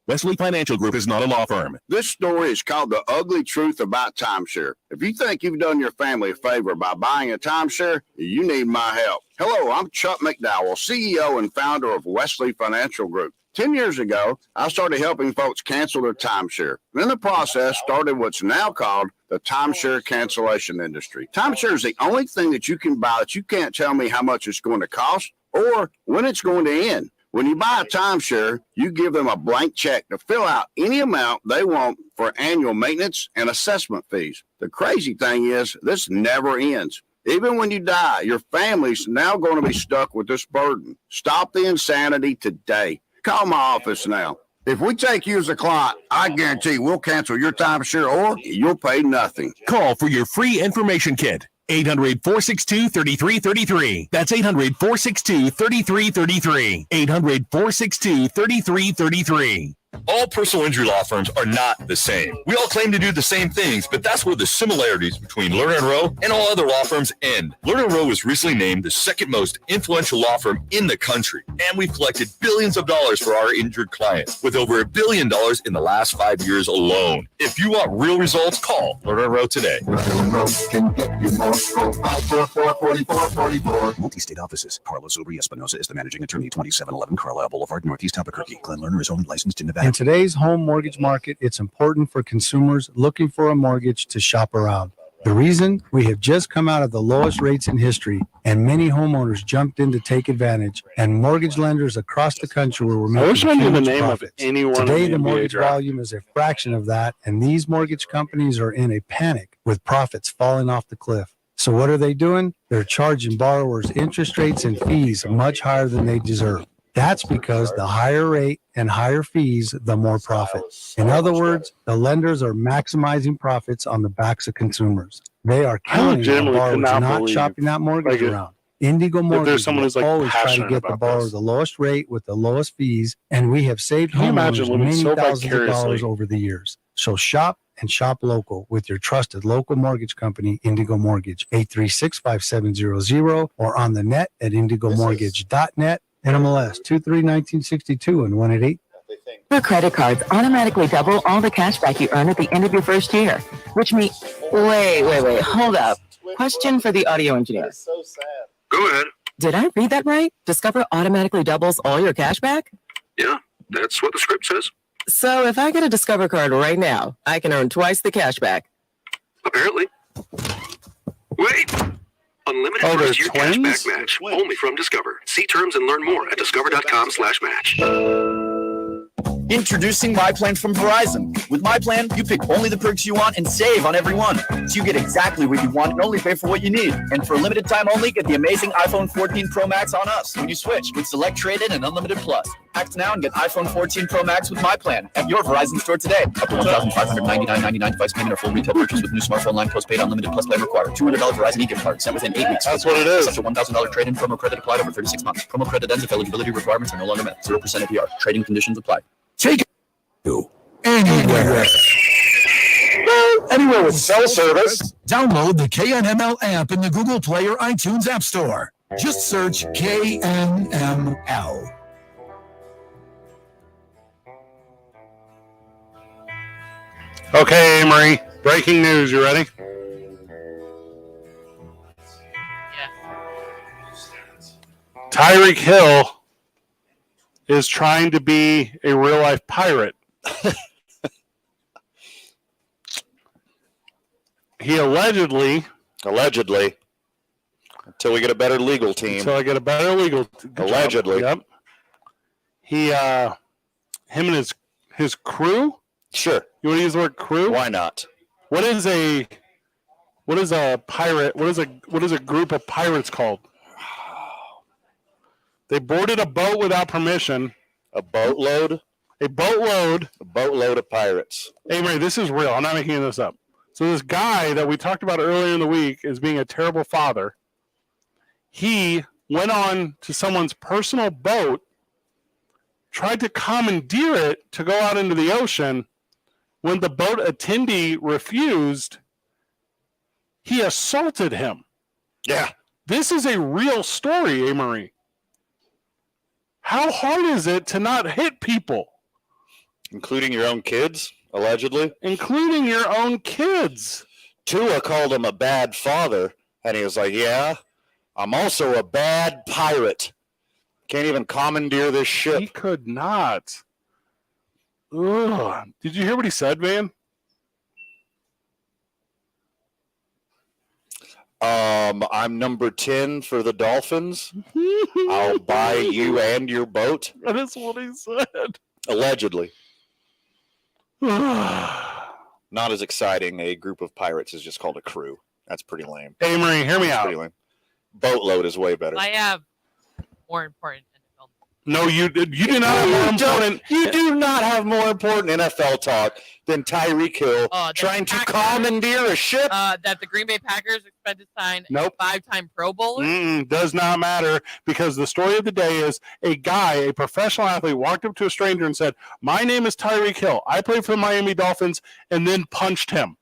[SPEAKER 12] Wesley Financial Group is not a law firm.
[SPEAKER 4] This story is called The Ugly Truth About Timeshare. If you think you've done your family a favor by buying a timeshare, you need my help. Hello, I'm Chuck McDowell, CEO and founder of Wesley Financial Group. 10 years ago, I started helping folks cancel their timeshare. And in the process, started what's now called the timeshare cancellation industry. Timeshare is the only thing that you can buy that you can't tell me how much it's going to cost or when it's going to end. When you buy a timeshare, you give them a blank check to fill out any amount they want for annual maintenance and assessment fees. The crazy thing is, this never ends. Even when you die, your family's now going to be stuck with this burden. Stop the insanity today. Call my office now. If we take you as a client, I guarantee we'll cancel your timeshare or you'll pay nothing.
[SPEAKER 12] Call for your free information kit. 800-462-3333. That's 800-462-3333. 800-462-3333.
[SPEAKER 24] All personal injury law firms are not the same. We all claim to do the same things, but that's where the similarities between Lerner & Rowe and all other law firms end. Lerner & Rowe was recently named the second most influential law firm in the country, and we've collected billions of dollars for our injured clients, with over $1 billion in the last 5 years alone. If you want real results, call Lerner & Rowe today.
[SPEAKER 6] Multi-state offices. Carlos Ubri Espinosa is the managing attorney, 2711 Carlisle Boulevard, Northeast Albuquerque. Glenn Lerner is only licensed in Nevada.
[SPEAKER 22] In today's home mortgage market, it's important for consumers looking for a mortgage to shop around. The reason? We have just come out of the lowest rates in history, and many homeowners jumped in to take advantage, and mortgage lenders across the country were making huge profits. Today, the mortgage volume is a fraction of that, and these mortgage companies are in a panic with profits falling off the cliff. So what are they doing? They're charging borrowers interest rates and fees much higher than they deserve. That's because the higher rate and higher fees, the more profit. In other words, the lenders are maximizing profits on the backs of consumers. They are counting on borrowers not shopping that mortgage around. Indigo Mortgage will always try to get the borrower the lowest rate with the lowest fees, and we have saved homeowners many thousands of dollars over the years. So shop and shop local with your trusted local mortgage company, Indigo Mortgage, 836-5700, or on the net at indigomortgage.net. NMLS 231962 and 188.
[SPEAKER 8] Your credit cards automatically double all the cash back you earn at the end of your first year, which means... Wait, hold up. Question for the audio engineer.
[SPEAKER 23] So sad.
[SPEAKER 8] Go ahead. Did I read that right? Discover automatically doubles all your cash back?
[SPEAKER 23] Yeah, that's what the script says.
[SPEAKER 8] So if I get a Discover card right now, I can earn twice the cash back.
[SPEAKER 23] Apparently. Wait! Unlimited first-year cashback match, only from Discover. See terms and learn more at discover.com/match.
[SPEAKER 25] Introducing My Plan from Verizon. With My Plan, you pick only the perks you want and save on every one. So you get exactly what you want and only pay for what you need. And for a limited time only, get the amazing iPhone 14 Pro Max on us when you switch with Select Trade-In and Unlimited Plus. Act now and get iPhone 14 Pro Max with My Plan at your Verizon store today. Up to $1,599.99 device payment or full retail purchase with new smartphone line postpaid Unlimited Plus plan required. $200 Verizon e-gift card sent within 8 weeks.
[SPEAKER 3] That's what it is.
[SPEAKER 25] Such a $1,000 trade-in promo credit applied over 36 months. Promo credit ends if eligibility requirements are no longer met. 0% APR. Trading conditions apply.
[SPEAKER 19] Take you anywhere.
[SPEAKER 14] Anywhere with cell service.
[SPEAKER 19] Download the KNML app in the Google Play or iTunes App Store. Just search KNML.
[SPEAKER 3] Okay, Marie. Breaking news. You ready? Tyreek Hill is trying to be a real-life pirate. He allegedly,
[SPEAKER 1] until we get a better legal team.
[SPEAKER 3] Allegedly. Yep. He, him and his crew.
[SPEAKER 1] Sure.
[SPEAKER 3] You want to use the word crew?
[SPEAKER 1] Why not?
[SPEAKER 3] What is a pirate? What is a group of pirates called? They boarded a boat without permission.
[SPEAKER 1] A boatload?
[SPEAKER 3] A boatload.
[SPEAKER 1] A boatload of pirates.
[SPEAKER 3] Hey, Mary, this is real. I'm not making this up. So this guy that we talked about earlier in the week is being a terrible father. He went on to someone's personal boat, tried to commandeer it to go out into the ocean. When the boat attendee refused, he assaulted him.
[SPEAKER 1] Yeah.
[SPEAKER 3] This is a real story, Marie. How hard is it to not hit people?
[SPEAKER 1] Including your own kids, allegedly?
[SPEAKER 3] Including your own kids.
[SPEAKER 1] Tua called him a bad father, and he was like, yeah, I'm also a bad pirate. Can't even commandeer this ship.
[SPEAKER 3] He could not. Ugh. Did you hear what he said, Van?
[SPEAKER 1] I'm number 10 for the Dolphins. I'll buy you and your boat.
[SPEAKER 3] That is what he said.
[SPEAKER 1] Allegedly. Not as exciting. A group of pirates is just called a crew. That's pretty lame.
[SPEAKER 3] Hey, Marie, hear me out.
[SPEAKER 1] Pretty lame. Boatload is way better.
[SPEAKER 15] I have more important NFL.
[SPEAKER 3] No, you do not have more important.
[SPEAKER 1] You do not have more important NFL talk than Tyreek Hill trying to commandeer a ship.
[SPEAKER 15] That the Green Bay Packers expect to sign a 5-time Pro Bowler.
[SPEAKER 3] Does not matter, because the story of the day is a guy, a professional athlete, walked up to a stranger and said, "My name is Tyreek Hill. I play for the Miami Dolphins," and then punched him.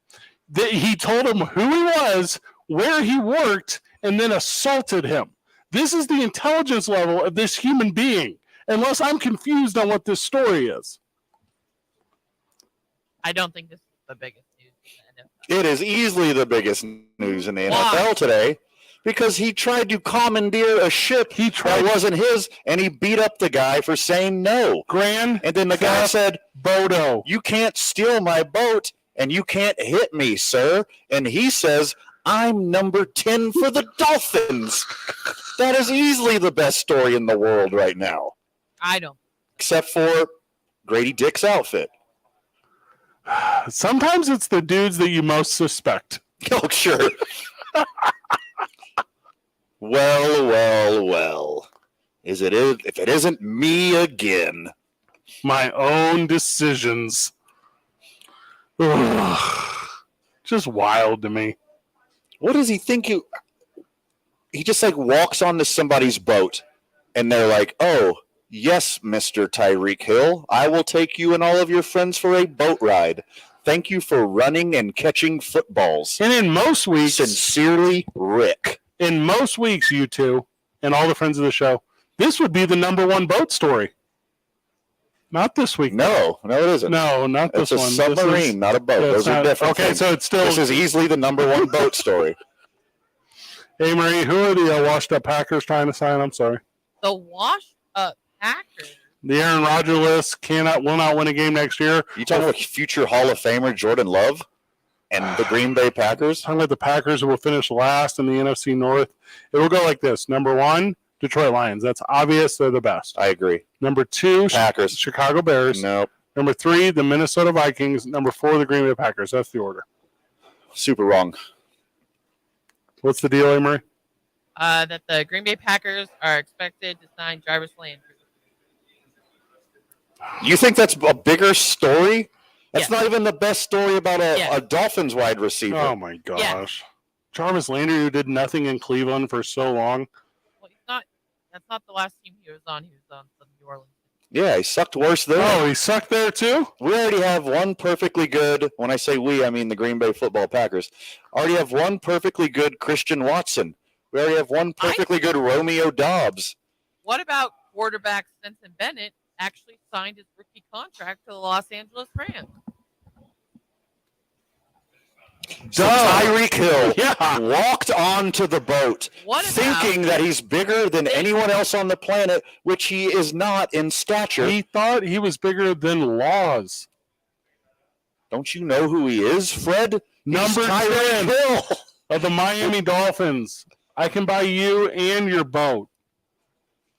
[SPEAKER 3] He told him who he was, where he worked, and then assaulted him. This is the intelligence level of this human being, unless I'm confused on what this story is.
[SPEAKER 15] I don't think this is the biggest news in the NFL.
[SPEAKER 1] It is easily the biggest news in the NFL today, because he tried to commandeer a ship that wasn't his, and he beat up the guy for saying no.
[SPEAKER 3] And
[SPEAKER 1] then the guy said,
[SPEAKER 3] Bodo,
[SPEAKER 1] you can't steal my boat, and you can't hit me, sir. And he says, I'm number 10 for the Dolphins. That is easily the best story in the world right now.
[SPEAKER 15] I don't.
[SPEAKER 1] Except for Grady Dick's outfit.
[SPEAKER 3] Sometimes it's the dudes that you most suspect.
[SPEAKER 1] Oh, sure. Well. If it isn't me again.
[SPEAKER 3] My own decisions. Ugh. Just wild to me.
[SPEAKER 1] What does he think he just like walks onto somebody's boat and they're like, oh, yes, Mr. Tyreek Hill, I will take you and all of your friends for a boat ride. Thank you for running and catching footballs.
[SPEAKER 3] And in most weeks,
[SPEAKER 1] sincerely, Rick.
[SPEAKER 3] In most weeks, you two and all the friends of the show, this would be the number one boat story. Not this week.
[SPEAKER 1] No, it isn't.
[SPEAKER 3] No, not this one.
[SPEAKER 1] It's a submarine, not a boat. Those are different.
[SPEAKER 3] Okay,
[SPEAKER 1] things.
[SPEAKER 3] so it's still.
[SPEAKER 1] This is easily the number one boat story.
[SPEAKER 3] Hey, Marie, who are the washed-up Packers trying to sign? I'm sorry.
[SPEAKER 15] The washed-up Packers.
[SPEAKER 3] The Aaron Rodgers list will not win a game next year.
[SPEAKER 1] You talking about future Hall of Famer Jordan Love and the Green Bay Packers?
[SPEAKER 3] Talking about the Packers who will finish last in the NFC North. It will go like this. Number 1, Detroit Lions. That's obvious. They're the best.
[SPEAKER 1] I agree.
[SPEAKER 3] Number 2,
[SPEAKER 1] Packers.
[SPEAKER 3] Chicago Bears.
[SPEAKER 1] Nope.
[SPEAKER 3] Number 3, the Minnesota Vikings. Number 4, the Green Bay Packers. That's the order.
[SPEAKER 1] Super wrong.
[SPEAKER 3] What's the deal, Emery?
[SPEAKER 15] That the Green Bay Packers are expected to sign Jarvis Landry.
[SPEAKER 1] You think that's a bigger story? That's not even the best story about a Dolphins wide receiver.
[SPEAKER 3] Oh, my gosh. Jarvis Landry, who did nothing in Cleveland for so long.
[SPEAKER 15] Well, that's not the last team he was on. He was on the New Orleans.
[SPEAKER 1] Yeah, he sucked worse there.
[SPEAKER 3] Oh, he sucked there too?
[SPEAKER 1] We already have one perfectly good, when I say we, I mean the Green Bay football Packers, already have one perfectly good Christian Watson. We already have one perfectly good Romeo Dobbs.
[SPEAKER 15] What about quarterback Stetson Bennett actually signed his rookie contract to the Los Angeles Rams?
[SPEAKER 1] So Tyreek Hill walked onto the boat thinking that he's bigger than anyone else on the planet, which he is not in stature.
[SPEAKER 3] He thought he was bigger than Laws.
[SPEAKER 1] Don't you know who he is, Fred?
[SPEAKER 3] Number 10
[SPEAKER 1] Hill
[SPEAKER 3] of the Miami Dolphins. I can buy you and your boat.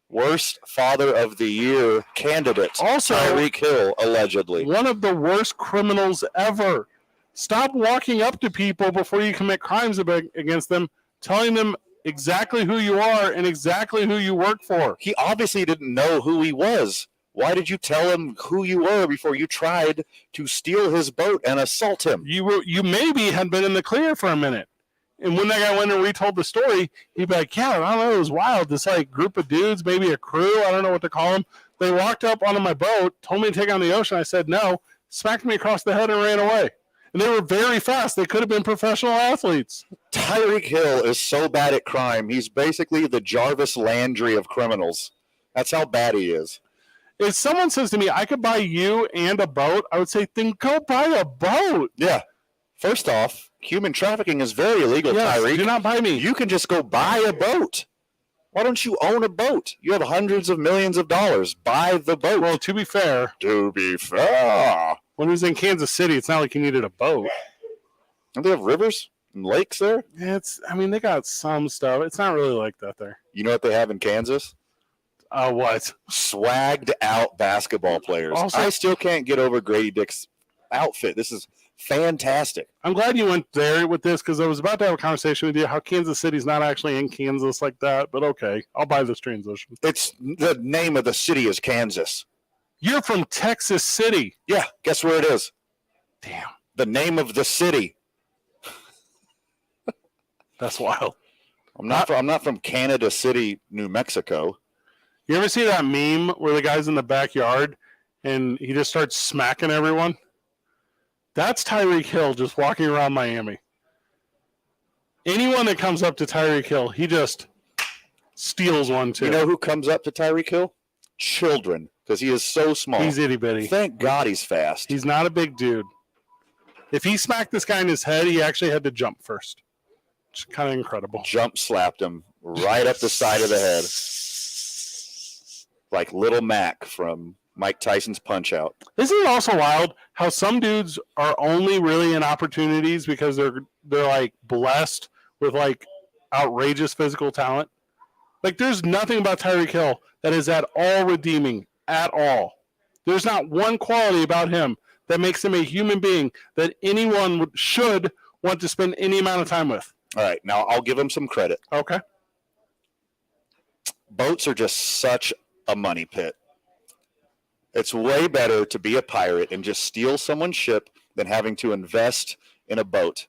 [SPEAKER 1] Worst Father of the Year candidate.
[SPEAKER 3] Also,
[SPEAKER 1] Tyreek Hill, allegedly.
[SPEAKER 3] One of the worst criminals ever. Stop walking up to people before you commit crimes against them, telling them exactly who you are and exactly who you work for.
[SPEAKER 1] He obviously didn't know who he was. Why did you tell him who you were before you tried to steal his boat and assault him?
[SPEAKER 3] You maybe had been in the clear for a minute. And when that guy went and retold the story, he'd be like, yeah, I don't know, it was wild. This group of dudes, maybe a crew, I don't know what to call them. They walked up onto my boat, told me to take on the ocean. I said no, smacked me across the head and ran away. And they were very fast. They could have been professional athletes.
[SPEAKER 1] Tyreek Hill is so bad at crime. He's basically the Jarvis Landry of criminals. That's how bad he is.
[SPEAKER 3] If someone says to me, I could buy you and a boat, I would say, then go buy a boat.
[SPEAKER 1] Yeah. First off, human trafficking is very illegal,
[SPEAKER 3] Yes,
[SPEAKER 1] Tyreek.
[SPEAKER 3] do not buy me.
[SPEAKER 1] You can just go buy a boat. Why don't you own a boat? You have hundreds of millions of dollars. Buy the boat.
[SPEAKER 3] Well, to be fair,
[SPEAKER 1] when
[SPEAKER 3] he was in Kansas City, it's not like he needed a boat.
[SPEAKER 1] Don't they have rivers and lakes there?
[SPEAKER 3] They got some stuff. It's not really like that there.
[SPEAKER 1] You know what they have in Kansas?
[SPEAKER 3] What?
[SPEAKER 1] Swagged out basketball players.
[SPEAKER 3] Also,
[SPEAKER 1] I still can't get over Grady Dick's outfit. This is fantastic.
[SPEAKER 3] I'm glad you went there with this because I was about to have a conversation with you how Kansas City's not actually in Kansas like that, but okay, I'll buy this transition.
[SPEAKER 1] It's the name of the city is Kansas.
[SPEAKER 3] You're from Texas City.
[SPEAKER 1] Yeah, guess where it is?
[SPEAKER 3] Damn.
[SPEAKER 1] The name of the city.
[SPEAKER 3] That's wild.
[SPEAKER 1] I'm not from Canada City, New Mexico.
[SPEAKER 3] You ever see that meme where the guy's in the backyard and he just starts smacking everyone? That's Tyreek Hill just walking around Miami. Anyone that comes up to Tyreek Hill, he just steals one too.
[SPEAKER 1] You know who comes up to Tyreek Hill? Children, because he is so small.
[SPEAKER 3] He's itty bitty.
[SPEAKER 1] Thank God he's fast.
[SPEAKER 3] He's not a big dude. If he smacked this guy in his head, he actually had to jump first. It's kind of incredible.
[SPEAKER 1] Jump slapped him right up the side of the head. Like Little Mac from Mike Tyson's Punch-Out.
[SPEAKER 3] Isn't it also wild how some dudes are only really in opportunities because they're like blessed with like outrageous physical talent? Like there's nothing about Tyreek Hill that is at all redeeming at all. There's not one quality about him that makes him a human being that anyone should want to spend any amount of time with.
[SPEAKER 1] All right, now I'll give him some credit.
[SPEAKER 3] Okay.
[SPEAKER 1] Boats are just such a money pit. It's way better to be a pirate and just steal someone's ship than having to invest in a boat.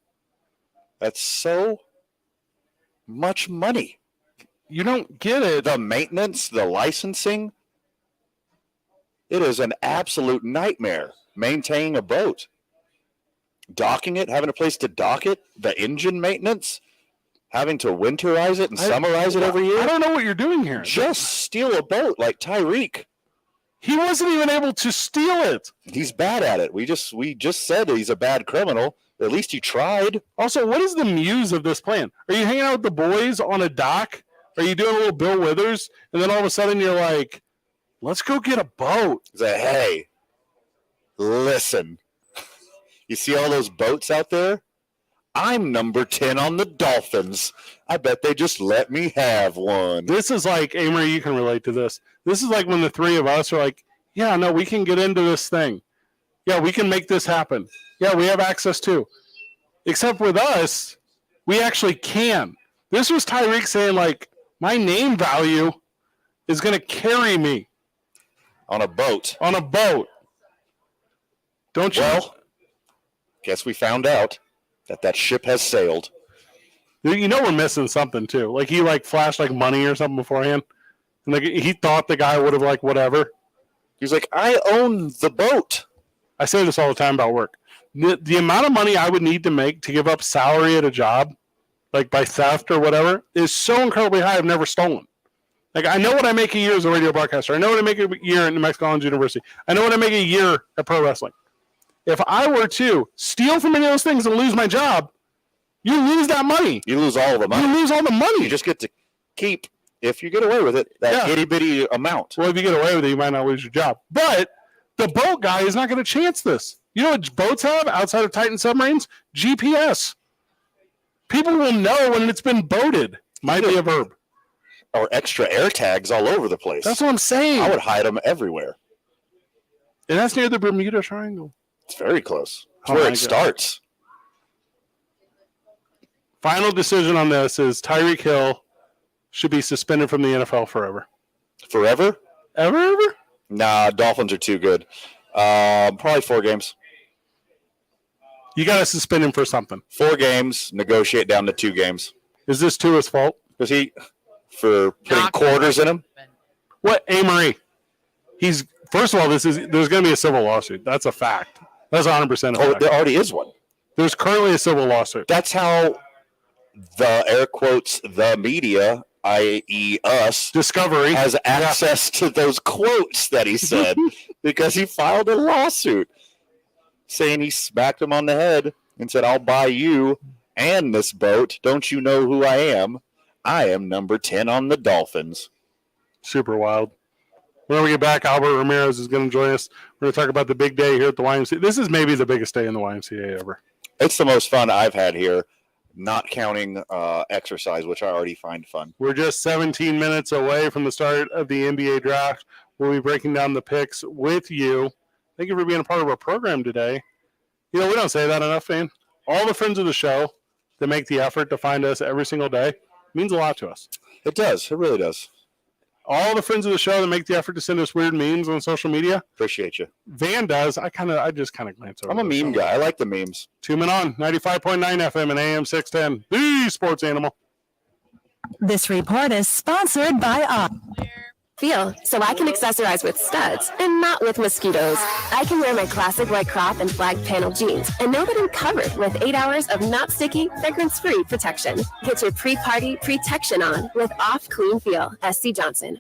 [SPEAKER 1] That's so much money.
[SPEAKER 3] You don't get it.
[SPEAKER 1] The maintenance, the licensing. It is an absolute nightmare maintaining a boat. Docking it, having a place to dock it, the engine maintenance, having to winterize it and summerize it every year.
[SPEAKER 3] I don't know what you're doing here.
[SPEAKER 1] Just steal a boat like Tyreek.
[SPEAKER 3] He wasn't even able to steal it.
[SPEAKER 1] He's bad at it. We just said he's a bad criminal. At least he tried.
[SPEAKER 3] Also, what is the muse of this plan? Are you hanging out with the boys on a dock? Are you doing a little Bill Withers? And then all of a sudden you're like, let's go get a boat.
[SPEAKER 1] Say, hey, listen. You see all those boats out there? I'm number 10 on the Dolphins. I bet they just let me have one.
[SPEAKER 3] This is like, Amory, you can relate to this. This is like when the three of us are like, yeah, no, we can get into this thing. Yeah, we can make this happen. Yeah, we have access to. Except with us, we actually can. This was Tyreek saying, like, my name value is going to carry me.
[SPEAKER 1] On a boat.
[SPEAKER 3] On a boat. Don't you?
[SPEAKER 1] Well, guess we found out that ship has sailed.
[SPEAKER 3] You know we're missing something, too. Like, he, like, flashed, like, money or something beforehand. And, like, he thought the guy would have, like, whatever.
[SPEAKER 1] He's like, I own the boat.
[SPEAKER 3] I say this all the time about work. The amount of money I would need to make to give up salary at a job, like by theft or whatever, is so incredibly high I've never stolen. Like, I know what I make a year as a radio broadcaster. I know what I make a year at New Mexico College University. I know what I make a year at pro wrestling. If I were to steal from any of those things and lose my job, you lose that money.
[SPEAKER 1] You lose all the money.
[SPEAKER 3] You lose all the money.
[SPEAKER 1] You just get to keep, if you get away with it, that itty-bitty amount.
[SPEAKER 3] Well, if you get away with it, you might not lose your job. But the boat guy is not going to chance this. You know what boats have outside of Titan submarines? GPS. People will know when it's been boated. Might be a verb.
[SPEAKER 1] Or extra air tags all over the place.
[SPEAKER 3] That's what I'm saying.
[SPEAKER 1] I would hide them everywhere.
[SPEAKER 3] And that's near the Bermuda Triangle.
[SPEAKER 1] It's very close. It's where it starts.
[SPEAKER 3] Final decision on this is Tyreek Hill should be suspended from the NFL forever.
[SPEAKER 1] Forever?
[SPEAKER 3] Ever?
[SPEAKER 1] Nah, Dolphins are too good. Probably 4 games.
[SPEAKER 3] You got to suspend him for something.
[SPEAKER 1] 4 games, negotiate down to 2 games.
[SPEAKER 3] Is this Tua's fault?
[SPEAKER 1] Was he for putting quarters in him?
[SPEAKER 3] What, Amory? He's first of all, there's going to be a civil lawsuit. That's a fact. That's 100%.
[SPEAKER 1] Oh, there already is one.
[SPEAKER 3] There's currently a civil lawsuit.
[SPEAKER 1] That's how the air quotes the media i.e. us,
[SPEAKER 3] Discovery,
[SPEAKER 1] has access to those quotes that he said because he filed a lawsuit saying he smacked him on the head and said, I'll buy you and this boat. Don't you know who I am? I am number 10 on the Dolphins.
[SPEAKER 3] Super wild. When we get back, Albert Ramirez is going to join us. We're going to talk about the big day here at the YMCA. This is maybe the biggest day in the YMCA ever.
[SPEAKER 1] It's the most fun I've had here, not counting exercise, which I already find fun.
[SPEAKER 3] We're just 17 minutes away from the start of the NBA draft. We'll be breaking down the picks with you. Thank you for being a part of our program today. You know, we don't say that enough, man. All the friends of the show that make the effort to find us every single day means a lot to us.
[SPEAKER 1] It does. It really does.
[SPEAKER 3] All the friends of the show that make the effort to send us weird memes on social media.
[SPEAKER 1] Appreciate you.
[SPEAKER 3] Van does. I just kind of glance over.
[SPEAKER 1] I'm a meme guy. I like the memes.
[SPEAKER 3] 2 Men On, 95.9 FM and AM 610. The Sports Animal.
[SPEAKER 2] This report is sponsored by Feel so I can accessorize with studs and not with mosquitoes. I can wear my classic white crop and flag panel jeans and know that I'm covered with 8 hours of not sticky, fragrance-free protection. Get your pre-party protection on with Off Clean Feel. SC Johnson.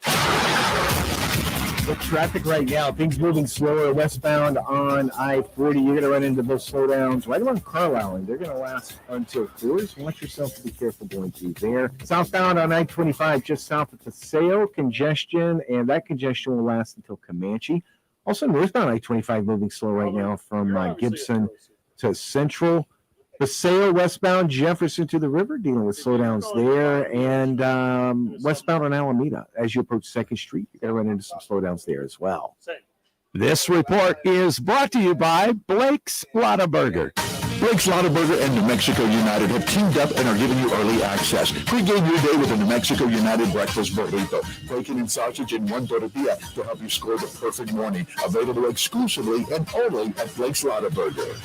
[SPEAKER 5] The traffic right now, things moving slower westbound on I-40. You're going to run into those slowdowns right around Carlisle, and they're going to last until Coors. Want yourself to be careful going through there. Southbound on I-25, just south of Paseo, congestion, and that congestion will last until Comanche. Also, northbound I-25 moving slow right now from Gibson to Central. Paseo westbound Jefferson to the river, dealing with slowdowns there, and westbound on Alameda. As you approach 2nd Street, you're going to run into some slowdowns there as well.
[SPEAKER 12] This report is brought to you by Blake's Lottaburger.
[SPEAKER 19] Blake's Lottaburger and New Mexico United have teamed up and are giving you early access. Pre-game your day with a New Mexico United breakfast burrito, bacon and sausage in one tortilla to help you score the perfect morning. Available exclusively and only at Blake's Lottaburger.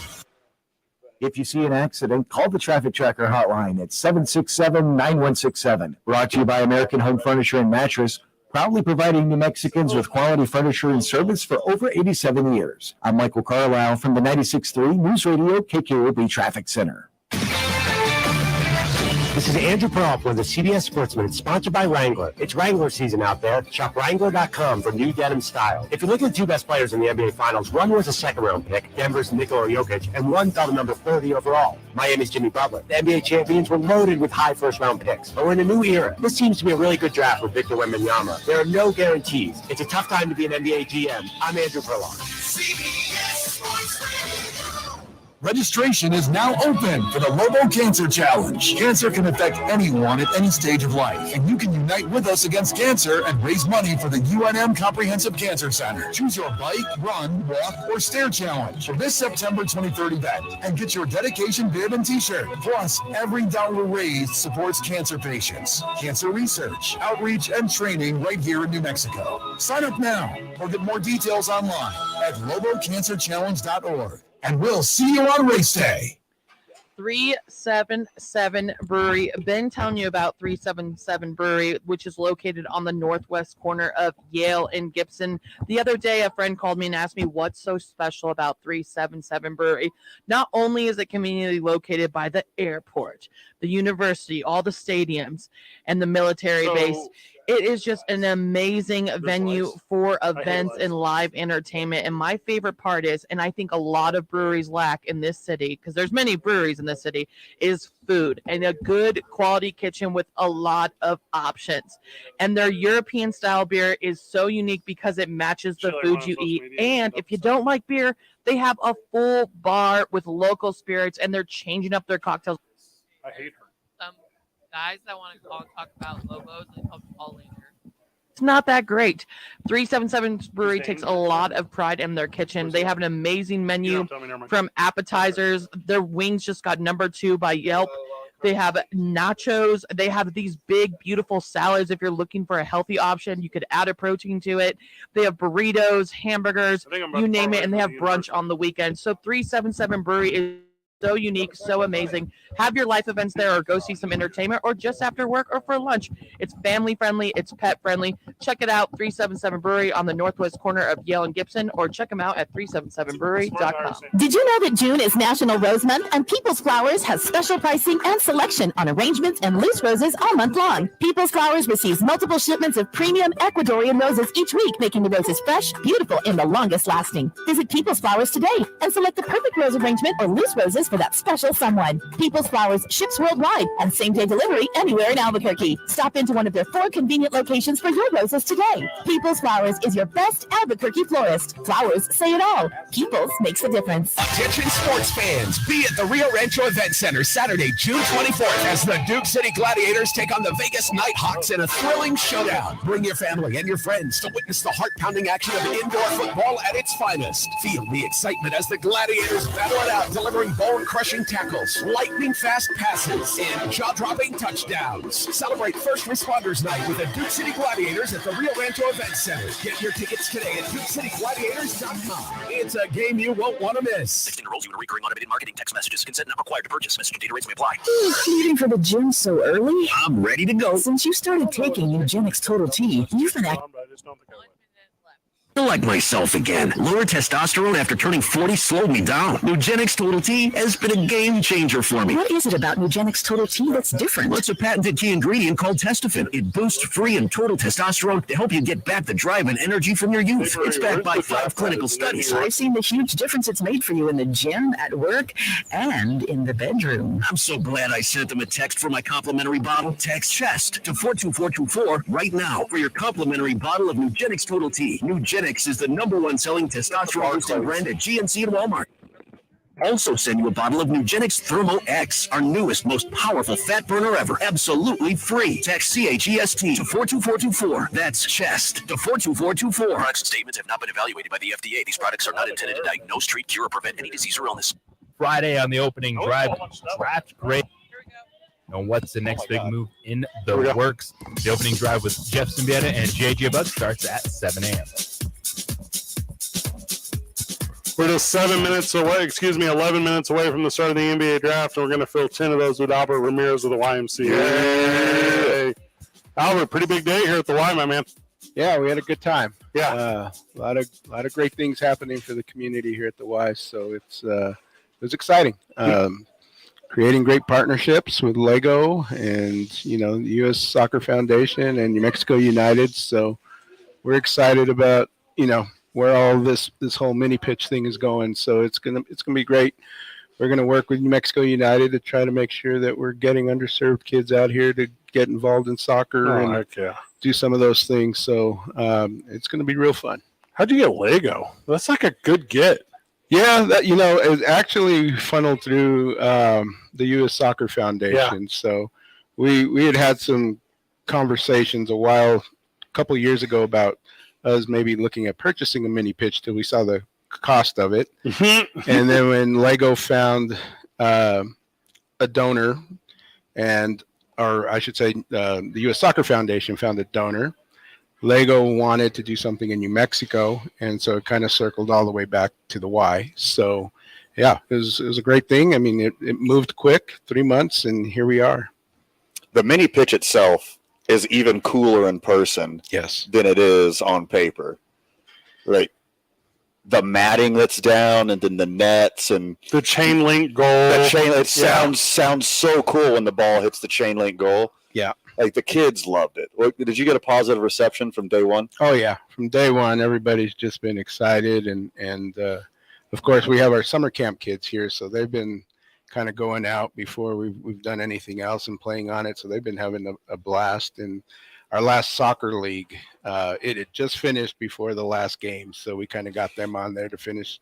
[SPEAKER 5] If you see an accident, call the Traffic Tracker hotline at 767-9167. Brought to you by American Home Furniture and Mattress, proudly providing New Mexicans with quality furniture and service for over 87 years. I'm Michael Carlisle from the 96.3 News Radio KKOB Traffic Center.
[SPEAKER 9] This is Andrew Peralta with the CBS Sportsman. It's sponsored by Wrangler. It's Wrangler season out there. Shop Wrangler.com for new denim style. If you look at the two best players in the NBA Finals, one was a second-round pick, Denver's Nikola Jokic, and one fell to number 30 overall, Miami's Jimmy Butler. The NBA champions were loaded with high first-round picks, but we're in a new era. This seems to be a really good draft with Victor Wembanyama. There are no guarantees. It's a tough time to be an NBA GM. I'm Andrew Peralta.
[SPEAKER 19] Registration is now open for the Lobo Cancer Challenge. Cancer can affect anyone at any stage of life, and you can unite with us against cancer and raise money for the UNM Comprehensive Cancer Center. Choose your bike, run, walk, or stair challenge for this September 23rd event and get your dedication bib and t-shirt. Plus, every dollar raised supports cancer patients, cancer research, outreach, and training right here in New Mexico. Sign up now or get more details online at lobocancerchallenge.org. And we'll see you on race day.
[SPEAKER 15] 377 Brewery. Been telling you about 377 Brewery, which is located on the northwest corner of Yale and Gibson. The other day, a friend called me and asked me what's so special about 377 Brewery. Not only is it conveniently located by the airport, the university, all the stadiums, and the military base, it is just an amazing venue for events and live entertainment. And my favorite part is, and I think a lot of breweries lack in this city, because there's many breweries in this city, is food and a good quality kitchen with a lot of options. And their European style beer is so unique because it matches the food you eat. And if you don't like beer, they have a full bar with local spirits, and they're changing up their cocktails.
[SPEAKER 3] I hate her.
[SPEAKER 15] Guys that want to call and talk about Lobos and call later. It's not that great. 377 Brewery takes a lot of pride in their kitchen. They have an amazing menu from appetizers. Their wings just got number 2 by Yelp. They have nachos. They have these big, beautiful salads. If you're looking for a healthy option, you could add a protein to it. They have burritos, hamburgers, you name it, and they have brunch on the weekend. So 377 Brewery is
[SPEAKER 10] so unique, so amazing. Have your life events there or go see some entertainment or just after work or for lunch. It's family friendly. It's pet friendly. Check it out, 377 Brewery on the northwest corner of Yale and Gibson, or check them out at 377brewery.com.
[SPEAKER 13] Did you know that June is National Rose Month and People's Flowers has special pricing and selection on arrangements and loose roses all month long? People's Flowers receives multiple shipments of premium Ecuadorian roses each week, making the roses fresh, beautiful, and the longest lasting. Visit People's Flowers today and select the perfect rose arrangement or loose roses for that special someone. People's Flowers ships worldwide and same-day delivery anywhere in Albuquerque. Stop into one of their 4 convenient locations for your roses today. People's Flowers is your best Albuquerque florist. Flowers say it all. People's makes a difference.
[SPEAKER 12] Attention sports fans, be at the Rio Rancho Event Center Saturday, June 24th as the Duke City Gladiators take on the Vegas Nighthawks in a thrilling showdown. Bring your family and your friends to witness the heart-pounding action of indoor football at its finest. Feel the excitement as the Gladiators battle it out, delivering bone-crushing tackles, lightning-fast passes, and jaw-dropping touchdowns. Celebrate First Responders Night with the Duke City Gladiators at the Rio Rancho Event Center. Get your tickets today at DukeCityGladiators.com. It's a game you won't want to miss.
[SPEAKER 6] 16 enrolls you in recurring automated marketing text messages. Consent not required to purchase. Message and data rates may apply.
[SPEAKER 13] Leaving for the gym so early?
[SPEAKER 6] I'm ready to go.
[SPEAKER 13] Since you started taking Eugenics Total T, you've been
[SPEAKER 6] I like myself again. Lower testosterone after turning 40 slowed me down. Nugenix Total T has been a game changer for me.
[SPEAKER 13] What is it about Nugenix Total T that's different?
[SPEAKER 6] Well, it's a patented key ingredient called testofen. It boosts free and total testosterone to help you get back the drive and energy from your youth. It's backed by 5 clinical studies.
[SPEAKER 13] I've seen the huge difference it's made for you in the gym, at work, and in the bedroom.
[SPEAKER 6] I'm so glad I sent them a text for my complimentary bottle. Text CHEST to 42424 right now for your complimentary bottle of Nugenix Total T. Nugenix is the #1 selling testosterone boosting brand at GNC and Walmart. Also send you a bottle of Nugenix Thermo X, our newest, most powerful fat burner ever. Absolutely free. Text CHEST to 42424. That's CHEST to 42424. Products and statements have not been evaluated by the FDA. These products are not intended to diagnose, treat, cure, or prevent any disease or illness.
[SPEAKER 16] Friday on the opening drive, draft grade. And what's the next big move in the works? The opening drive with Jeff Symbieta and JJ Buck starts at 7 a.m.
[SPEAKER 3] We're just 11 minutes away from the start of the NBA draft, and we're going to fill 10 of those with Albert Ramirez of the YMCA. Yay. Albert, pretty big day here at the Y, my man.
[SPEAKER 17] Yeah, we had a good time.
[SPEAKER 3] Yeah,
[SPEAKER 17] a lot of great things happening for the community here at the Y, so it was exciting. Creating great partnerships with Lego and the U.S. Soccer Foundation and New Mexico United. So we're excited about where all this whole mini pitch thing is going. So it's gonna be great. We're gonna work with New Mexico United to try to make sure that we're getting underserved kids out here to get involved in soccer and do some of those things. So it's gonna be real fun.
[SPEAKER 3] How'd you get Lego? That's like a good get.
[SPEAKER 17] Yeah, that it actually funneled through the U.S. Soccer Foundation. Yeah. So we had some conversations a couple years ago about us maybe looking at purchasing a mini pitch till we saw the cost of it. And then when Lego found a donor, or I should say the U.S. Soccer Foundation found a donor, Lego wanted to do something in New Mexico, and so it kind of circled all the way back to the Y. So, yeah, it was a great thing. I mean, it moved quick, 3 months, and here we are.
[SPEAKER 1] The mini pitch itself is even cooler in person than it is on paper. Right. The matting that's down, and then the nets and
[SPEAKER 3] the chain link goal.
[SPEAKER 1] Sounds so cool when the ball hits the chain link goal.
[SPEAKER 17] Yeah.
[SPEAKER 1] Like the kids loved it. Did you get a positive reception from day one?
[SPEAKER 17] Oh yeah, from day one, everybody's just been excited, and of course we have our summer camp kids here, so they've been kind of going out before we've done anything else and playing on it, so they've been having a blast. And our last soccer league, it had just finished before the last game, so we kind of got them on there to finish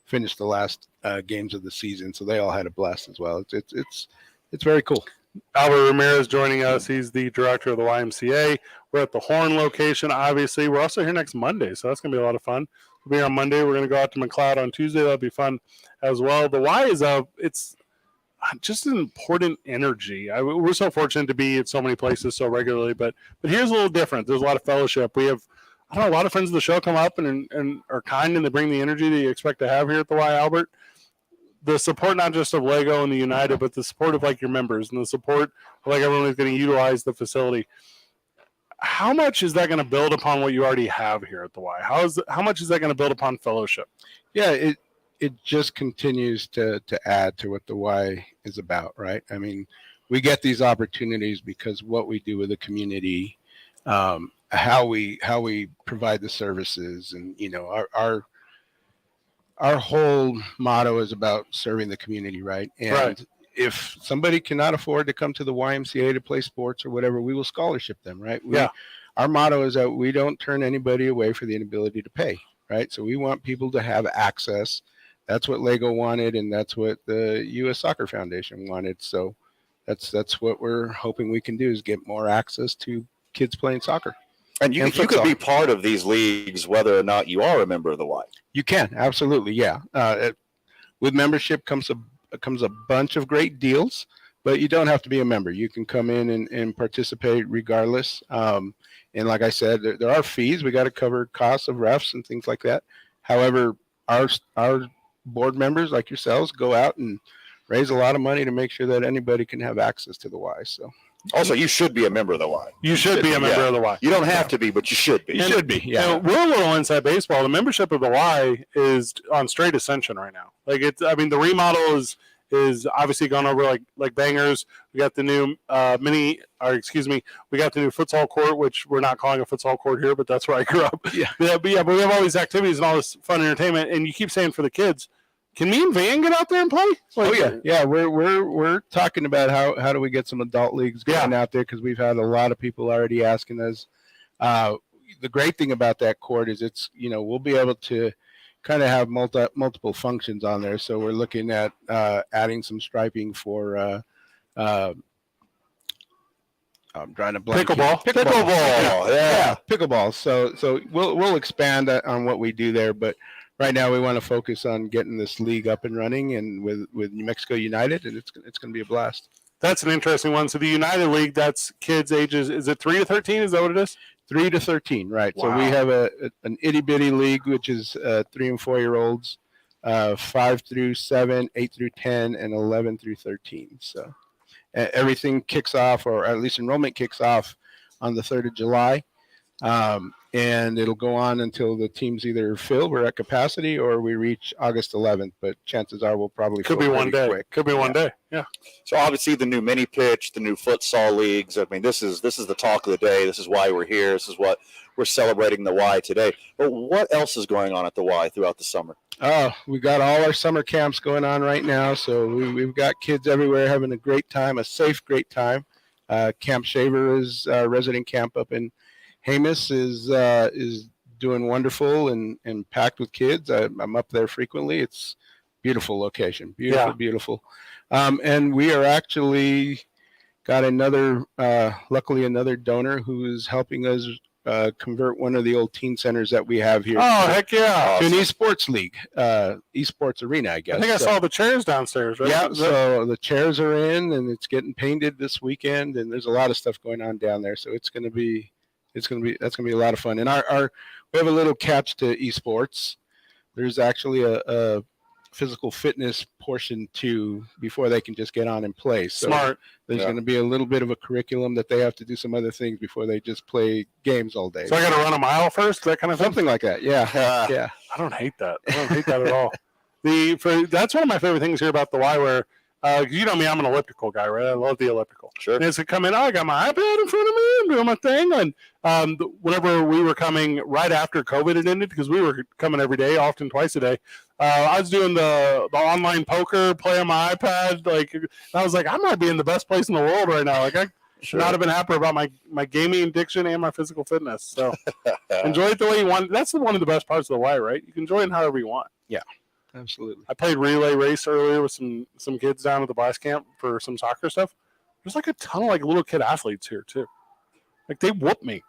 [SPEAKER 17] the last games of the season, so they all had a blast as well. It's very cool.
[SPEAKER 3] Albert Ramirez joining us. He's the director of the YMCA. We're at the Horn location, obviously. We're also here next Monday, so that's going to be a lot of fun. We'll be here on Monday. We're going to go out to McLeod on Tuesday. That'll be fun as well. The Y is it's just an important energy. We're so fortunate to be at so many places so regularly, but here's a little different. There's a lot of fellowship. We have, a lot of friends of the show come up and are kind, and they bring the energy that you expect to have here at the Y, Albert. the support not just of Lego and the United, but the support of like your members and the support of like everyone who's going to utilize the facility. How much is that going to build upon what you already have here at the Y? How much is that going to build upon fellowship?
[SPEAKER 17] Yeah, it just continues to add to what the Y is about, right? I mean, we get these opportunities because what we do with the community, how we provide the services, and you know, our whole motto is about serving the community, right? And if somebody cannot afford to come to the YMCA to play sports or whatever, we will scholarship them, right? Our motto is that we don't turn anybody away for the inability to pay, right? So we want people to have access. That's what Lego wanted, and that's what the U.S. Soccer Foundation wanted. So that's what we're hoping we can do, is get more access to kids playing soccer.
[SPEAKER 1] And you could be part of these leagues whether or not you are a member of the Y.
[SPEAKER 17] You can, absolutely, yeah. With membership comes a bunch of great deals, but you don't have to be a member. You can come in and participate regardless. And like I said, there are fees. We got to cover costs of refs and things like that. However, our board members like yourselves go out and raise a lot of money to make sure that anybody can have access to the Y. So.
[SPEAKER 1] Also, you should be a member of the Y.
[SPEAKER 3] You should be a member of the Y.
[SPEAKER 1] You don't have to be, but you should be.
[SPEAKER 17] You should be, yeah.
[SPEAKER 3] We're a little inside baseball. The membership of the Y is on straight ascension right now. Like the remodel is obviously gone over like bangers. We got the new we got the new futsal court, which we're not calling a futsal court here, but that's where I grew up. But we have all these activities and all this fun entertainment, and you keep saying for the kids. Can me and Van get out there and play?
[SPEAKER 17] We're talking about how do we get some adult leagues going out there, because we've had a lot of people already asking us. The great thing about that court is it's, you know, we'll be able to kind of have multiple functions on there. So we're looking at adding some striping for I'm trying to blank.
[SPEAKER 3] Pickleball.
[SPEAKER 17] Yeah, pickleball. So we'll expand on what we do there, but right now we want to focus on getting this league up and running, and with New Mexico United, and it's going to be a blast.
[SPEAKER 3] That's an interesting one. So the United League, that's kids ages, is it 3 to 13? Is that what it is?
[SPEAKER 17] 3 to 13, right.
[SPEAKER 3] Wow.
[SPEAKER 17] So we have an itty bitty league, which is 3 and 4 year olds, 5 through 7, 8 through 10, and 11 through 13. So everything kicks off, or at least enrollment kicks off on the 3rd of July. And it'll go on until the teams either fill, we're at capacity, or we reach August 11th. But chances are we'll probably
[SPEAKER 3] could be one day. Quick. Could be one day. Yeah.
[SPEAKER 1] So obviously the new mini pitch, the new futsal leagues. I mean, this is the talk of the day. This is why we're here. This is what we're celebrating the Y today. But what else is going on at the Y throughout the summer?
[SPEAKER 17] Oh, we got all our summer camps going on right now. So we've got kids everywhere having a great time, a safe, great time. Camp Shaver is resident camp up in Hamus is doing wonderful and packed with kids. I'm up there frequently. It's beautiful location, beautiful. And we are actually got luckily another donor who is helping us convert one of the old teen centers that we have here.
[SPEAKER 3] Oh, heck yeah.
[SPEAKER 17] To an esports league, esports arena, I guess.
[SPEAKER 3] I think I saw the chairs downstairs, right?
[SPEAKER 17] Yeah, so the chairs are in, and it's getting painted this weekend, and there's a lot of stuff going on down there. So that's going to be a lot of fun. And we have a little catch to esports. There's actually a physical fitness portion too before they can just get on and play. So
[SPEAKER 3] Smart.
[SPEAKER 17] There's going to be a little bit of a curriculum that they have to do some other things before they just play games all day.
[SPEAKER 3] So I got to run a mile first, that kind of thing?
[SPEAKER 17] Something like that. Yeah. Yeah.
[SPEAKER 3] I don't hate that. I don't hate that at all. That's one of my favorite things here about the Y, where you know me, I'm an elliptical guy, right? I love the elliptical.
[SPEAKER 1] Sure.
[SPEAKER 3] And as I come in, I got my iPad in front of me, I'm doing my thing. And whenever we were coming right after COVID had ended, because we were coming every day, often twice a day, I was doing the online poker, play on my iPad. And I was like, I might be in the best place in the world right now. Like, I should not have been happier about my gaming addiction and my physical fitness. So enjoy it the way you want. That's one of the best parts of the Y, right? You can enjoy it however you want.
[SPEAKER 17] Yeah. Absolutely.
[SPEAKER 3] I played relay race earlier with some kids down at the Blast Camp for some soccer stuff. There's like a ton of little kid athletes here too. Like they whooped me,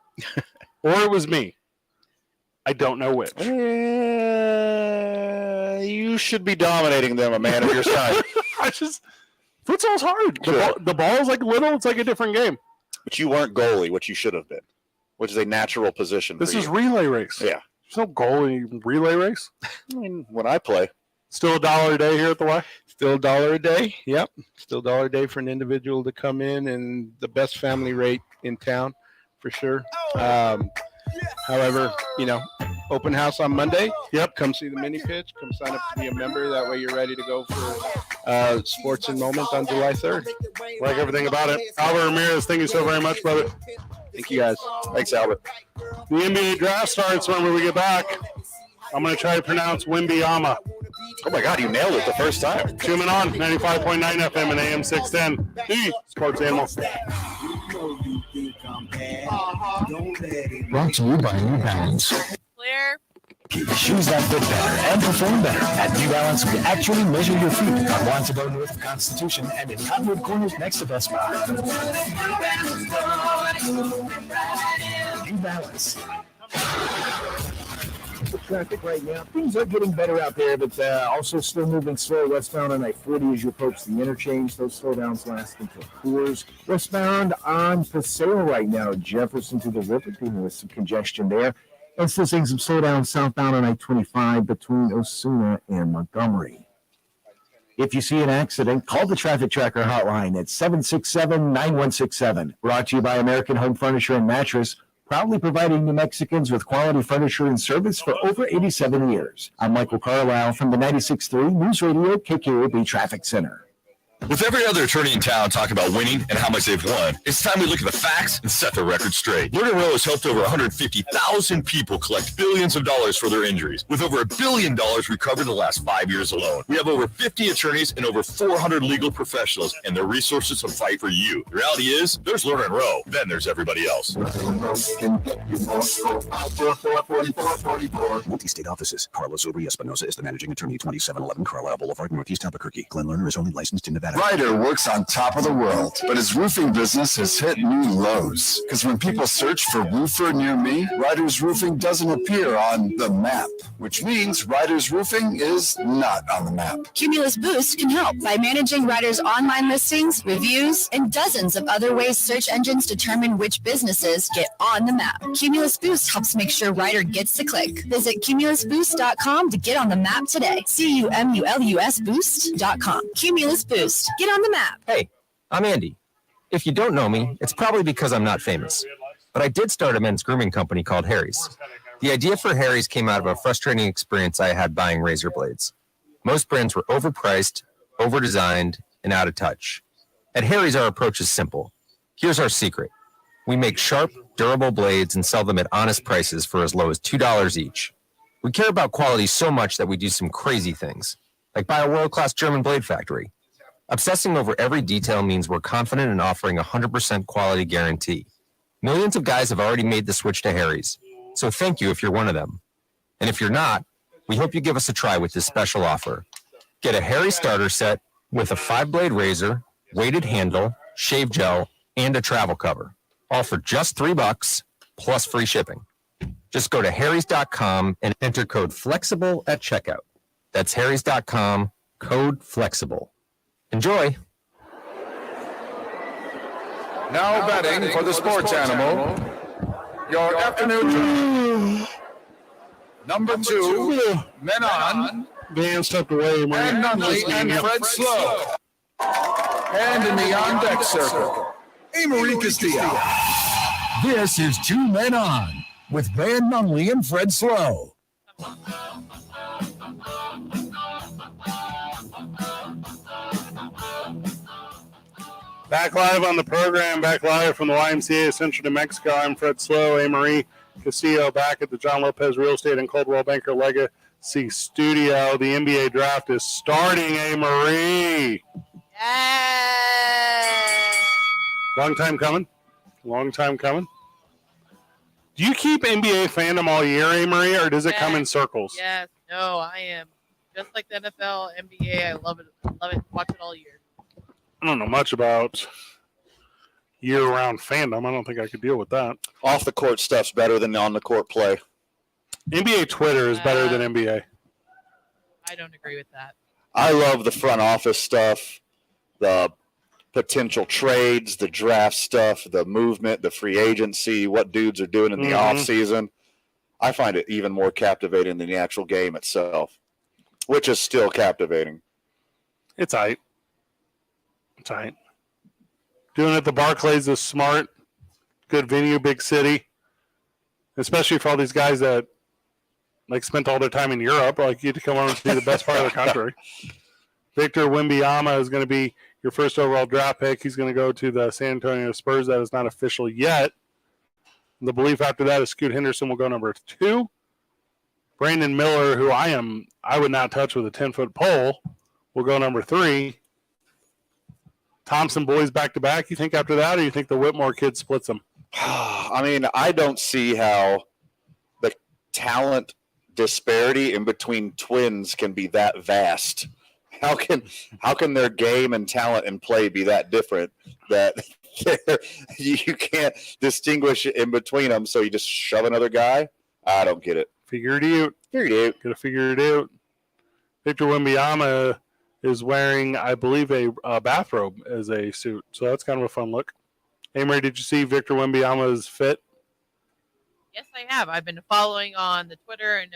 [SPEAKER 3] or it was me. I don't know which.
[SPEAKER 1] You should be dominating them, a man of your size.
[SPEAKER 3] Futsal's hard.
[SPEAKER 1] Sure.
[SPEAKER 3] The ball is little. It's like a different game.
[SPEAKER 1] But you weren't goalie, which you should have been, which is a natural position.
[SPEAKER 3] This
[SPEAKER 1] for
[SPEAKER 3] is
[SPEAKER 1] you.
[SPEAKER 3] relay race.
[SPEAKER 1] Yeah.
[SPEAKER 3] There's no goal in relay race.
[SPEAKER 1] I mean, when I play.
[SPEAKER 3] Still $1 a day here at the Y?
[SPEAKER 17] Still $1 a day. Yep. Still $1 a day for an individual to come in, and the best family rate in town for sure. However, open house on Monday.
[SPEAKER 3] Yep.
[SPEAKER 17] Come see the mini pitch. Come sign up to be a member. That way you're ready to go for Sports in Moment on July 3rd.
[SPEAKER 3] Like everything about it. Albert Ramirez, thank you so very much, brother.
[SPEAKER 17] Thank you, guys.
[SPEAKER 1] Thanks, Albert.
[SPEAKER 3] The NBA draft starts when we get back. I'm going to try to pronounce Wimbyama.
[SPEAKER 1] Oh, my God, you nailed it the first time.
[SPEAKER 3] 2 Men On, 95.9 FM and AM 610. The Sports Animal.
[SPEAKER 19] Brought to you by New Balance.
[SPEAKER 15] Clear.
[SPEAKER 19] Shoes that fit better and perform better. At New Balance, we actually measure your feet on Montego North of Constitution and in Cottonwood Corners next to Best Buy. New Balance.
[SPEAKER 5] The traffic right now, things are getting better out there, but also still moving slow westbound on I-40 as you approach the interchange. Those slowdowns last until Coors. Westbound on Paseo right now, Jefferson to the river, dealing with some congestion there. And still seeing some slowdown southbound on I-25 between Osuna and Montgomery. If you see an accident, call the Traffic Tracker hotline at 767-9167. Brought to you by American Home Furniture and Mattress, proudly providing New Mexicans with quality furniture and service for over 87 years. I'm Michael Carlisle from the 96.3 News Radio KKOB Traffic Center.
[SPEAKER 24] With every other attorney in town talking about winning and how much they've won, it's time we look at the facts and set the record straight. Lerner Rowe has helped over 150,000 people collect billions of dollars for their injuries, with over $1 billion recovered in the last 5 years alone. We have over 50 attorneys and over 400 legal professionals and their resources to fight for you. The reality is, there's Lerner Rowe, then there's everybody else.
[SPEAKER 7] Multi-state offices. Carlos Obri Espinosa is the managing attorney, 2711 Carlisle Boulevard, Northeast Albuquerque. Glenn Lerner is only licensed in Nevada.
[SPEAKER 11] Ryder works on top of the world, but his roofing business has hit new lows. Because when people search for roofer near me, Ryder's Roofing doesn't appear on the map, which means Ryder's Roofing is not on the map.
[SPEAKER 18] Cumulus Boost can help by managing Ryder's online listings, reviews, and dozens of other ways search engines determine which businesses get on the map. Cumulus Boost helps make sure Ryder gets the click. Visit cumulusboost.com to get on the map today. CUMULUS Boost.com. Cumulus Boost. Get on the map.
[SPEAKER 20] Hey, I'm Andy. If you don't know me, it's probably because I'm not famous. But I did start a men's grooming company called Harry's. The idea for Harry's came out of a frustrating experience I had buying razor blades. Most brands were overpriced, overdesigned, and out of touch. At Harry's, our approach is simple. Here's our secret. We make sharp, durable blades and sell them at honest prices for as low as $2 each. We care about quality so much that we do some crazy things, like buy a world-class German blade factory. Obsessing over every detail means we're confident in offering a 100% quality guarantee. Millions of guys have already made the switch to Harry's, so thank you if you're one of them. And if you're not, we hope you give us a try with this special offer. Get a Harry's starter set with a 5-blade razor, weighted handle, shave gel, and a travel cover, all for just $3 plus free shipping. Just go to harrys.com and enter code FLEXIBLE at checkout. That's harrys.com, code FLEXIBLE. Enjoy.
[SPEAKER 14] Now betting for the sports animal, your afternoon number 2, Men On,
[SPEAKER 3] Dan stepped away.
[SPEAKER 14] and Nunley and Fred Slow. And in the on-deck circle,
[SPEAKER 19] Amory Castillo. This is 2 Men On with Van Nunley and Fred Slow.
[SPEAKER 3] Back live on the program, back live from the YMCA of Central New Mexico. I'm Fred Slow, Amory Castillo, back at the John Lopez Real Estate and Coldwell Banker Legacy Studio. The NBA draft is starting, Amory. Long time coming. Long time coming. Do you keep NBA fandom all year, Amory, or does it come in circles?
[SPEAKER 15] Yes. No, I am just like the NFL, NBA. I love it. Love it. Watch it all year.
[SPEAKER 3] I don't know much about year-round fandom. I don't think I could deal with that.
[SPEAKER 1] Off-the-court stuff's better than on-the-court play.
[SPEAKER 3] NBA Twitter is better than NBA.
[SPEAKER 15] I don't agree with that.
[SPEAKER 1] I love the front office stuff, the potential trades, the draft stuff, the movement, the free agency, what dudes are doing in the offseason. I find it even more captivating than the actual game itself. which is still captivating.
[SPEAKER 3] It's aight. It's aight. Doing it at the Barclays is smart. Good venue, big city. Especially for all these guys that like spent all their time in Europe. Like you get to come over and see the best part of the country. Victor Wembanyama is going to be your first overall draft pick. He's going to go to the San Antonio Spurs. That is not official yet. The belief after that is Scoot Henderson will go number 2. Brandon Miller, who I would not touch with a 10-foot pole, will go number 3. Thompson boys back-to-back, you think after that, or you think the Whitmore kid splits them?
[SPEAKER 1] I mean, I don't see how the talent disparity in between twins can be that vast. How can their game and talent and play be that different that you can't distinguish in between them, so you just shove another guy? I don't get it.
[SPEAKER 3] Figure it out.
[SPEAKER 1] Got
[SPEAKER 3] to figure it out. Victor Wembanyama is wearing, I believe, a bathrobe as a suit, so that's kind of a fun look. Amory, did you see Victor Wembanyama's fit?
[SPEAKER 15] Yes, I have. I've been following on the Twitter and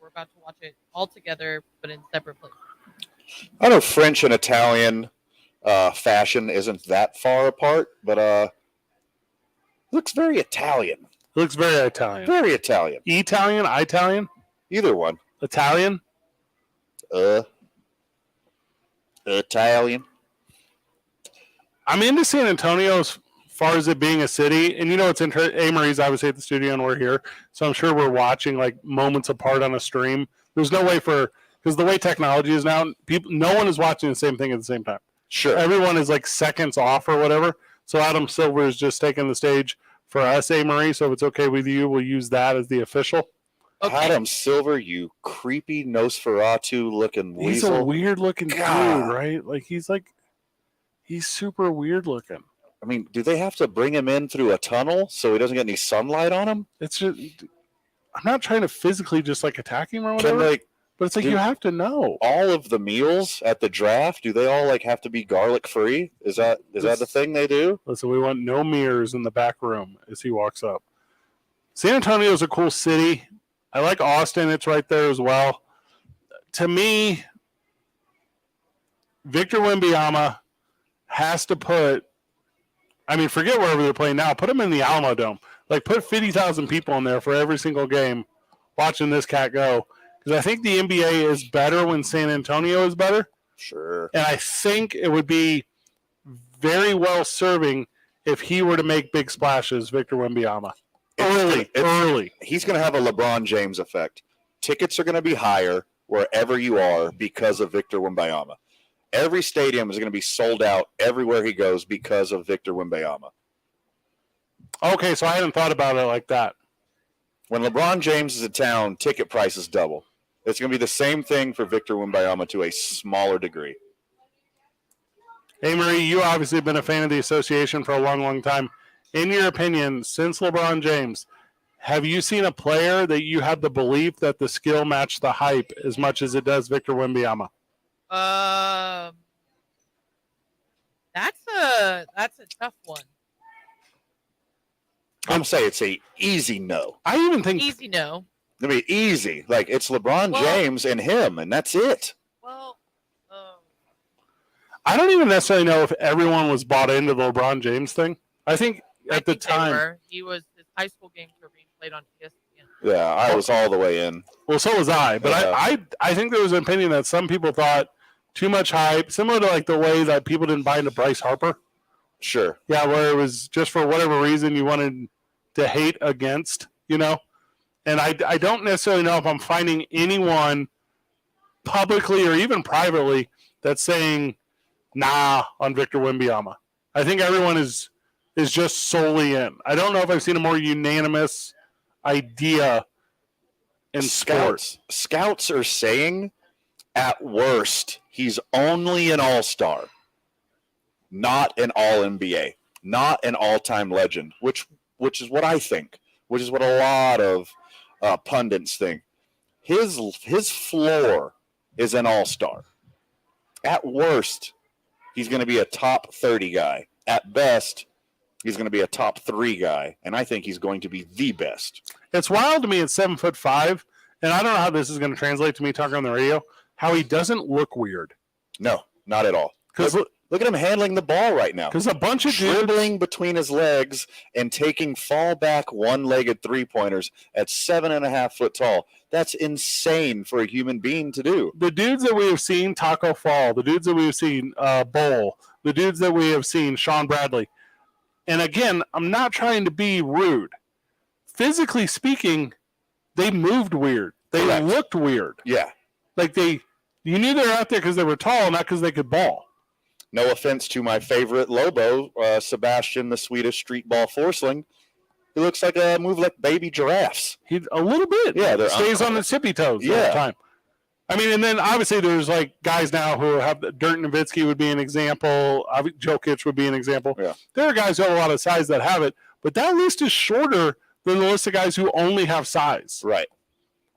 [SPEAKER 15] we're about to watch it all together, but in separate places.
[SPEAKER 1] I know French and Italian fashion isn't that far apart, but looks very Italian.
[SPEAKER 3] Looks very Italian.
[SPEAKER 1] Very Italian.
[SPEAKER 3] Italian? Italian?
[SPEAKER 1] Either one.
[SPEAKER 3] Italian?
[SPEAKER 1] Italian.
[SPEAKER 3] I'm into San Antonio as far as it being a city, and it's Amory's obviously at the studio and we're here, so I'm sure we're watching like moments apart on a stream. There's no way because the way technology is now, no one is watching the same thing at the same time.
[SPEAKER 1] Sure.
[SPEAKER 3] Everyone is like seconds off or whatever. So Adam Silver is just taking the stage for us, Amory. So if it's okay with you, we'll use that as the official.
[SPEAKER 1] Okay. Adam Silver, you creepy Nosferatu-looking weasel.
[SPEAKER 3] He's a weird-looking dude, right? Like he's super weird-looking.
[SPEAKER 1] I mean, do they have to bring him in through a tunnel so he doesn't get any sunlight on him?
[SPEAKER 3] It's just, I'm not trying to physically just like attack him or whatever. But it's like you have to know.
[SPEAKER 1] All of the meals at the draft, do they all like have to be garlic free? Is that the thing they do?
[SPEAKER 3] Listen, we want no mirrors in the back room as he walks up. San Antonio is a cool city. I like Austin. It's right there as well. To me, Victor Wembanyama has to forget wherever they're playing now. Put him in the Alamo Dome. Like, put 50,000 people in there for every single game watching this cat go. Because I think the NBA is better when San Antonio is better.
[SPEAKER 1] Sure.
[SPEAKER 3] And I think it would be very well serving if he were to make big splashes, Victor Wembanyama. Early.
[SPEAKER 1] He's going to have a LeBron James effect. Tickets are going to be higher wherever you are because of Victor Wembanyama. Every stadium is going to be sold out everywhere he goes because of Victor Wembanyama.
[SPEAKER 3] Okay, so I hadn't thought about it like that.
[SPEAKER 1] When LeBron James is in town, ticket prices double. It's going to be the same thing for Victor Wembanyama to a smaller degree.
[SPEAKER 3] Hey, Marie, you obviously have been a fan of the association for a long, long time. In your opinion, since LeBron James, have you seen a player that you have the belief that the skill matched the hype as much as it does Victor Wembanyama?
[SPEAKER 15] That's a tough one.
[SPEAKER 1] I'm saying it's a easy no.
[SPEAKER 3] I even think
[SPEAKER 15] easy no.
[SPEAKER 1] I mean, easy. Like, it's LeBron James and him, and that's it.
[SPEAKER 15] Well,
[SPEAKER 3] I don't even necessarily know if everyone was bought into the LeBron James thing. I think at the time
[SPEAKER 15] his high school games were being played on ESPN.
[SPEAKER 1] Yeah, I was all the way in.
[SPEAKER 3] Well, so was I. But I think there was an opinion that some people thought too much hype, similar to like the way that people didn't buy into Bryce Harper.
[SPEAKER 1] Sure.
[SPEAKER 3] Yeah, where it was just for whatever reason you wanted to hate against, And I don't necessarily know if I'm finding anyone publicly or even privately that's saying nah on Victor Wembanyama. I think everyone is just solely in. I don't know if I've seen a more unanimous idea in sports.
[SPEAKER 1] Scouts are saying at worst he's only an all-star, not an all-NBA, not an all-time legend, which is what I think, which is what a lot of pundits think. His floor is an all-star. At worst, he's going to be a top 30 guy. At best, he's going to be a top 3 guy, and I think he's going to be the best.
[SPEAKER 3] It's wild to me at 7'5" and I don't know how this is going to translate to me talking on the radio, how he doesn't look weird.
[SPEAKER 1] No, not at all. Because look at him handling the ball right now.
[SPEAKER 3] Because a bunch of
[SPEAKER 1] dribbling between his legs and taking fallback one-legged three-pointers at 7.5 foot tall. That's insane for a human being to do.
[SPEAKER 3] The dudes that we have seen, Taco Fall, the dudes that we have seen, Bowl, the dudes that we have seen, Sean Bradley. And again, I'm not trying to be rude. Physically speaking, they moved weird. They looked weird.
[SPEAKER 1] Yeah.
[SPEAKER 3] Like you knew they were out there because they were tall, not because they could ball.
[SPEAKER 1] No offense to my favorite Lobo, Sebastian, the Swedish street ball forceling. He looks like a move like baby giraffes.
[SPEAKER 3] He a little bit.
[SPEAKER 1] Yeah,
[SPEAKER 3] He stays on the tippy toes all the time. I mean, and then obviously there's like guys now who have Dirk Nowitzki would be an example. Jokic would be an example.
[SPEAKER 1] Yeah.
[SPEAKER 3] There are guys who have a lot of size that have it, but that list is shorter than the list of guys who only have size.
[SPEAKER 1] Right.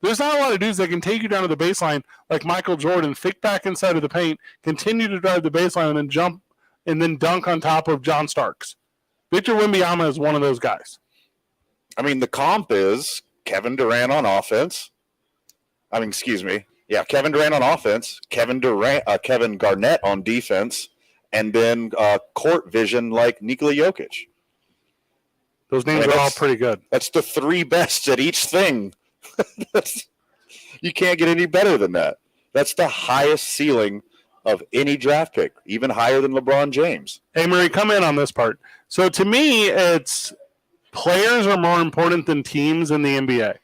[SPEAKER 3] There's not a lot of dudes that can take you down to the baseline like Michael Jordan, fake back inside of the paint, continue to drive the baseline, and then jump and then dunk on top of John Starks. Victor Wembanyama is one of those guys.
[SPEAKER 1] I mean, the comp is Kevin Durant on offense. Kevin Durant on offense, Kevin Garnett on defense, and then court vision like Nikola Jokic.
[SPEAKER 3] Those names are all pretty good.
[SPEAKER 1] That's the three best at each thing. You can't get any better than that. That's the highest ceiling of any draft pick, even higher than LeBron James.
[SPEAKER 3] Hey, Murray, come in on this part. So to me, it's players are more important than teams in the NBA.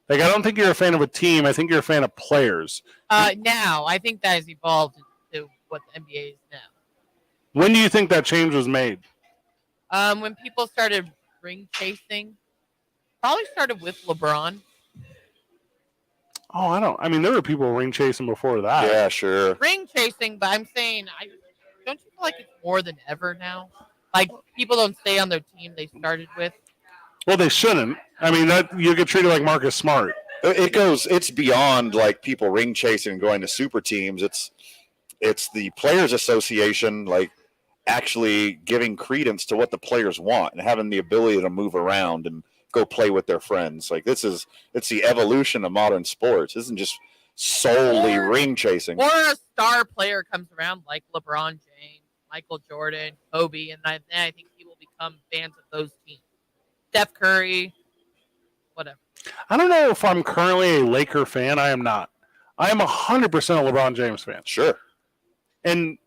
[SPEAKER 3] Like, I don't think you're a fan of a team. I think you're a fan of players.
[SPEAKER 15] Now, I think that has evolved into what the NBA is now.
[SPEAKER 3] When do you think that change was made?
[SPEAKER 15] When people started ring chasing, probably started with LeBron.
[SPEAKER 3] Oh, there were people ring chasing before that.
[SPEAKER 1] Yeah, sure.
[SPEAKER 15] Ring chasing, but I'm saying, don't you feel like it's more than ever now? Like, people don't stay on their team they started with.
[SPEAKER 3] Well, they shouldn't. I mean, that you get treated like Marcus Smart.
[SPEAKER 1] It's beyond like people ring chasing and going to super teams. It's the Players Association, like, actually giving credence to what the players want and having the ability to move around and go play with their friends. Like, it's the evolution of modern sports. It isn't just solely ring chasing.
[SPEAKER 15] Or a star player comes around like LeBron James, Michael Jordan, Kobe, and then I think people become fans of those teams. Steph Curry, whatever.
[SPEAKER 3] I don't know if I'm currently a Laker fan. I am not. I am 100% a LeBron James fan.
[SPEAKER 1] Sure.
[SPEAKER 3] And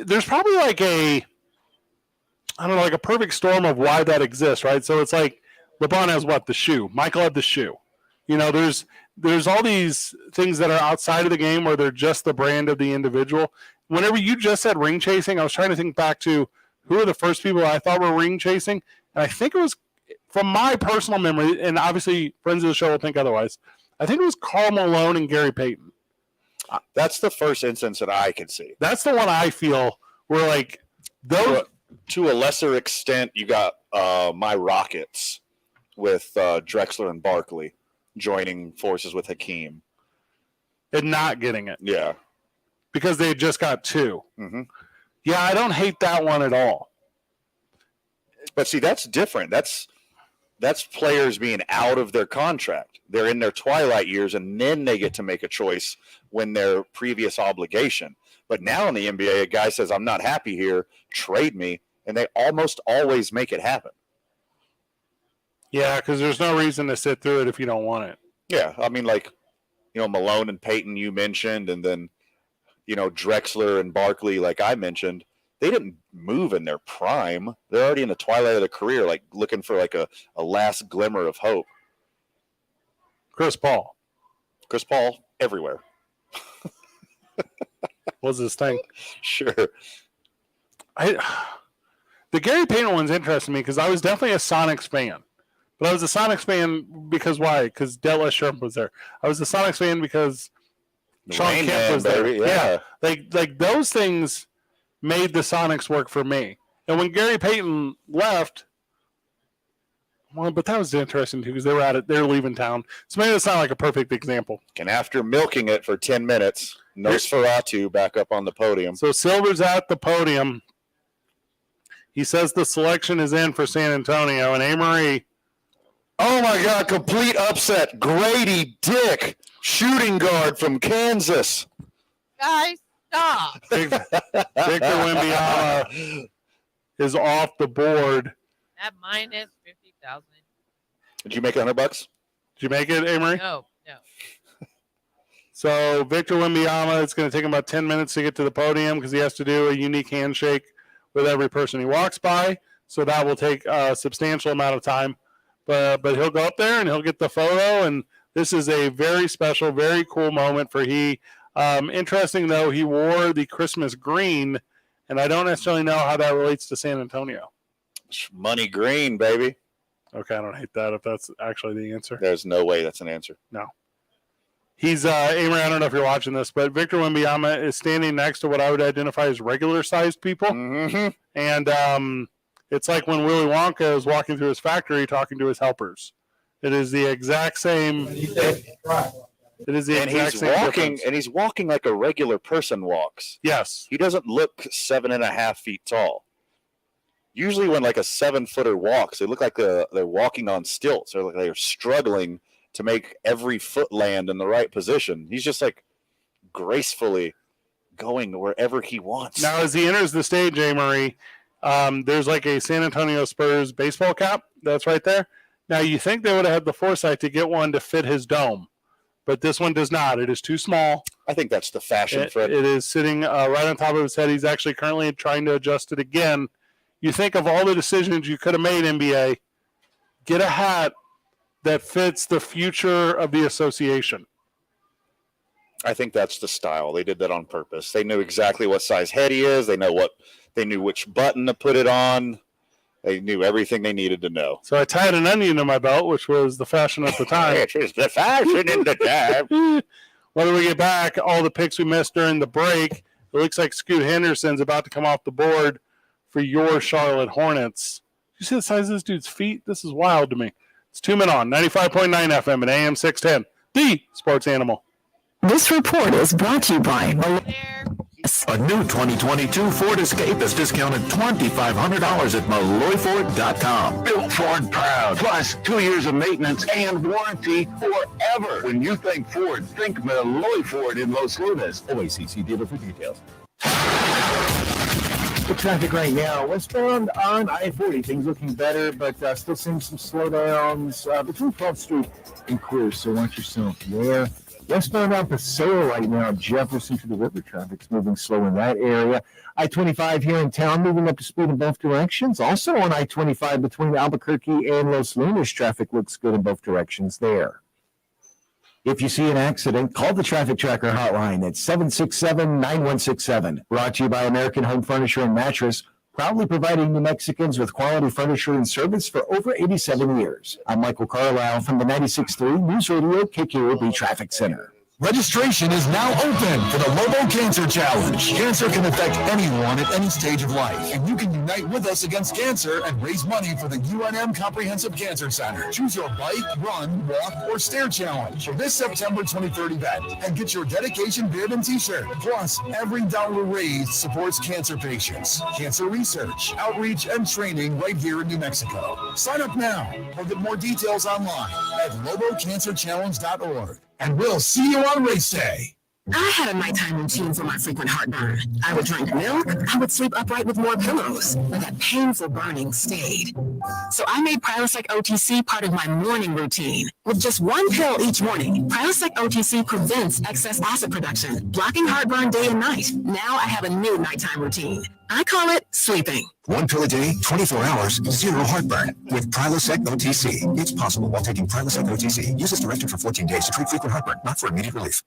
[SPEAKER 3] there's probably like a perfect storm of why that exists, right? So it's like LeBron has what? The shoe. Michael had the shoe. There's all these things that are outside of the game where they're just the brand of the individual. Whenever you just said ring chasing, I was trying to think back to who are the first people I thought were ring chasing. And I think it was, from my personal memory, and obviously friends of the show will think otherwise, I think it was Karl Malone and Gary Payton.
[SPEAKER 1] That's the first instance that I can see.
[SPEAKER 3] That's the one I feel where, like, those.
[SPEAKER 1] To a lesser extent, you got my Rockets with Drexler and Barkley joining forces with Hakeem.
[SPEAKER 3] And not getting it.
[SPEAKER 1] Yeah.
[SPEAKER 3] Because they just got two.
[SPEAKER 1] Mm-hmm.
[SPEAKER 3] Yeah, I don't hate that one at all.
[SPEAKER 1] But see, that's different. That's players being out of their contract. They're in their twilight years, and then they get to make a choice when their previous obligation. But now in the NBA, a guy says, I'm not happy here, trade me, and they almost always make it happen.
[SPEAKER 3] Yeah, because there's no reason to sit through it if you don't want it.
[SPEAKER 1] Yeah, I mean, like, Malone and Payton you mentioned, and then, Drexler and Barkley, like I mentioned, they didn't move in their prime. They're already in the twilight of their career, like looking for like a last glimmer of hope.
[SPEAKER 3] Chris Paul
[SPEAKER 1] everywhere.
[SPEAKER 3] What's his thing?
[SPEAKER 1] Sure.
[SPEAKER 3] The Gary Payton one's interesting to me because I was definitely a Sonics fan. But I was a Sonics fan because why? Because Della Shrimp was there. I was a Sonics fan because Sean Kemp was there.
[SPEAKER 1] Yeah.
[SPEAKER 3] Like those things made the Sonics work for me. And when Gary Payton left, well, but that was interesting too because they were at it. They're leaving town. So maybe it's not like a perfect example.
[SPEAKER 1] And after milking it for 10 minutes, Nosferatu back up on the podium.
[SPEAKER 3] So Silver's at the podium. He says the selection is in for San Antonio, and Amory
[SPEAKER 1] Oh my God, complete upset. Grady Dick, shooting guard from Kansas.
[SPEAKER 15] Guys, stop.
[SPEAKER 3] Victor Wembanyama is off the board.
[SPEAKER 15] At minus 50,000.
[SPEAKER 1] Did you make $100?
[SPEAKER 3] Did you make it, Amory?
[SPEAKER 15] No.
[SPEAKER 3] So Victor Wembanyama, it's going to take him about 10 minutes to get to the podium because he has to do a unique handshake with every person he walks by. So that will take a substantial amount of time. But he'll go up there and he'll get the photo. And this is a very special, very cool moment for he. Interesting, though, he wore the Christmas green, and I don't necessarily know how that relates to San Antonio.
[SPEAKER 1] Money green, baby.
[SPEAKER 3] Okay, I don't hate that if that's actually the answer.
[SPEAKER 1] There's no way that's an answer.
[SPEAKER 3] No. He's, Amory, I don't know if you're watching this, but Victor Wembanyama is standing next to what I would identify as regular-sized people.
[SPEAKER 1] Mm-hmm.
[SPEAKER 3] And it's like when Willy Wonka is walking through his factory talking to his helpers. It is the exact same. It is the exact same difference.
[SPEAKER 1] And he's walking like a regular person walks.
[SPEAKER 3] Yes.
[SPEAKER 1] He doesn't look 7.5 feet tall. Usually when like a 7-footer walks, they look like they're walking on stilts or like they're struggling to make every foot land in the right position. He's just like gracefully going wherever he wants.
[SPEAKER 3] Now, as he enters the stage, Amory, there's like a San Antonio Spurs baseball cap that's right there. Now, you think they would have had the foresight to get one to fit his dome, but this one does not. It is too small.
[SPEAKER 1] I think that's the fashion, Fred.
[SPEAKER 3] It is sitting right on top of his head. He's actually currently trying to adjust it again. You think of all the decisions you could have made, NBA. Get a hat that fits the future of the association.
[SPEAKER 1] I think that's the style. They did that on purpose. They knew exactly what size head he is. They knew which button to put it on. They knew everything they needed to know.
[SPEAKER 3] So I tied an onion to my belt, which was the fashion at the time.
[SPEAKER 1] It is the fashion in the time.
[SPEAKER 3] When we get back, all the picks we missed during the break, it looks like Scoot Henderson's about to come off the board for your Charlotte Hornets. You see the size of this dude's feet? This is wild to me. It's 2 Men On, 95.9 FM and AM 610, the sports animal.
[SPEAKER 13] This report is brought to you by
[SPEAKER 19] A new 2022 Ford Escape is discounted $2,500 at MalloyFord.com.
[SPEAKER 4] Built Ford proud. Plus 2 years of maintenance and warranty forever. When you think Ford, think Malloy Ford in Los Lunas. OACC dealer for details.
[SPEAKER 5] The traffic right now, westbound on I-40, things looking better, but still seeing some slowdowns between 12th Street and Clear, so watch yourself there. Westbound on Paseo right now, Jefferson to the river, traffic's moving slow in that area. I-25 here in town, moving up to speed in both directions. Also on I-25 between Albuquerque and Los Lunas, traffic looks good in both directions there. If you see an accident, call the Traffic Tracker hotline at 767-9167. Brought to you by American Home Furniture and Mattress, proudly providing New Mexicans with quality furniture and service for over 87 years. I'm Michael Carlisle from the 96.3 News Radio KKOB Traffic Center.
[SPEAKER 19] Registration is now open for the Lobo Cancer Challenge. Cancer can affect anyone at any stage of life, and you can unite with us against cancer and raise money for the UNM Comprehensive Cancer Center. Choose your bike, run, walk, or stair challenge for this September 23rd event and get your dedication bib and t-shirt. Plus, every dollar raised supports cancer patients, cancer research, outreach, and training right here in New Mexico. Sign up now or get more details online at lobocancerchallenge.org. And we'll see you on race day.
[SPEAKER 13] I had a nighttime routine for my frequent heartburn. I would drink milk. I would sleep upright with more pillows. But that painful burning stayed. So I made Prilosec OTC part of my morning routine. With just one pill each morning, Prilosec OTC prevents excess acid production, blocking heartburn day and night. Now I have a new nighttime routine. I call it sleeping.
[SPEAKER 7] 1 pill a day, 24 hours, 0 heartburn. With Prilosec OTC. It's possible while taking Prilosec OTC. Use as directed for 14 days to treat frequent heartburn, not for immediate relief.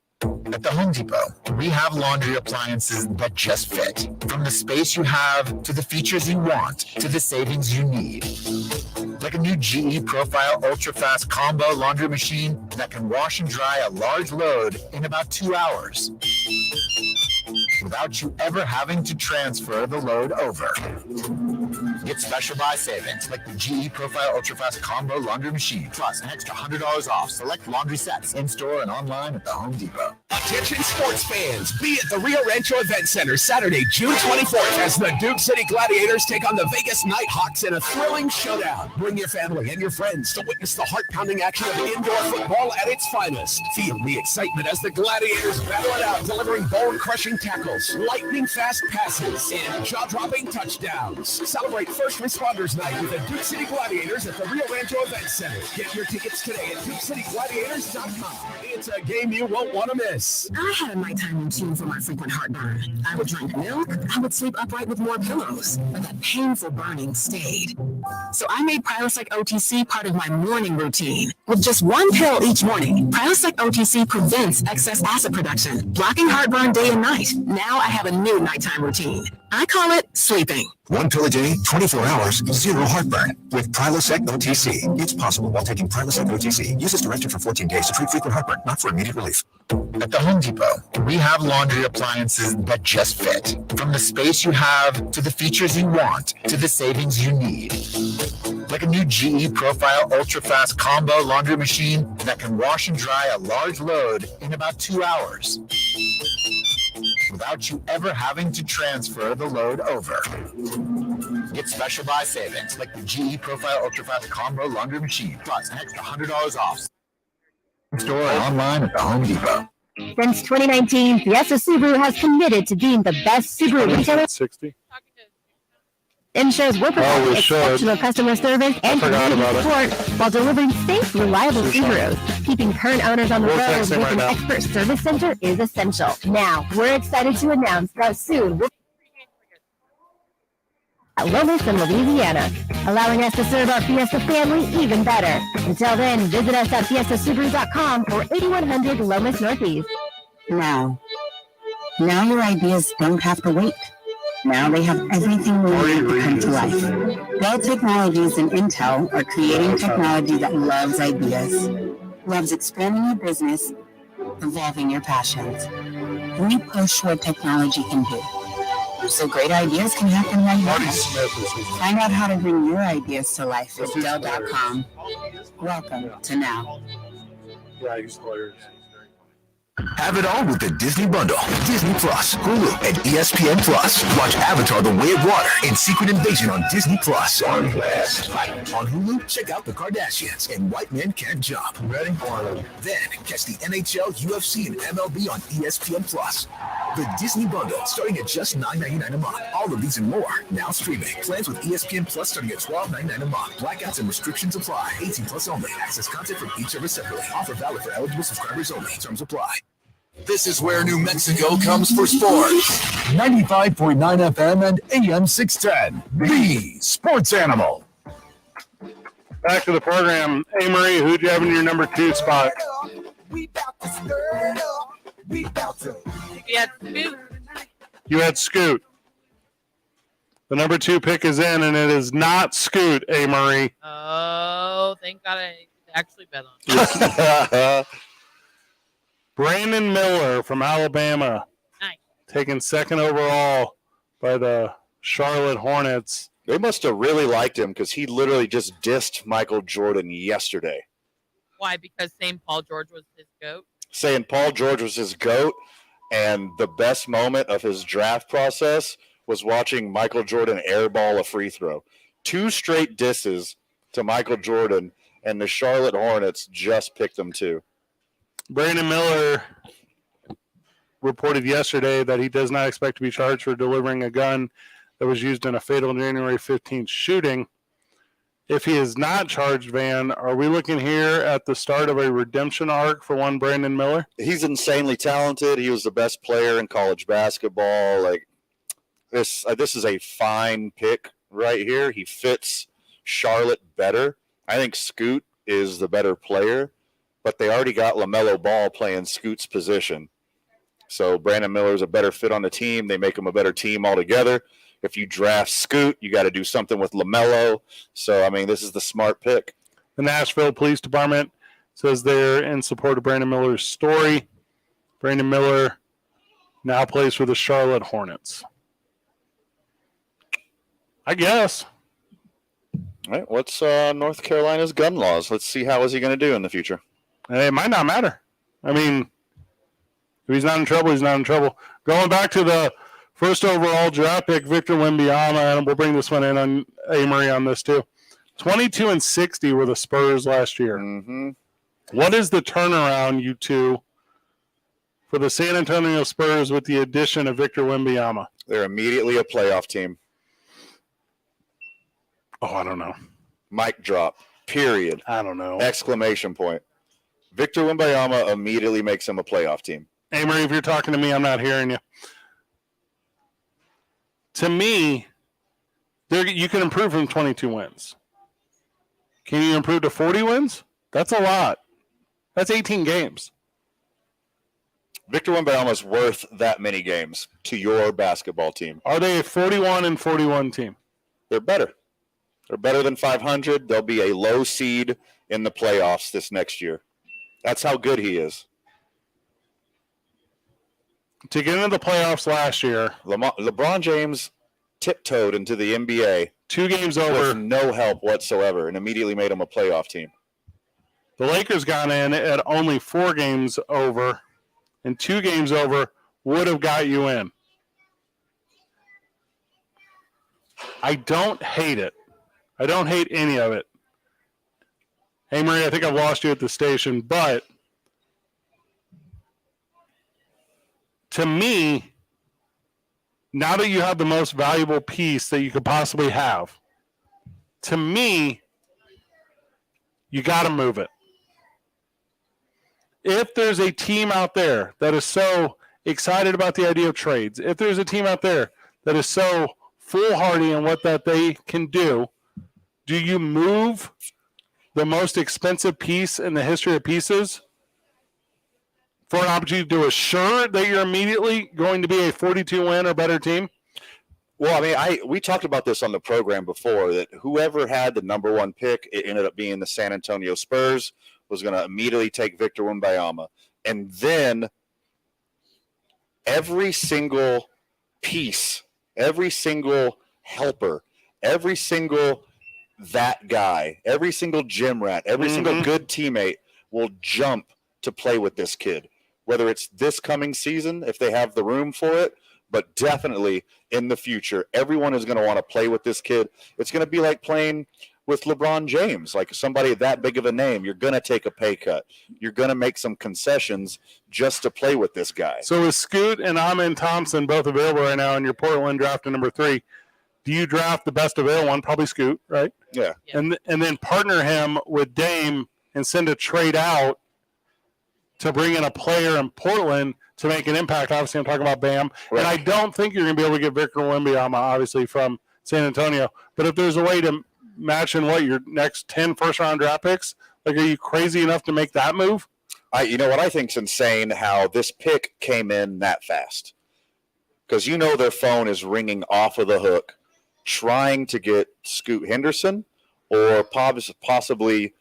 [SPEAKER 4] At the Home Depot, we have laundry appliances that just fit. From the space you have, to the features you want, to the savings you need. Like a new GE Profile Ultra Fast Combo laundry machine that can wash and dry a large load in about 2 hours. Without you ever having to transfer the load over. Get special buy savings like the GE Profile Ultra Fast Combo laundry machine, plus an extra $100 off select laundry sets in store and online at the Home Depot.
[SPEAKER 12] Attention sports fans, be at the Rio Rancho Event Center Saturday, June 24th as the Duke City Gladiators take on the Vegas Nighthawks in a thrilling showdown. Bring your family and your friends to witness the heart-pounding action of indoor football at its finest. Feel the excitement as the Gladiators battle it out, delivering bone-crushing tackles, lightning-fast passes, and jaw-dropping touchdowns. Celebrate First Responders Night with the Duke City Gladiators at the Rio Rancho Event Center. Get your tickets today at DukeCityGladiators.com. It's a game you won't want to miss.
[SPEAKER 2] I had a nighttime routine for my frequent heartburn. I would drink milk. I would sleep upright with more pillows, but that painful burning stayed. So I made Prilosec OTC part of my morning routine. With just one pill each morning, Prilosec OTC prevents excess acid production, blocking heartburn day and night. Now I have a new nighttime routine. I call it sleeping.
[SPEAKER 7] 1 pill a day, 24 hours, zero heartburn. With Prilosec OTC. It's possible while taking Prilosec OTC. Use as directed for 14 days to treat frequent heartburn, not for immediate relief.
[SPEAKER 4] At the Home Depot, we have laundry appliances that just fit. From the space you have, to the features you want, to the savings you need. Like a new GE Profile Ultra-Fast Combo laundry machine that can wash and dry a large load in about 2 hours. Without you ever having to transfer the load over. Get special buy savings like the GE Profile Ultra-Fast Combo laundry machine, plus an extra $100 off. Store and online at the Home Depot.
[SPEAKER 13] Since 2019, Fiesta Subaru has committed to being the best Subaru retailer.
[SPEAKER 3] 60.
[SPEAKER 13] Ensures we're providing
[SPEAKER 3] we should.
[SPEAKER 13] exceptional customer service and community support while delivering safe, reliable Subarus. Keeping current owners on the
[SPEAKER 3] We're
[SPEAKER 13] road
[SPEAKER 3] texting
[SPEAKER 13] with
[SPEAKER 3] right
[SPEAKER 13] an
[SPEAKER 3] now.
[SPEAKER 13] expert service center is essential. Now, we're excited to announce that soon we'll at Lomas in Louisiana, allowing us to serve our Fiesta family even better. Until then, visit us at fiestasubaru.com or 8100 Lomas Northeast.
[SPEAKER 8] Now your ideas don't have to wait. Now they have everything we need to come to life. Dell Technologies and Intel are creating technology that loves ideas, loves expanding your business, evolving your passions. We push what technology can do, so great ideas can happen right now. Find out how to bring your ideas to life at Dell.com. Welcome to Now.
[SPEAKER 3] Yeah, he's hilarious.
[SPEAKER 7] Have it all with the Disney Bundle. Disney Plus, Hulu, and ESPN Plus. Watch Avatar: The Way of Water and Secret Invasion on Disney Plus. On Hulu, check out The Kardashians and White Men Can't Jump. Ready? Then catch the NHL, UFC, and MLB on ESPN Plus. The Disney Bundle, starting at just $9.99 a month. All of these and more, now streaming. Plans with ESPN Plus starting at $12.99 a month. Blackouts and restrictions apply. 18 plus only. Access content from each service separately. Offer valid for eligible subscribers only. Terms apply. This is where New Mexico comes for sports.
[SPEAKER 19] 95.9 FM and AM 610. The Sports Animal.
[SPEAKER 3] Back to the program. Hey, Marie, who'd you have in your number 2 spot?
[SPEAKER 15] Yeah, Scoot.
[SPEAKER 3] You had Scoot. The number 2 pick is in, and it is not Scoot, A. Marie.
[SPEAKER 15] Oh, thank God I actually bet on it.
[SPEAKER 3] Brandon Miller from Alabama.
[SPEAKER 15] Nice.
[SPEAKER 3] Taken second overall by the Charlotte Hornets.
[SPEAKER 1] They must have really liked him because he literally just dissed Michael Jordan yesterday,
[SPEAKER 15] Why? Because St. Paul George was his GOAT.
[SPEAKER 1] saying Paul George was his GOAT, and the best moment of his draft process was watching Michael Jordan airball a free throw. 2 straight disses to Michael Jordan, and the Charlotte Hornets just picked him too.
[SPEAKER 3] Brandon Miller reported yesterday that he does not expect to be charged for delivering a gun that was used in a fatal January 15th shooting. If he is not charged, Van, are we looking here at the start of a redemption arc for one Brandon Miller?
[SPEAKER 1] He's insanely talented. He was the best player in college basketball. Like this is a fine pick right here. He fits Charlotte better. I think Scoot is the better player, but they already got LaMelo Ball playing Scoot's position. So Brandon Miller is a better fit on the team. They make him a better team altogether. If you draft Scoot, you got to do something with LaMelo. So, I mean, this is the smart pick.
[SPEAKER 3] The Nashville Police Department says they're in support of Brandon Miller's story. Brandon Miller now plays for the Charlotte Hornets. I guess.
[SPEAKER 1] All right, what's North Carolina's gun laws? Let's see how is he going to do in the future.
[SPEAKER 3] It might not matter. I mean, If he's not in trouble, he's not in trouble. Going back to the first overall draft pick, Victor Wembanyama, and we'll bring this one in on Amory on this too. 22-60 were the Spurs last year.
[SPEAKER 1] Mm-hmm.
[SPEAKER 3] What is the turnaround, you two, for the San Antonio Spurs with the addition of Victor Wembanyama?
[SPEAKER 1] They're immediately a playoff team.
[SPEAKER 3] Oh, I don't know.
[SPEAKER 1] Mic drop. Period.
[SPEAKER 3] I don't know.
[SPEAKER 1] Exclamation point. Victor Wembanyama immediately makes him a playoff team.
[SPEAKER 3] Amory, if you're talking to me, I'm not hearing you. To me, you can improve from 22 wins. Can you improve to 40 wins? That's a lot. That's 18 games.
[SPEAKER 1] Victor Wembanyama is worth that many games to your basketball team.
[SPEAKER 3] Are they a 41-41 team?
[SPEAKER 1] They're better. They're better than 500. They'll be a low seed in the playoffs this next year. That's how good he is.
[SPEAKER 3] To get into the playoffs last year,
[SPEAKER 1] LeBron James tiptoed into the NBA
[SPEAKER 3] 2 games over
[SPEAKER 1] with no help whatsoever and immediately made him a playoff team.
[SPEAKER 3] The Lakers got in at only 4 games over, and 2 games over would have got you in. I don't hate it. I don't hate any of it. Hey, Marie, I think I've lost you at the station, but to me, now that you have the most valuable piece that you could possibly have, to me, you got to move it. If there's a team out there that is so excited about the idea of trades, if there's a team out there that is so foolhardy in what that they can do you move the most expensive piece in the history of pieces for an opportunity to assure that you're immediately going to be a 42-win or better team?
[SPEAKER 1] Well, I mean, we talked about this on the program before, that whoever had the number 1 pick, it ended up being the San Antonio Spurs, was going to immediately take Victor Wembanyama. And then every single piece, every single helper, every single that guy, every single gym rat, every single good teammate will jump to play with this kid, whether it's this coming season, if they have the room for it, but definitely in the future, everyone is going to want to play with this kid. It's going to be like playing with LeBron James, like somebody that big of a name. You're going to take a pay cut. You're going to make some concessions just to play with this guy.
[SPEAKER 3] So with Scoot and Amen Thompson both available right now in your Portland draft at number 3, do you draft the best available one? Probably Scoot, right?
[SPEAKER 1] Yeah.
[SPEAKER 3] And then partner him with Dame and send a trade out to bring in a player in Portland to make an impact. Obviously, I'm talking about Bam. Right. And I don't think you're going to be able to get Victor Wembanyama, obviously, from San Antonio. But if there's a way to match in your next 10 first-round draft picks, like, are you crazy enough to make that move?
[SPEAKER 1] You know what I think's insane, how this pick came in that fast. Because their phone is ringing off of the hook trying to get Scoot Henderson or possibly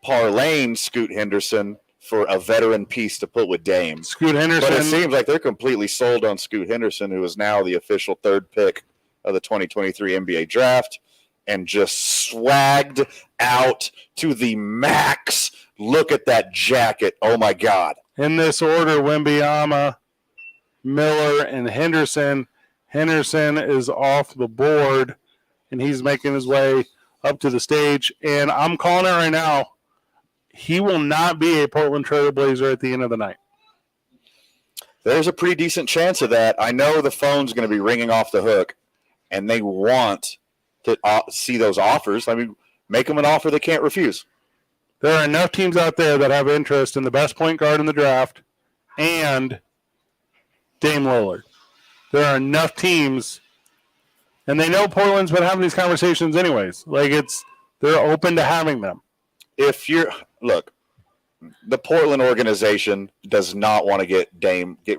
[SPEAKER 1] parlaying Scoot Henderson for a veteran piece to put with Dame.
[SPEAKER 3] Scoot Henderson.
[SPEAKER 1] But it seems like they're completely sold on Scoot Henderson, who is now the official 3rd pick of the 2023 NBA draft, and just swagged out to the max. Look at that jacket. Oh, my God.
[SPEAKER 3] In this order, Wembanyama, Miller, and Henderson. Henderson is off the board, and he's making his way up to the stage. And I'm calling it right now. He will not be a Portland Trail Blazer at the end of the night.
[SPEAKER 1] There's a pretty decent chance of that. I know the phone's going to be ringing off the hook, and they want to see those offers. I mean, make them an offer they can't refuse.
[SPEAKER 3] There are enough teams out there that have interest in the best point guard in the draft and Dame Lillard. There are enough teams, and they know Portland's been having these conversations anyways. Like, they're open to having them.
[SPEAKER 1] Look, the Portland organization does not want to get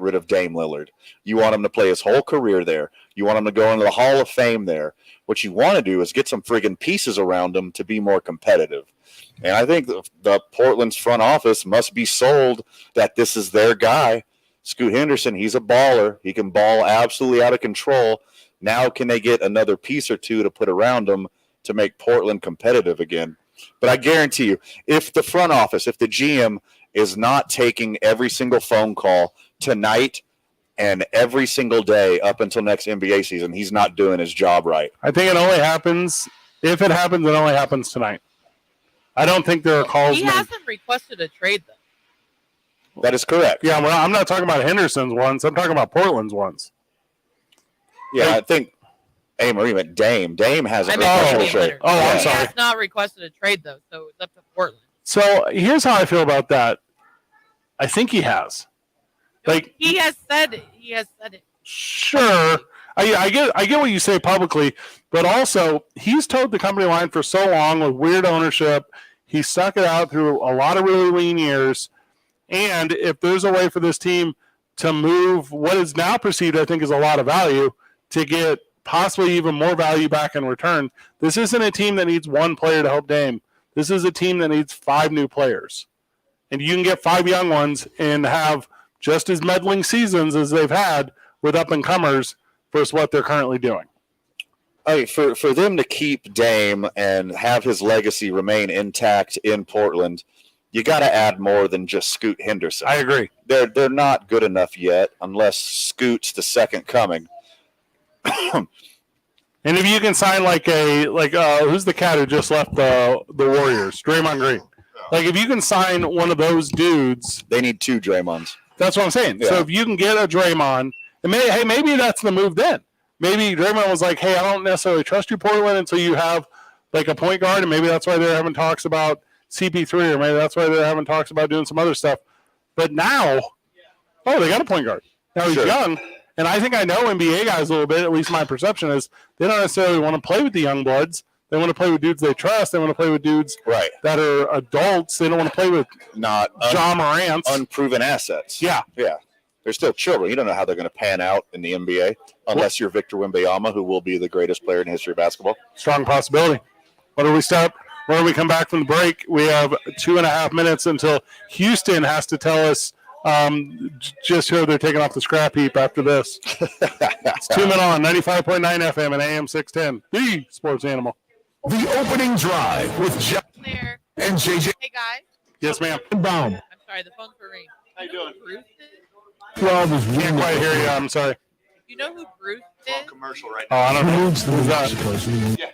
[SPEAKER 1] rid of Dame Lillard. You want him to play his whole career there. You want him to go into the Hall of Fame there. What you want to do is get some friggin' pieces around him to be more competitive. And I think the Portland's front office must be sold that this is their guy. Scoot Henderson, he's a baller. He can ball absolutely out of control. Now can they get another piece or two to put around him to make Portland competitive again? But I guarantee you, if the front office, if the GM is not taking every single phone call tonight and every single day up until next NBA season, he's not doing his job right.
[SPEAKER 3] I think it only happens, if it happens, it only happens tonight. I don't think there are calls
[SPEAKER 15] He
[SPEAKER 3] made.
[SPEAKER 15] hasn't requested a trade, though.
[SPEAKER 1] That is correct.
[SPEAKER 3] Yeah, well, I'm not talking about Henderson's ones. I'm talking about Portland's ones.
[SPEAKER 1] Yeah, I think Amory meant Dame. Dame hasn't
[SPEAKER 15] I meant
[SPEAKER 1] requested a
[SPEAKER 15] Damian
[SPEAKER 1] trade.
[SPEAKER 15] Lillard.
[SPEAKER 3] Oh, I'm
[SPEAKER 15] He
[SPEAKER 3] sorry.
[SPEAKER 15] has not requested a trade, though, so it's up to Portland.
[SPEAKER 3] So here's how I feel about that. I think he has. Like
[SPEAKER 15] He has said it.
[SPEAKER 3] Sure, I get what you say publicly, but also he's towed the company line for so long with weird ownership. He stuck it out through a lot of really lean years. And if there's a way for this team to move what is now perceived, I think, is a lot of value to get possibly even more value back in return, this isn't a team that needs one player to help Dame. This is a team that needs 5 new players. And you can get 5 young ones and have just as meddling seasons as they've had with up-and-comers versus what they're currently doing.
[SPEAKER 1] I mean, for them to keep Dame and have his legacy remain intact in Portland, you got to add more than just Scoot Henderson.
[SPEAKER 3] I agree.
[SPEAKER 1] They're not good enough yet unless Scoot's the second coming.
[SPEAKER 3] And if you can sign who's the cat who just left the Warriors? Draymond Green. Like if you can sign one of those dudes,
[SPEAKER 1] they need 2 Draymonds.
[SPEAKER 3] That's what I'm saying.
[SPEAKER 1] Yeah.
[SPEAKER 3] So if you can get a Draymond, and maybe that's the move then. Maybe Draymond was like, hey, I don't necessarily trust you, Portland, until you have like a point guard, and maybe that's why they're having talks about CP3, or maybe that's why they're having talks about doing some other stuff. But now, they got a point guard. Now he's young, and I think I know NBA guys a little bit, at least my perception is they don't necessarily want to play with the young bloods. They want to play with dudes they trust. They want to play with dudes that are adults. They don't want to play with
[SPEAKER 1] not
[SPEAKER 3] John Morant's
[SPEAKER 1] unproven assets.
[SPEAKER 3] Yeah.
[SPEAKER 1] They're still children. You don't know how they're going to pan out in the NBA unless you're Victor Wembanyama, who will be the greatest player in the history of basketball.
[SPEAKER 3] Strong possibility. When we come back from the break, we have 2.5 minutes until Houston has to tell us just who they're taking off the scrap heap after this. It's 2 men on 95.9 FM and AM 610, the sports animal.
[SPEAKER 19] The opening drive with Jeff and JJ.
[SPEAKER 15] Hey, guys.
[SPEAKER 3] Yes, ma'am.
[SPEAKER 19] Boom.
[SPEAKER 15] I'm sorry, the phone's for ringing. How you doing? Bruce is?
[SPEAKER 19] 12 is
[SPEAKER 3] Can't quite hear you. I'm sorry.
[SPEAKER 15] You know who Bruce is?
[SPEAKER 1] Commercial right
[SPEAKER 3] now. Oh, I don't know. Who's that?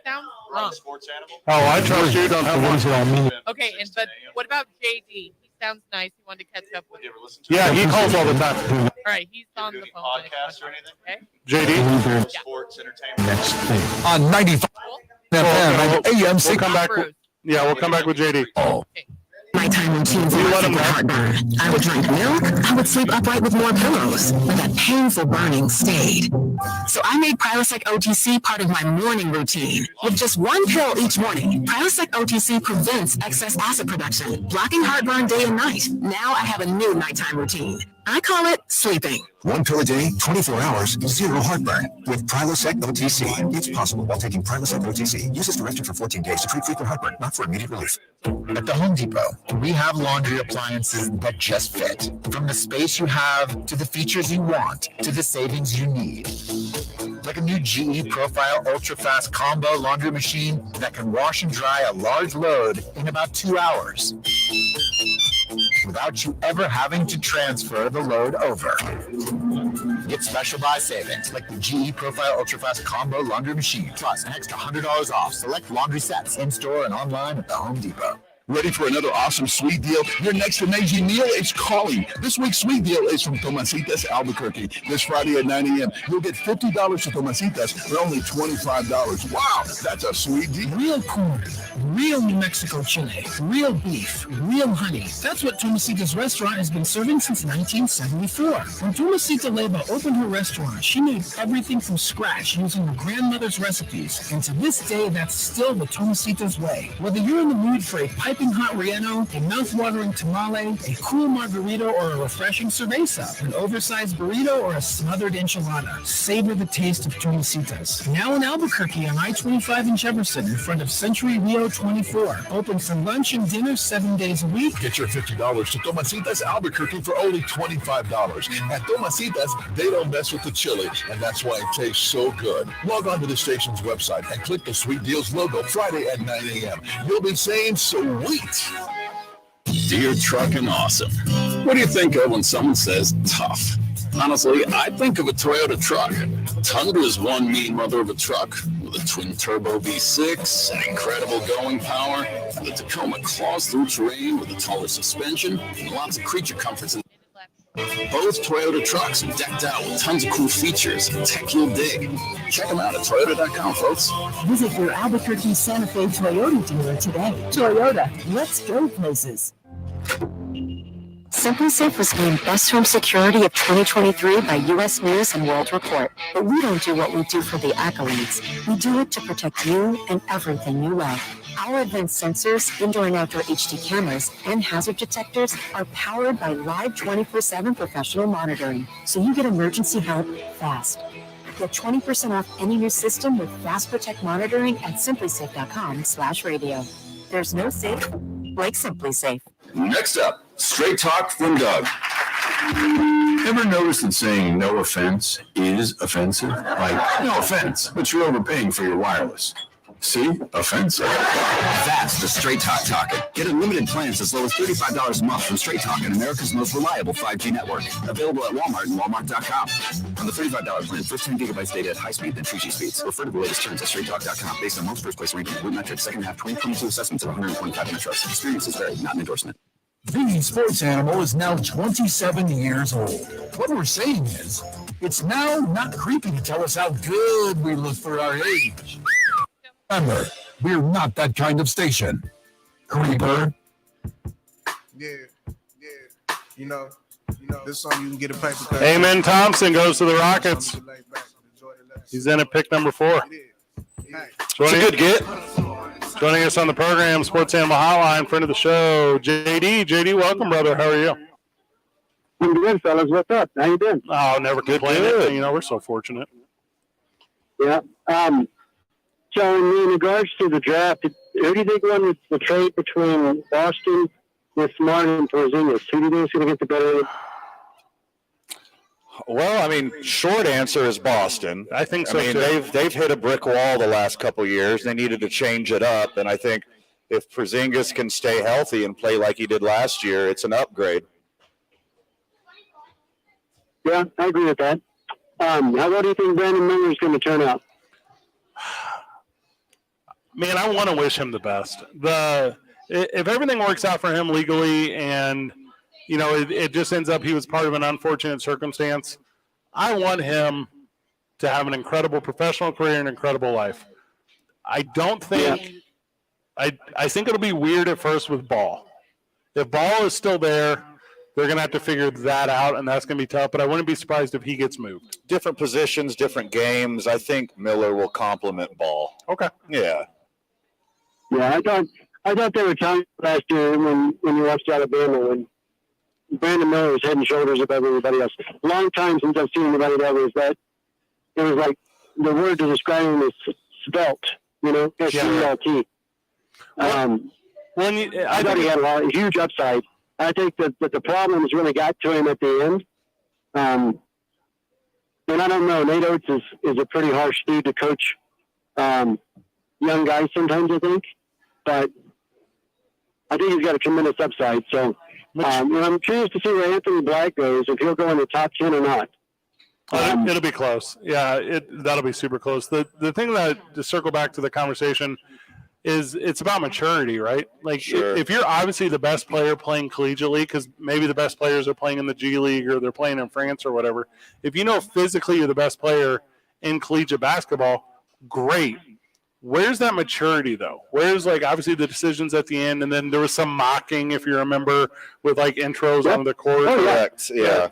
[SPEAKER 15] Sounds wrong.
[SPEAKER 1] Sports animal.
[SPEAKER 3] Oh, I trust you. Don't have one.
[SPEAKER 15] Okay, but what about JD? He sounds nice. He wanted to catch up with you.
[SPEAKER 3] Yeah, he calls all the time.
[SPEAKER 15] All right, he's on the phone.
[SPEAKER 1] Podcast or anything?
[SPEAKER 15] Okay.
[SPEAKER 3] JD?
[SPEAKER 1] Sports, entertainment.
[SPEAKER 19] Next thing. On 95 FM and AM 6.
[SPEAKER 3] We'll come back. We'll come back with JD.
[SPEAKER 19] Oh.
[SPEAKER 8] Nighttime routines are my favorite heartburn. I would drink milk. I would sleep upright with more pillows, but that painful burning stayed. So I made Prilosec OTC part of my morning routine. With just 1 pill each morning, Prilosec OTC prevents excess acid production, blocking heartburn day and night. Now I have a new nighttime routine. I call it sleeping.
[SPEAKER 7] 1 pill a day, 24 hours, 0 heartburn. With Prilosec OTC. It's possible while taking Prilosec OTC. Use as directed for 14 days to treat frequent heartburn, not for immediate relief.
[SPEAKER 4] At the Home Depot, we have laundry appliances that just fit. From the space you have, to the features you want, to the savings you need. Like a new GE Profile Ultra Fast Combo laundry machine that can wash and dry a large load in about 2 hours. Without you ever having to transfer the load over. Get special buy savings like the GE Profile Ultra Fast Combo Laundry Machine, plus an extra $100 off select laundry sets in-store and online at the Home Depot.
[SPEAKER 11] Ready for another awesome sweet deal? Your next amazing meal is calling. This week's sweet deal is from Tomasitas Albuquerque. This Friday at 9 a.m., you'll get $50 to Tomasitas for only $25. Wow, that's a sweet deal.
[SPEAKER 9] Real corn, real New Mexico chile, real beef, real honey. That's what Tomasitas Restaurant has been serving since 1974. When Tomasita Leva opened her restaurant, she made everything from scratch using her grandmother's recipes. And to this day, that's still the Tomasitas way. Whether you're in the mood for a piping hot relleno, a mouth-watering tamale, a cool margarita, or a refreshing cerveza, an oversized burrito, or a smothered enchilada, savor the taste of Tomasitas. Now in Albuquerque on I-25 in Jefferson, in front of Century Rio 24. Open for lunch and dinner 7 days a week.
[SPEAKER 11] Get your $50 to Tomasitas Albuquerque for only $25. At Tomasitas, they don't mess with the chili, and that's why it tastes so good. Log on to the station's website and click the Sweet Deals logo Friday at 9 a.m. You'll be saying sweet.
[SPEAKER 21] Dear Truckin' Awesome.
[SPEAKER 10] What do you think of when someone says tough? Honestly, I think of a Toyota truck. Tundra is one mean mother of a truck with a twin-turbo V6 and incredible going power. And the Tacoma claws through terrain with a taller suspension and lots of creature comforts. Both Toyota trucks are decked out with tons of cool features and tech you'll dig. Check them out at Toyota.com, folks.
[SPEAKER 13] Visit your Albuquerque Santa Fe Toyota dealer today. Toyota, let's go places.
[SPEAKER 2] SimpliSafe was named Best Home Security of 2023 by U.S. News and World Report. But we don't do what we do for the accolades. We do it to protect you and everything you love. Our advanced sensors, indoor and outdoor HD cameras, and hazard detectors are powered by live 24/7 professional monitoring, so you get emergency help fast. Get 20% off any new system with Fast Protect monitoring at simplisafe.com/radio. There's no safe like SimpliSafe.
[SPEAKER 11] Next up, Straight Talk from Doug. Ever notice that saying no offense is offensive? Like, no offense, but you're overpaying for your wireless. See? Offensive.
[SPEAKER 7] That's the Straight Talk talking. Get unlimited plans as low as $35 a month from Straight Talk and America's most reliable 5G network. Available at Walmart and Walmart.com. On the $35 plan, first 10 gigabytes data at high speed, then 3G speeds. Refer to the latest terms at StraightTalk.com based on most first place rankings, root metrics, second half 2022 assessments of 125 metros. Experiences vary, not an endorsement.
[SPEAKER 19] The sports animal is now 27 years old. What we're saying is, it's now not creepy to tell us how good we look for our age. Remember, we're not that kind of station. Creeper.
[SPEAKER 21] Yeah. You know, this song you can get a paper cut.
[SPEAKER 3] Amen Thompson goes to the Rockets. He's in at pick number 4.
[SPEAKER 1] It's a good get.
[SPEAKER 3] Joining us on the program, Sports Animal Hotline, friend of the show, JD. JD, welcome, brother. How are you?
[SPEAKER 22] I'm good, fellas. What's up? How you doing?
[SPEAKER 3] Oh, never complaining. You know, we're so fortunate.
[SPEAKER 22] Yeah. So in regards to the draft, who do you think won the trade between Boston with Smart and Porzingis? Who do you think is going to get the better?
[SPEAKER 1] Well, I mean, short answer is Boston.
[SPEAKER 3] I think so,
[SPEAKER 1] too. They've hit a brick wall the last couple of years. They needed to change it up, and I think if Porzingis can stay healthy and play like he did last year, it's an upgrade.
[SPEAKER 22] Yeah, I agree with that. What do you think Brandon Miller is going to turn out?
[SPEAKER 3] Man, I want to wish him the best. If everything works out for him legally and, you know, it just ends up he was part of an unfortunate circumstance, I want him to have an incredible professional career and incredible life. I don't think I think it'll be weird at first with Ball. If Ball is still there, they're going to have to figure that out, and that's going to be tough, but I wouldn't be surprised if he gets moved.
[SPEAKER 1] Different positions, different games. I think Miller will complement Ball.
[SPEAKER 3] Okay.
[SPEAKER 1] Yeah.
[SPEAKER 22] Yeah, I thought they were talking last year when you watched Alabama when Brandon Miller was head and shoulders above everybody else. Long time since I've seen anybody that was that. It was like the word to describe him is svelte, you know, S-E-L-T. I thought he had a huge upside. I think that the problems really got to him at the end. And I don't know, Nate Oates is a pretty harsh dude to coach young guys sometimes, I think. But I think he's got a tremendous upside. So I'm curious to see where Anthony Black goes, if he'll go in the top 10 or not.
[SPEAKER 3] It'll be close. Yeah, that'll be super close. The thing that, to circle back to the conversation, is it's about maturity, right? Like,
[SPEAKER 1] Sure.
[SPEAKER 3] if you're obviously the best player playing collegiately, because maybe the best players are playing in the G League or they're playing in France or whatever, if you know physically you're the best player in collegiate basketball, great. Where's that maturity, though? Where's, like, obviously the decisions at the end, and then there was some mocking, if you remember, with, like, intros on the court.
[SPEAKER 1] Correct, yeah.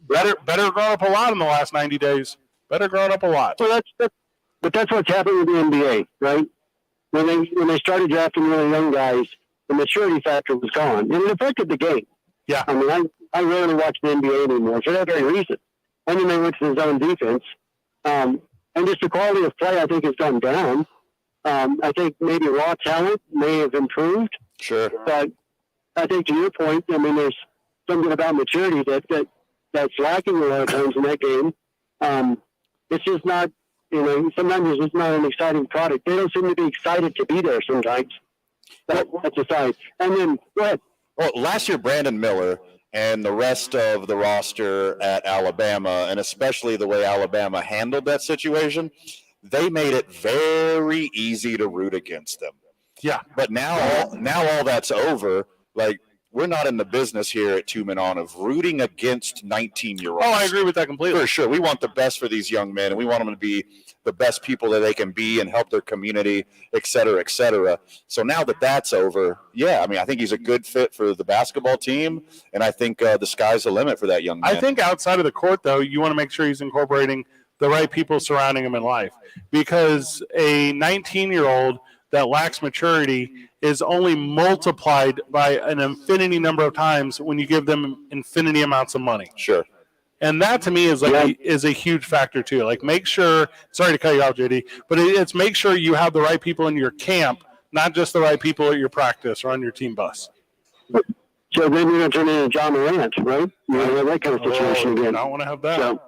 [SPEAKER 3] Better grown up a lot in the last 90 days. Better grown up a lot.
[SPEAKER 22] So that's what's happened with the NBA, right? When they started drafting really young guys, the maturity factor was gone, and it affected the game.
[SPEAKER 3] Yeah.
[SPEAKER 22] I mean, I rarely watch the NBA anymore for that very reason. And then they went to his own defense. And just the quality of play, I think, has gone down. I think maybe raw talent may have improved.
[SPEAKER 1] Sure.
[SPEAKER 22] But I think to your point, I mean, there's something about maturity that's lacking a lot of times in that game. It's just not, you know, sometimes it's just not an exciting product. They don't seem to be excited to be there sometimes. That's aside. And then, go ahead.
[SPEAKER 1] Well, last year, Brandon Miller and the rest of the roster at Alabama, and especially the way Alabama handled that situation, they made it very easy to root against them.
[SPEAKER 3] Yeah.
[SPEAKER 1] But now all that's over. Like, we're not in the business here at Two Men On of rooting against 19-year-olds.
[SPEAKER 3] Oh, I agree with that completely.
[SPEAKER 1] For sure. We want the best for these young men, and we want them to be the best people that they can be and help their community, et cetera, et cetera. So now that that's over, yeah, I mean, I think he's a good fit for the basketball team, and I think the sky's the limit for that young man.
[SPEAKER 3] I think outside of the court, though, you want to make sure he's incorporating the right people surrounding him in life, because a 19-year-old that lacks maturity is only multiplied by an infinity number of times when you give them infinity amounts of money.
[SPEAKER 1] Sure.
[SPEAKER 3] And that to me is like is a huge factor too. Like, make sure, sorry to cut you off, JD, but it's make sure you have the right people in your camp, not just the right people at your practice or on your team bus.
[SPEAKER 22] So then you're going to turn into John Morant, right? You know, that kind of situation again.
[SPEAKER 3] You don't want to have that.
[SPEAKER 22] So,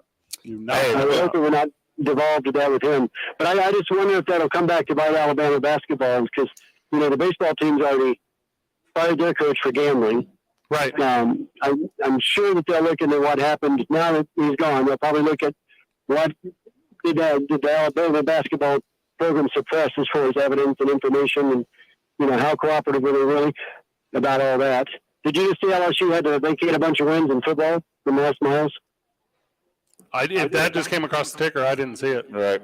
[SPEAKER 22] I hope we're not devolved to that with him. But I just wonder if that'll come back to bite Alabama basketball, because, you know, the baseball team's already fired their coach for gambling.
[SPEAKER 3] Right.
[SPEAKER 22] I'm sure that they'll look into what happened now that he's gone. They'll probably look at what did the Alabama basketball program suppress as far as evidence and information, and, you know, how cooperative were they really about all that. Did you just see LSU had to vacate a bunch of wins in football from Les Miles?
[SPEAKER 3] If that just came across the ticker, I didn't see it.
[SPEAKER 1] Right.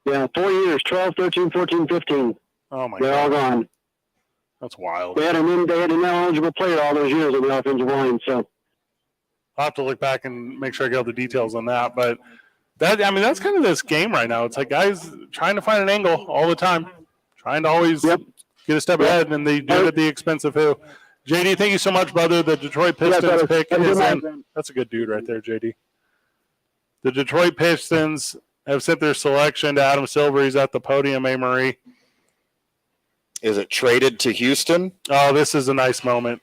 [SPEAKER 22] Yeah, 4 years, 12, 13, 14, 15.
[SPEAKER 3] Oh, my
[SPEAKER 22] They're all gone.
[SPEAKER 3] That's wild.
[SPEAKER 22] They had an ineligible player all those years on the offensive line. So
[SPEAKER 3] I'll have to look back and make sure I get all the details on that. But that, I mean, that's kind of this game right now. It's like guys trying to find an angle all the time, trying to always get a step ahead, and they do it at the expense of who. JD, thank you so much, brother. The Detroit Pistons pick is in. That's a good dude right there, JD. The Detroit Pistons have sent their selection to Adam Silver. He's at the podium, Marie.
[SPEAKER 1] Is it traded to Houston?
[SPEAKER 3] Oh, this is a nice moment.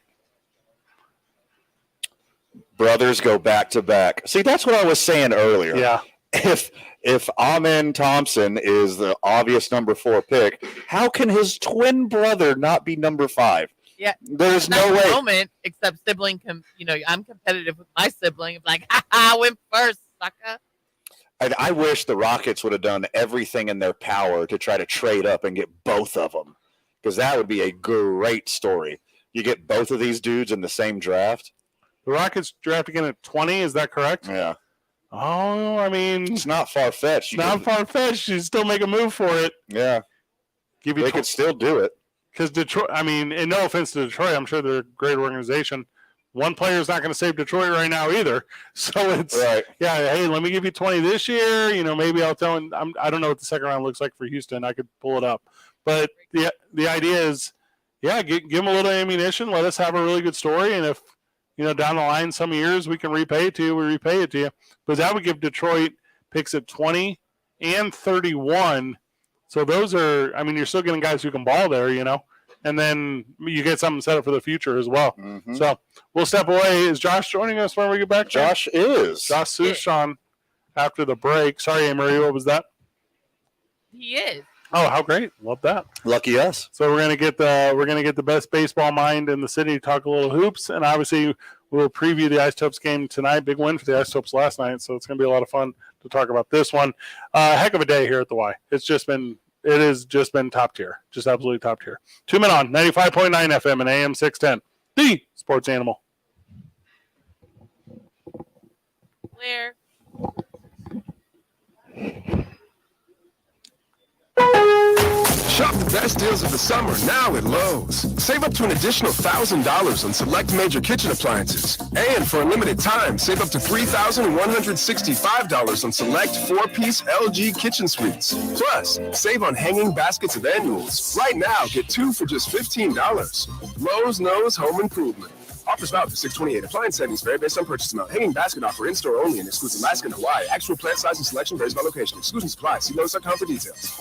[SPEAKER 1] Brothers go back to back. See, that's what I was saying earlier.
[SPEAKER 3] Yeah.
[SPEAKER 1] If Amen Thompson is the obvious number 4 pick, how can his twin brother not be number 5?
[SPEAKER 15] Yeah.
[SPEAKER 1] There's no way.
[SPEAKER 15] Moment, except sibling, I'm competitive with my sibling. It's like, I went first, sucker.
[SPEAKER 1] I wish the Rockets would have done everything in their power to try to trade up and get both of them, because that would be a great story. You get both of these dudes in the same draft.
[SPEAKER 3] The Rockets draft again at 20, is that correct?
[SPEAKER 1] Yeah.
[SPEAKER 3] Oh, I mean,
[SPEAKER 1] it's not far-fetched.
[SPEAKER 3] Not far-fetched. You still make a move for it.
[SPEAKER 1] Yeah. They could still do it.
[SPEAKER 3] Because Detroit, I mean, and no offense to Detroit, I'm sure they're a great organization. One player is not going to save Detroit right now either. So it's, yeah, hey, let me give you 20 this year. You know, maybe I'll tell him. I don't know what the second round looks like for Houston. I could pull it up. But the idea is, yeah, give them a little ammunition. Let us have a really good story. And if, you know, down the line some years we can repay it to you, we repay it to you. But that would give Detroit picks at 20 and 31. So those are, I mean, you're still getting guys who can ball there, you know. And then you get something set up for the future as well. Mm-hmm. So we'll step away. Is Josh joining us when we get back?
[SPEAKER 1] Josh is.
[SPEAKER 3] Josh Sushan after the break. Sorry, Anne-Marie, what was that?
[SPEAKER 15] He is.
[SPEAKER 3] Oh, how great! Love that.
[SPEAKER 1] Lucky us.
[SPEAKER 3] So we're gonna get the best baseball mind in the city to talk a little hoops, and obviously we'll preview the Isotopes game tonight. Big win for the Isotopes last night, so it's gonna be a lot of fun to talk about this one. Heck of a day here at the Y. It has just been top tier, just absolutely top tier. 2 Men On 95.9 FM and AM 610, the Sports Animal.
[SPEAKER 15] Where?
[SPEAKER 6] Shop the best deals of the summer now at Lowe's. Save up to an additional $1,000 on select major kitchen appliances. And for a limited time, save up to $3,165 on select 4-piece LG kitchen suites. Plus, save on hanging baskets of annuals. Right now, get 2 for just $15. Lowe's knows home improvement. Offers valid for 6/28. Appliance savings vary based on purchase amount. Hanging basket offer in-store only and excludes Alaska and Hawaii. Actual plant size and selection varies by location. Exclusion supplies. See Lowe's.com for details.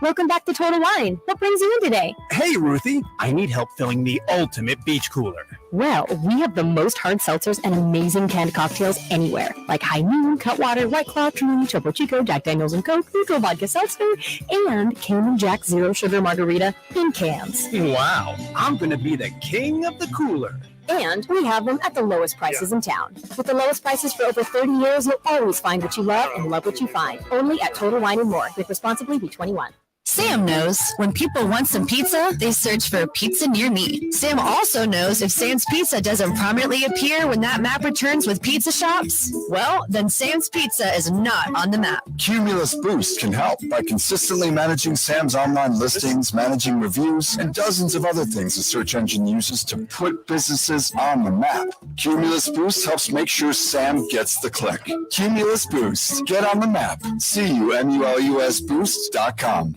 [SPEAKER 16] Welcome back to Total Wine. What brings you in today?
[SPEAKER 17] Hey, Ruthie. I need help filling the ultimate beach cooler.
[SPEAKER 16] Well, we have the most hard seltzers and amazing canned cocktails anywhere, like High Noon, Cutwater, White Claw, Truly, Topo Chico, Jack Daniels and Coke, Neutral Vodka Seltzer, and Cayman Jack Zero Sugar Margarita in cans.
[SPEAKER 17] Wow. I'm going to be the king of the cooler.
[SPEAKER 16] And we have them at the lowest prices in town. With the lowest prices for over 30 years, you'll always find what you love and love what you find. Only at Total Wine & More. Drink responsibly, be 21.
[SPEAKER 18] Sam knows when people want some pizza, they search for pizza near me. Sam also knows if Sam's Pizza doesn't prominently appear when that map returns with pizza shops, well, then Sam's Pizza is not on the map.
[SPEAKER 11] Cumulus Boost can help by consistently managing Sam's online listings, managing reviews, and dozens of other things the search engine uses to put businesses on the map. Cumulus Boost helps make sure Sam gets the click. Cumulus Boost. Get on the map. CUMULUSBoost.com.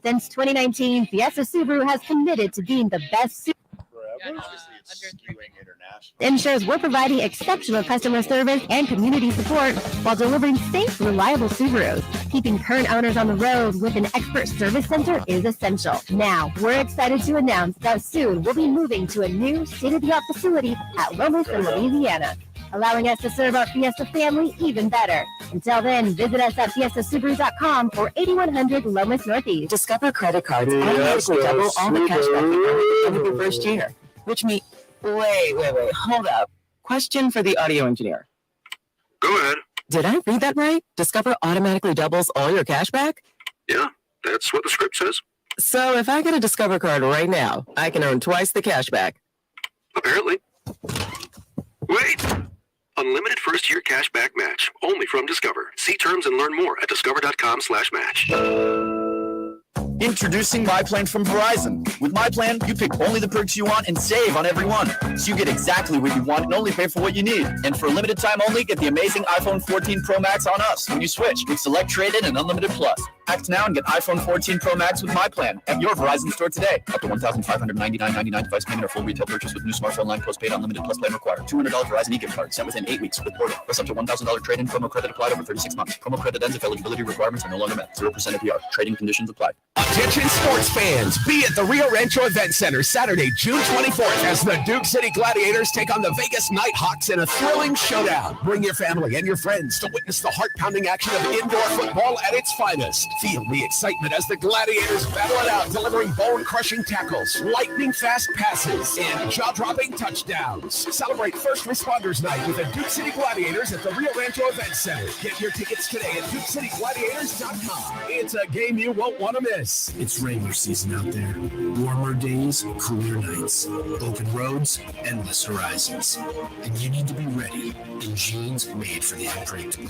[SPEAKER 16] Since 2019, Fiesta Subaru has committed to being the best ensures we're providing exceptional customer service and community support while delivering safe, reliable Subarus. Keeping current owners on the road with an expert service center is essential. Now, we're excited to announce that soon we'll be moving to a new state-of-the-art facility at Lomas in Louisiana, allowing us to serve our Fiesta family even better. Until then, visit us at fiestasubaru.com or 8100 Lomas Northeast.
[SPEAKER 20] Discover credit cards automatically double all the cashback you earn at the end of your first year, which means... Wait, hold up. Question for the audio engineer.
[SPEAKER 23] Go ahead.
[SPEAKER 20] Did I read that right? Discover automatically doubles all your cashback?
[SPEAKER 23] Yeah, that's what the script says.
[SPEAKER 20] So if I get a Discover card right now, I can earn twice the cashback.
[SPEAKER 23] Apparently. Wait! Unlimited first-year cashback match, only from Discover. See terms and learn more at discover.com/match.
[SPEAKER 17] Introducing My Plan from Verizon. With My Plan, you pick only the perks you want and save on every one. So you get exactly what you want and only pay for what you need. And for a limited time only, get the amazing iPhone 14 Pro Max on us when you switch with Select Trade-In and Unlimited Plus. Act now and get iPhone 14 Pro Max with My Plan at your Verizon store today. Up to $1,599.99 device payment or full retail purchase with new smartphone line postpaid Unlimited Plus plan required. $200 Verizon e-gift card sent within 8 weeks with portal. Plus up to $1,000 trade-in promo credit applied over 36 months. Promo credit ends if eligibility requirements are no longer met. 0% APR. Trading conditions apply.
[SPEAKER 12] Attention sports fans, be at the Rio Rancho Event Center Saturday, June 24th as the Duke City Gladiators take on the Vegas Nighthawks in a thrilling showdown. Bring your family and your friends to witness the heart-pounding action of indoor football at its finest. Feel the excitement as the Gladiators battle it out, delivering bone-crushing tackles, lightning-fast passes, and jaw-dropping touchdowns. Celebrate First Responders Night with the Duke City Gladiators at the Rio Rancho Event Center. Get your tickets today at DukeCityGladiators.com. It's a game you won't want to miss.
[SPEAKER 9] It's regular season out there. Warmer days, cooler nights, open roads, endless horizons. And you need to be ready in jeans made for the unpredictable.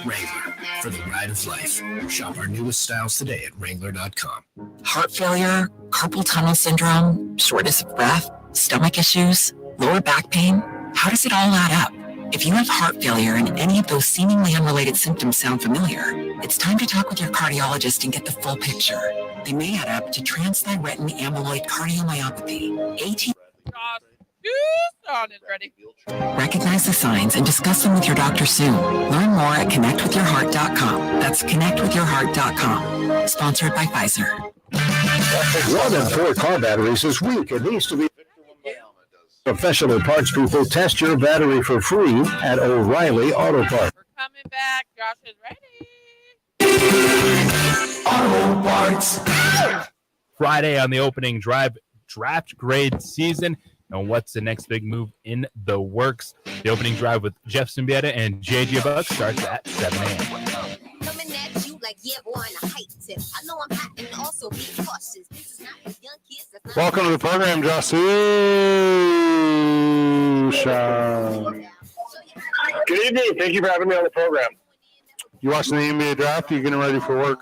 [SPEAKER 9] Wrangler, for the ride of life. Shop our newest styles today at Wrangler.com.
[SPEAKER 20] Heart failure, carpal tunnel syndrome, shortness of breath, stomach issues, lower back pain. How does it all add up? If you have heart failure and any of those seemingly unrelated symptoms sound familiar, it's time to talk with your cardiologist and get the full picture. They may add up to transthyretin amyloid cardiomyopathy, AT. Recognize the signs and discuss them with your doctor soon. Learn more at connectwithyourheart.com. That's connectwithyourheart.com. Sponsored by Pfizer.
[SPEAKER 5] 1 in 4 car batteries is weak and needs to be. Professional parts people, test your battery for free at O'Reilly Auto Parts.
[SPEAKER 15] We're coming back. Josh is ready.
[SPEAKER 7] Auto Parts.
[SPEAKER 24] Friday on the opening draft grade season. And what's the next big move in the works? The opening drive with Jeff Symbieta and JJ Buck starts at 7 a.m.
[SPEAKER 25] Coming at you like, yeah, boy, on a height tip. I know I'm hot and also be cautious. This is not for young kids. That's not
[SPEAKER 3] Welcome to the program, Joshua.
[SPEAKER 22] Good evening. Thank you for having me on the program.
[SPEAKER 3] You watching the NBA draft? Are you getting ready for work?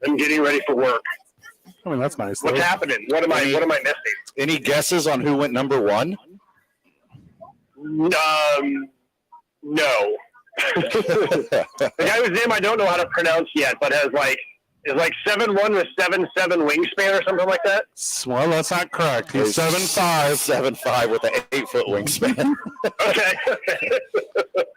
[SPEAKER 22] I'm getting ready for work.
[SPEAKER 3] I mean, that's nice.
[SPEAKER 22] What's happening? What am I missing?
[SPEAKER 1] Any guesses on who went number 1?
[SPEAKER 22] No. The guy whose name I don't know how to pronounce yet, but is like 7'1" with 7'7" wingspan or something like that.
[SPEAKER 3] Well, that's not correct. He's 7'5".
[SPEAKER 1] 7'5" with an 8-foot wingspan.
[SPEAKER 22] Okay.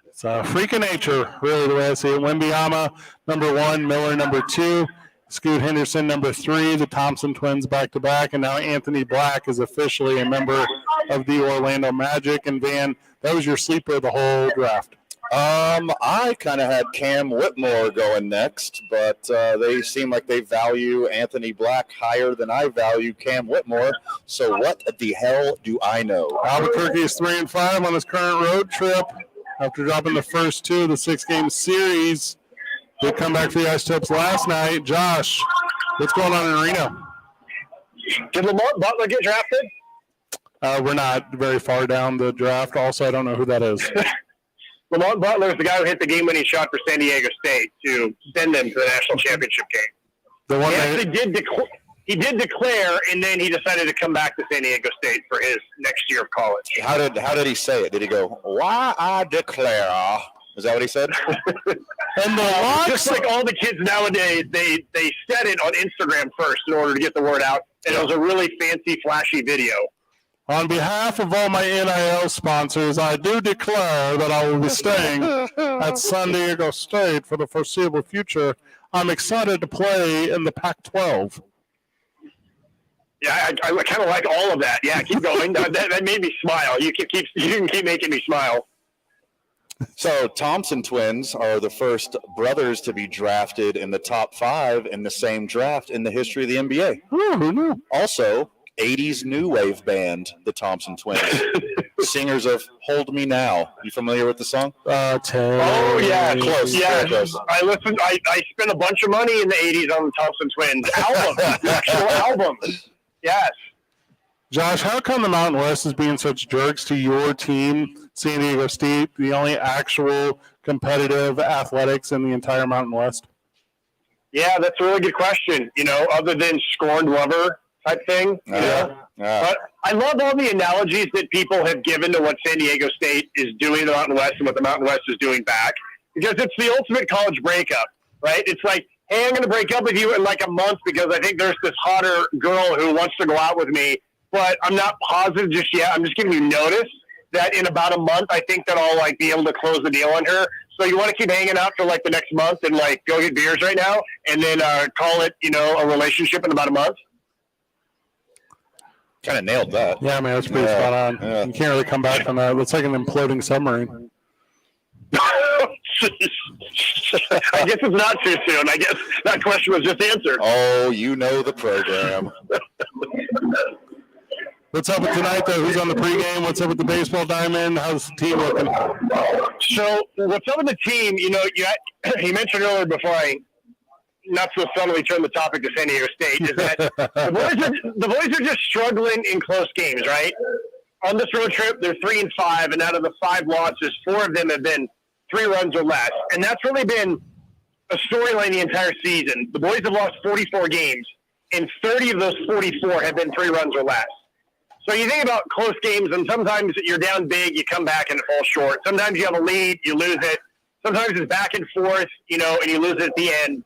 [SPEAKER 3] It's a freak of nature, really, the way I see it. Wembyama, number 1. Miller, number 2. Scoot Henderson, number 3. The Thompson twins back-to-back. And now Anthony Black is officially a member of the Orlando Magic. And, Van, that was your sleeper of the whole draft.
[SPEAKER 1] I kind of had Cam Whitmore going next, but they seem like they value Anthony Black higher than I value Cam Whitmore. So what the hell do I know?
[SPEAKER 3] Albuquerque is 3-5 on his current road trip after dropping the first 2 of the 6-game series. They come back for the Ice Tips last night. Josh, what's going on in Reno?
[SPEAKER 4] Did Lamont Butler get drafted?
[SPEAKER 3] We're not very far down the draft. Also, I don't know who that is.
[SPEAKER 4] Lamont Butler is the guy who hit the game-winning shot for San Diego State to send them to the national championship game.
[SPEAKER 3] The one
[SPEAKER 4] he actually did declare, and then he decided to come back to San Diego State for his next year of college.
[SPEAKER 1] How did he say it? Did he go, "Why I declare"? Is that what he said?
[SPEAKER 3] And
[SPEAKER 4] just like all the kids nowadays, they said it on Instagram first in order to get the word out, and it was a really fancy, flashy video.
[SPEAKER 3] On behalf of all my NIL sponsors, I do declare that I will be staying at San Diego State for the foreseeable future. I'm excited to play in the Pac-12.
[SPEAKER 4] Yeah, I kind of like all of that. Yeah, keep going. that made me smile. You can keep making me smile.
[SPEAKER 1] So Thompson twins are the first brothers to be drafted in the top 5 in the same draft in the history of the NBA. Also, 80s new wave band, the Thompson twins, singers of "Hold Me Now." You familiar with the song?
[SPEAKER 4] Oh yeah,
[SPEAKER 1] close.
[SPEAKER 4] Yeah,
[SPEAKER 1] Close.
[SPEAKER 4] I listened. I spent a bunch of money in the '80s on the Thompson twins album, the actual album. Yes.
[SPEAKER 3] Josh, how come the Mountain West is being such jerks to your team, San Diego State, the only actual competitive athletics in the entire Mountain West?
[SPEAKER 4] Yeah, that's a really good question. Other than scorned lover type thing. But I love all the analogies that people have given to what San Diego State is doing in the Mountain West and what the Mountain West is doing back, because it's the ultimate college breakup, right? It's like, hey, I'm going to break up with you in like a month because I think there's this hotter girl who wants to go out with me, but I'm not positive just yet. I'm just giving you notice that in about a month, I think that I'll be able to close the deal on her. So you want to keep hanging out for the next month and go get beers right now and then call it, a relationship in about a month.
[SPEAKER 1] Kind of nailed that.
[SPEAKER 3] Yeah, man, that's pretty spot on. Yeah. You can't really come back from that. It's like an imploding submarine.
[SPEAKER 4] I guess it's not too soon. I guess that question was just answered.
[SPEAKER 1] Oh, you know the program.
[SPEAKER 3] What's up with tonight, though? Who's on the pregame? What's up with the baseball diamond? How's the team looking?
[SPEAKER 4] So, what's up with the team? You mentioned earlier before I not so subtly turn the topic to San Diego State, is that the boys are just struggling in close games, right? On this road trip, they're 3-5, and out of the 5 losses, 4 of them have been 3 runs or less. And that's really been a storyline the entire season. The boys have lost 44 games, and 30 of those 44 have been 3 runs or less. So you think about close games, and sometimes you're down big, you come back and it falls short. Sometimes you have a lead, you lose it. Sometimes it's back and forth, and you lose it at the end.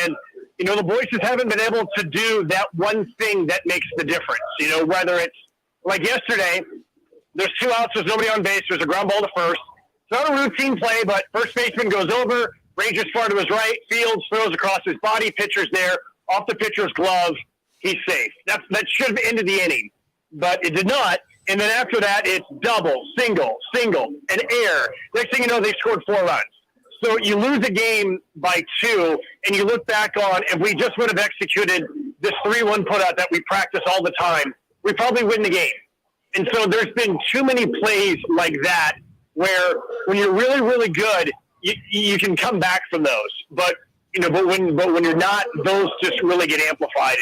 [SPEAKER 4] And, the boys just haven't been able to do that one thing that makes the difference. Whether it's like yesterday, there's 2 outs, there's nobody on base, there's a ground ball to first. It's not a routine play, but first baseman goes over, ranges far to his right, Fields throws across his body, pitcher's there, off the pitcher's glove, he's safe. That should have ended the inning, but it did not. And then after that, it's double, single, and error. Next thing you know, they scored 4 runs. So you lose a game by 2, and you look back on, if we just would have executed this 3-1 putout that we practice all the time, we probably win the game. And so there's been too many plays like that where when you're really, really good, you can come back from those. But when you're not, those just really get amplified.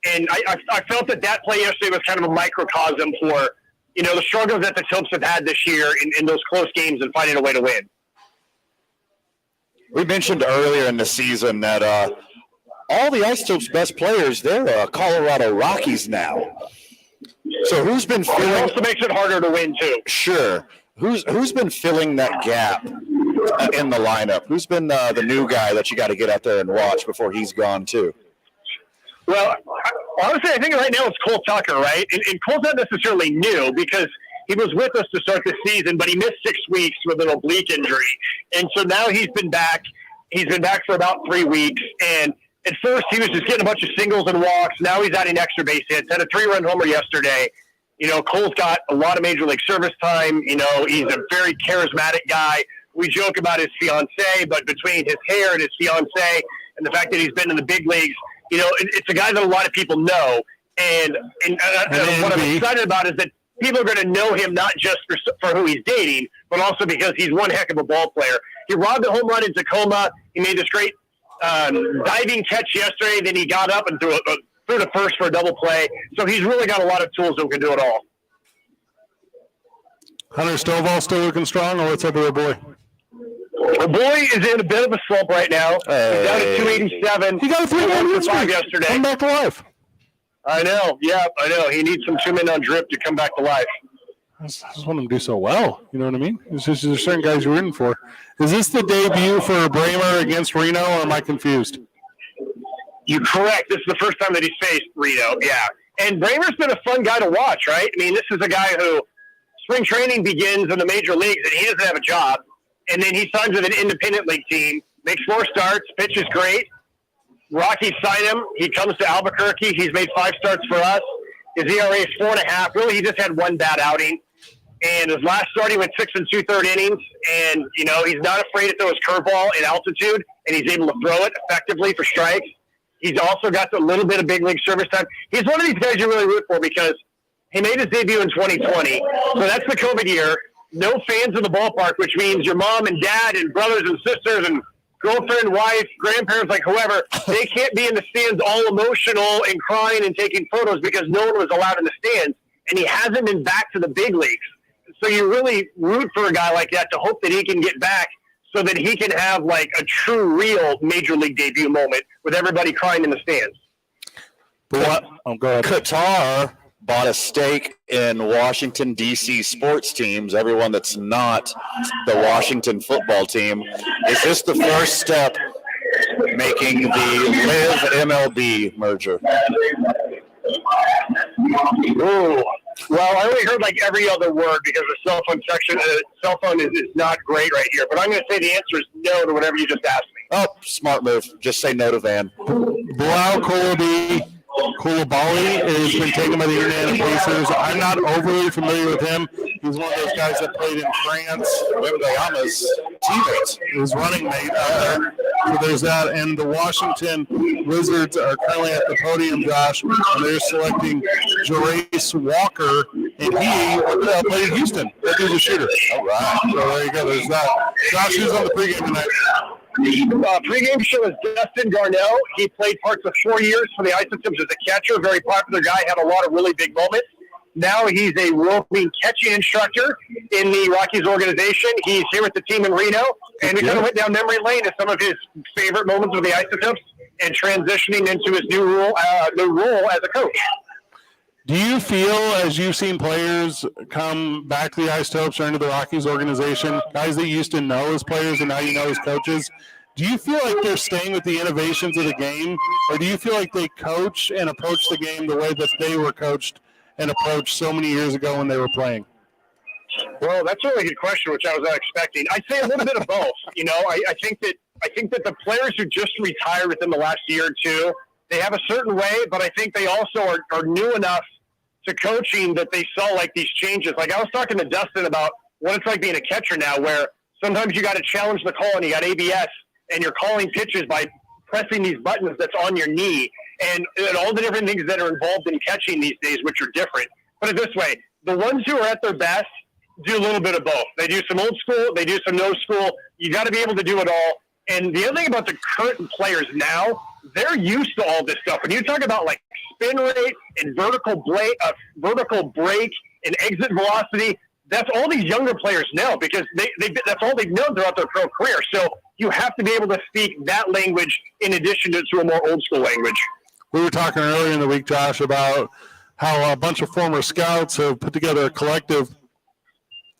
[SPEAKER 4] And I felt that play yesterday was kind of a microcosm for, the struggles that the Tips have had this year in those close games and finding a way to win.
[SPEAKER 1] We mentioned earlier in the season that all the Isotopes' best players, they're Colorado Rockies now. So who's been filling?
[SPEAKER 4] It also makes it harder to win too.
[SPEAKER 1] Sure. Who's been filling that gap in the lineup? Who's been the new guy that you got to get out there and watch before he's gone too?
[SPEAKER 4] Well, honestly, I think right now it's Cole Tucker, right? And Cole's not necessarily new because he was with us to start the season, but he missed 6 weeks with an oblique injury. And so now he's been back. He's been back for about 3 weeks. And at first he was just getting a bunch of singles and walks. Now he's adding extra base hits. Had a 3-run homer yesterday. Cole's got a lot of major league service time. He's a very charismatic guy, we joke about his fiance, but between his hair and his fiance and the fact that he's been in the big leagues, it's a guy that a lot of people know. And what I'm excited about is that people are going to know him not just for who he's dating, but also because he's one heck of a ball player. He robbed a home run in Tacoma. He made this great diving catch yesterday. Then he got up and threw to first for a double play. So he's really got a lot of tools that can do it all.
[SPEAKER 3] Hunter Stovall still looking strong, or what's up with our boy?
[SPEAKER 4] The boy is in a bit of a slump right now. He's down at 287.
[SPEAKER 3] He got a 3-1
[SPEAKER 4] yesterday.
[SPEAKER 3] Come back to life.
[SPEAKER 4] I know. Yeah, I know. He needs some 2-men on drip to come back to life.
[SPEAKER 3] I just want him to do so well. You know what I mean? It's just there's certain guys you're rooting for. Is this the debut for Bramer against Reno, or am I confused?
[SPEAKER 4] You're correct. This is the first time that he's faced Reno. Yeah. And Bramer's been a fun guy to watch, right? I mean, this is a guy who spring training begins in the major leagues, and he doesn't have a job. And then he signs with an independent league team, makes 4 starts, pitches great. Rockies sign him. He comes to Albuquerque. He's made 5 starts for us. His ERA is 4.5. Really, he just had 1 bad outing. And his last start, he went 6 2/3 innings. And, he's not afraid to throw his curveball in altitude, and he's able to throw it effectively for strikes. He's also got a little bit of big league service time. He's one of these guys you really root for because he made his debut in 2020. So that's the COVID year. No fans in the ballpark, which means your mom and dad and brothers and sisters and girlfriend, wife, grandparents, like whoever, they can't be in the stands all emotional and crying and taking photos because no one was allowed in the stands. And he hasn't been back to the big leagues. So you really root for a guy like that to hope that he can get back so that he can have like a true, real major league debut moment with everybody crying in the stands.
[SPEAKER 1] Go ahead. Qatar bought a stake in Washington, D.C. sports teams, everyone that's not the Washington football team. Is this the first step making the Live MLB merger?
[SPEAKER 4] Ooh. Well, I only heard like every other word because the cell phone section, cell phone is not great right here. But I'm going to say the answer is no to whatever you just asked me.
[SPEAKER 1] Oh, smart move. Just say no to Van.
[SPEAKER 3] Bilal Koulibaly has been taken by the Indiana Pacers. I'm not overly familiar with him. He's one of those guys that played in France. Wembanyama's teammate, his running mate out there. So there's that. And the Washington Wizards are currently at the podium, Josh, and they're selecting Jarace Walker, and he played in Houston. That dude's a shooter.
[SPEAKER 1] All right.
[SPEAKER 3] So there you go. There's that. Josh, who's on the pregame tonight?
[SPEAKER 4] Pregame show is Dustin Garnell. He played parts of 4 years for the Isotopes as a catcher. Very popular guy. Had a lot of really big moments. Now he's a roving catching instructor in the Rockies organization. He's here with the team in Reno. And we kind of went down memory lane to some of his favorite moments with the Isotopes and transitioning into his new role as a coach.
[SPEAKER 3] Do you feel, as you've seen players come back to the Isotopes or into the Rockies organization, guys that you used to know as players and now you know as coaches, do you feel like they're staying with the innovations of the game, or do you feel like they coach and approach the game the way that they were coached and approached so many years ago when they were playing?
[SPEAKER 4] Well, that's a really good question, which I was not expecting. I'd say a little bit of both. I think that the players who just retired within the last year or two, they have a certain way, but I think they also are new enough to coaching that they saw like these changes. Like I was talking to Dustin about what it's like being a catcher now, where sometimes you got to challenge the call and you got ABS and you're calling pitches by pressing these buttons that's on your knee and all the different things that are involved in catching these days, which are different. Put it this way, the ones who are at their best do a little bit of both. They do some old school, they do some no school. You got to be able to do it all. And the other thing about the current players now, they're used to all this stuff. When you talk about like spin rate and vertical break and exit velocity, that's all these younger players know because that's all they've known throughout their pro career. So you have to be able to speak that language in addition to a more old school language.
[SPEAKER 3] We were talking earlier in the week, Josh, about how a bunch of former scouts have put together a collective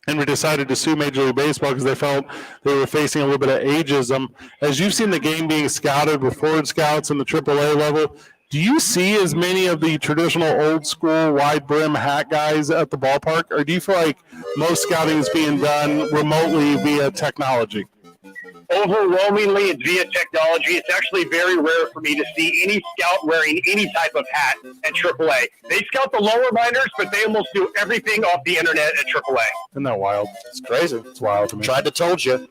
[SPEAKER 3] and we decided to sue Major League Baseball because they felt they were facing a little bit of ageism. As you've seen the game being scouted with forward scouts in the AAA level, do you see as many of the traditional old school wide brim hat guys at the ballpark, or do you feel like most scouting is being done remotely via technology?
[SPEAKER 4] overwhelmingly it's via technology. It's actually very rare for me to see any scout wearing any type of hat at AAA. They scout the lower minors, but they almost do everything off the internet at AAA.
[SPEAKER 3] Isn't that wild?
[SPEAKER 1] It's crazy.
[SPEAKER 3] It's wild to me.
[SPEAKER 1] Tried to told you.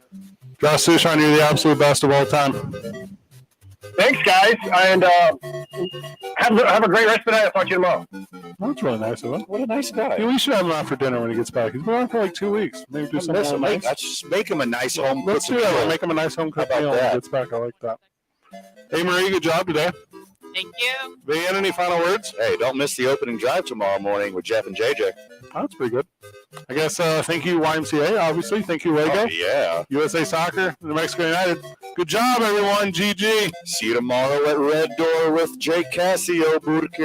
[SPEAKER 3] Josh Sushan, you're the absolute best of all time.
[SPEAKER 4] Thanks, guys, and have a great rest of the night. I'll talk to you tomorrow.
[SPEAKER 3] That's really nice of him.
[SPEAKER 1] What a nice guy.
[SPEAKER 3] Yeah, we should have him out for dinner when he gets back. He's been on for like 2 weeks. Maybe do something
[SPEAKER 1] Listen,
[SPEAKER 3] nice.
[SPEAKER 1] let's just make him a nice home.
[SPEAKER 3] Let's do that. We'll make him a nice home cooked meal when he gets back. I like that. Hey, Marie, good job today.
[SPEAKER 15] Thank you.
[SPEAKER 3] Van, any final words?
[SPEAKER 1] Hey, don't miss the opening drive tomorrow morning with Jeff and JJ.
[SPEAKER 3] Oh, that's pretty good. I guess thank you, YMCA, obviously. Thank you, Wago.
[SPEAKER 1] Oh, yeah.
[SPEAKER 3] USA Soccer, New Mexico United. Good job, everyone. GG.
[SPEAKER 1] See you tomorrow at Red Door with Jake Cassio, Burke.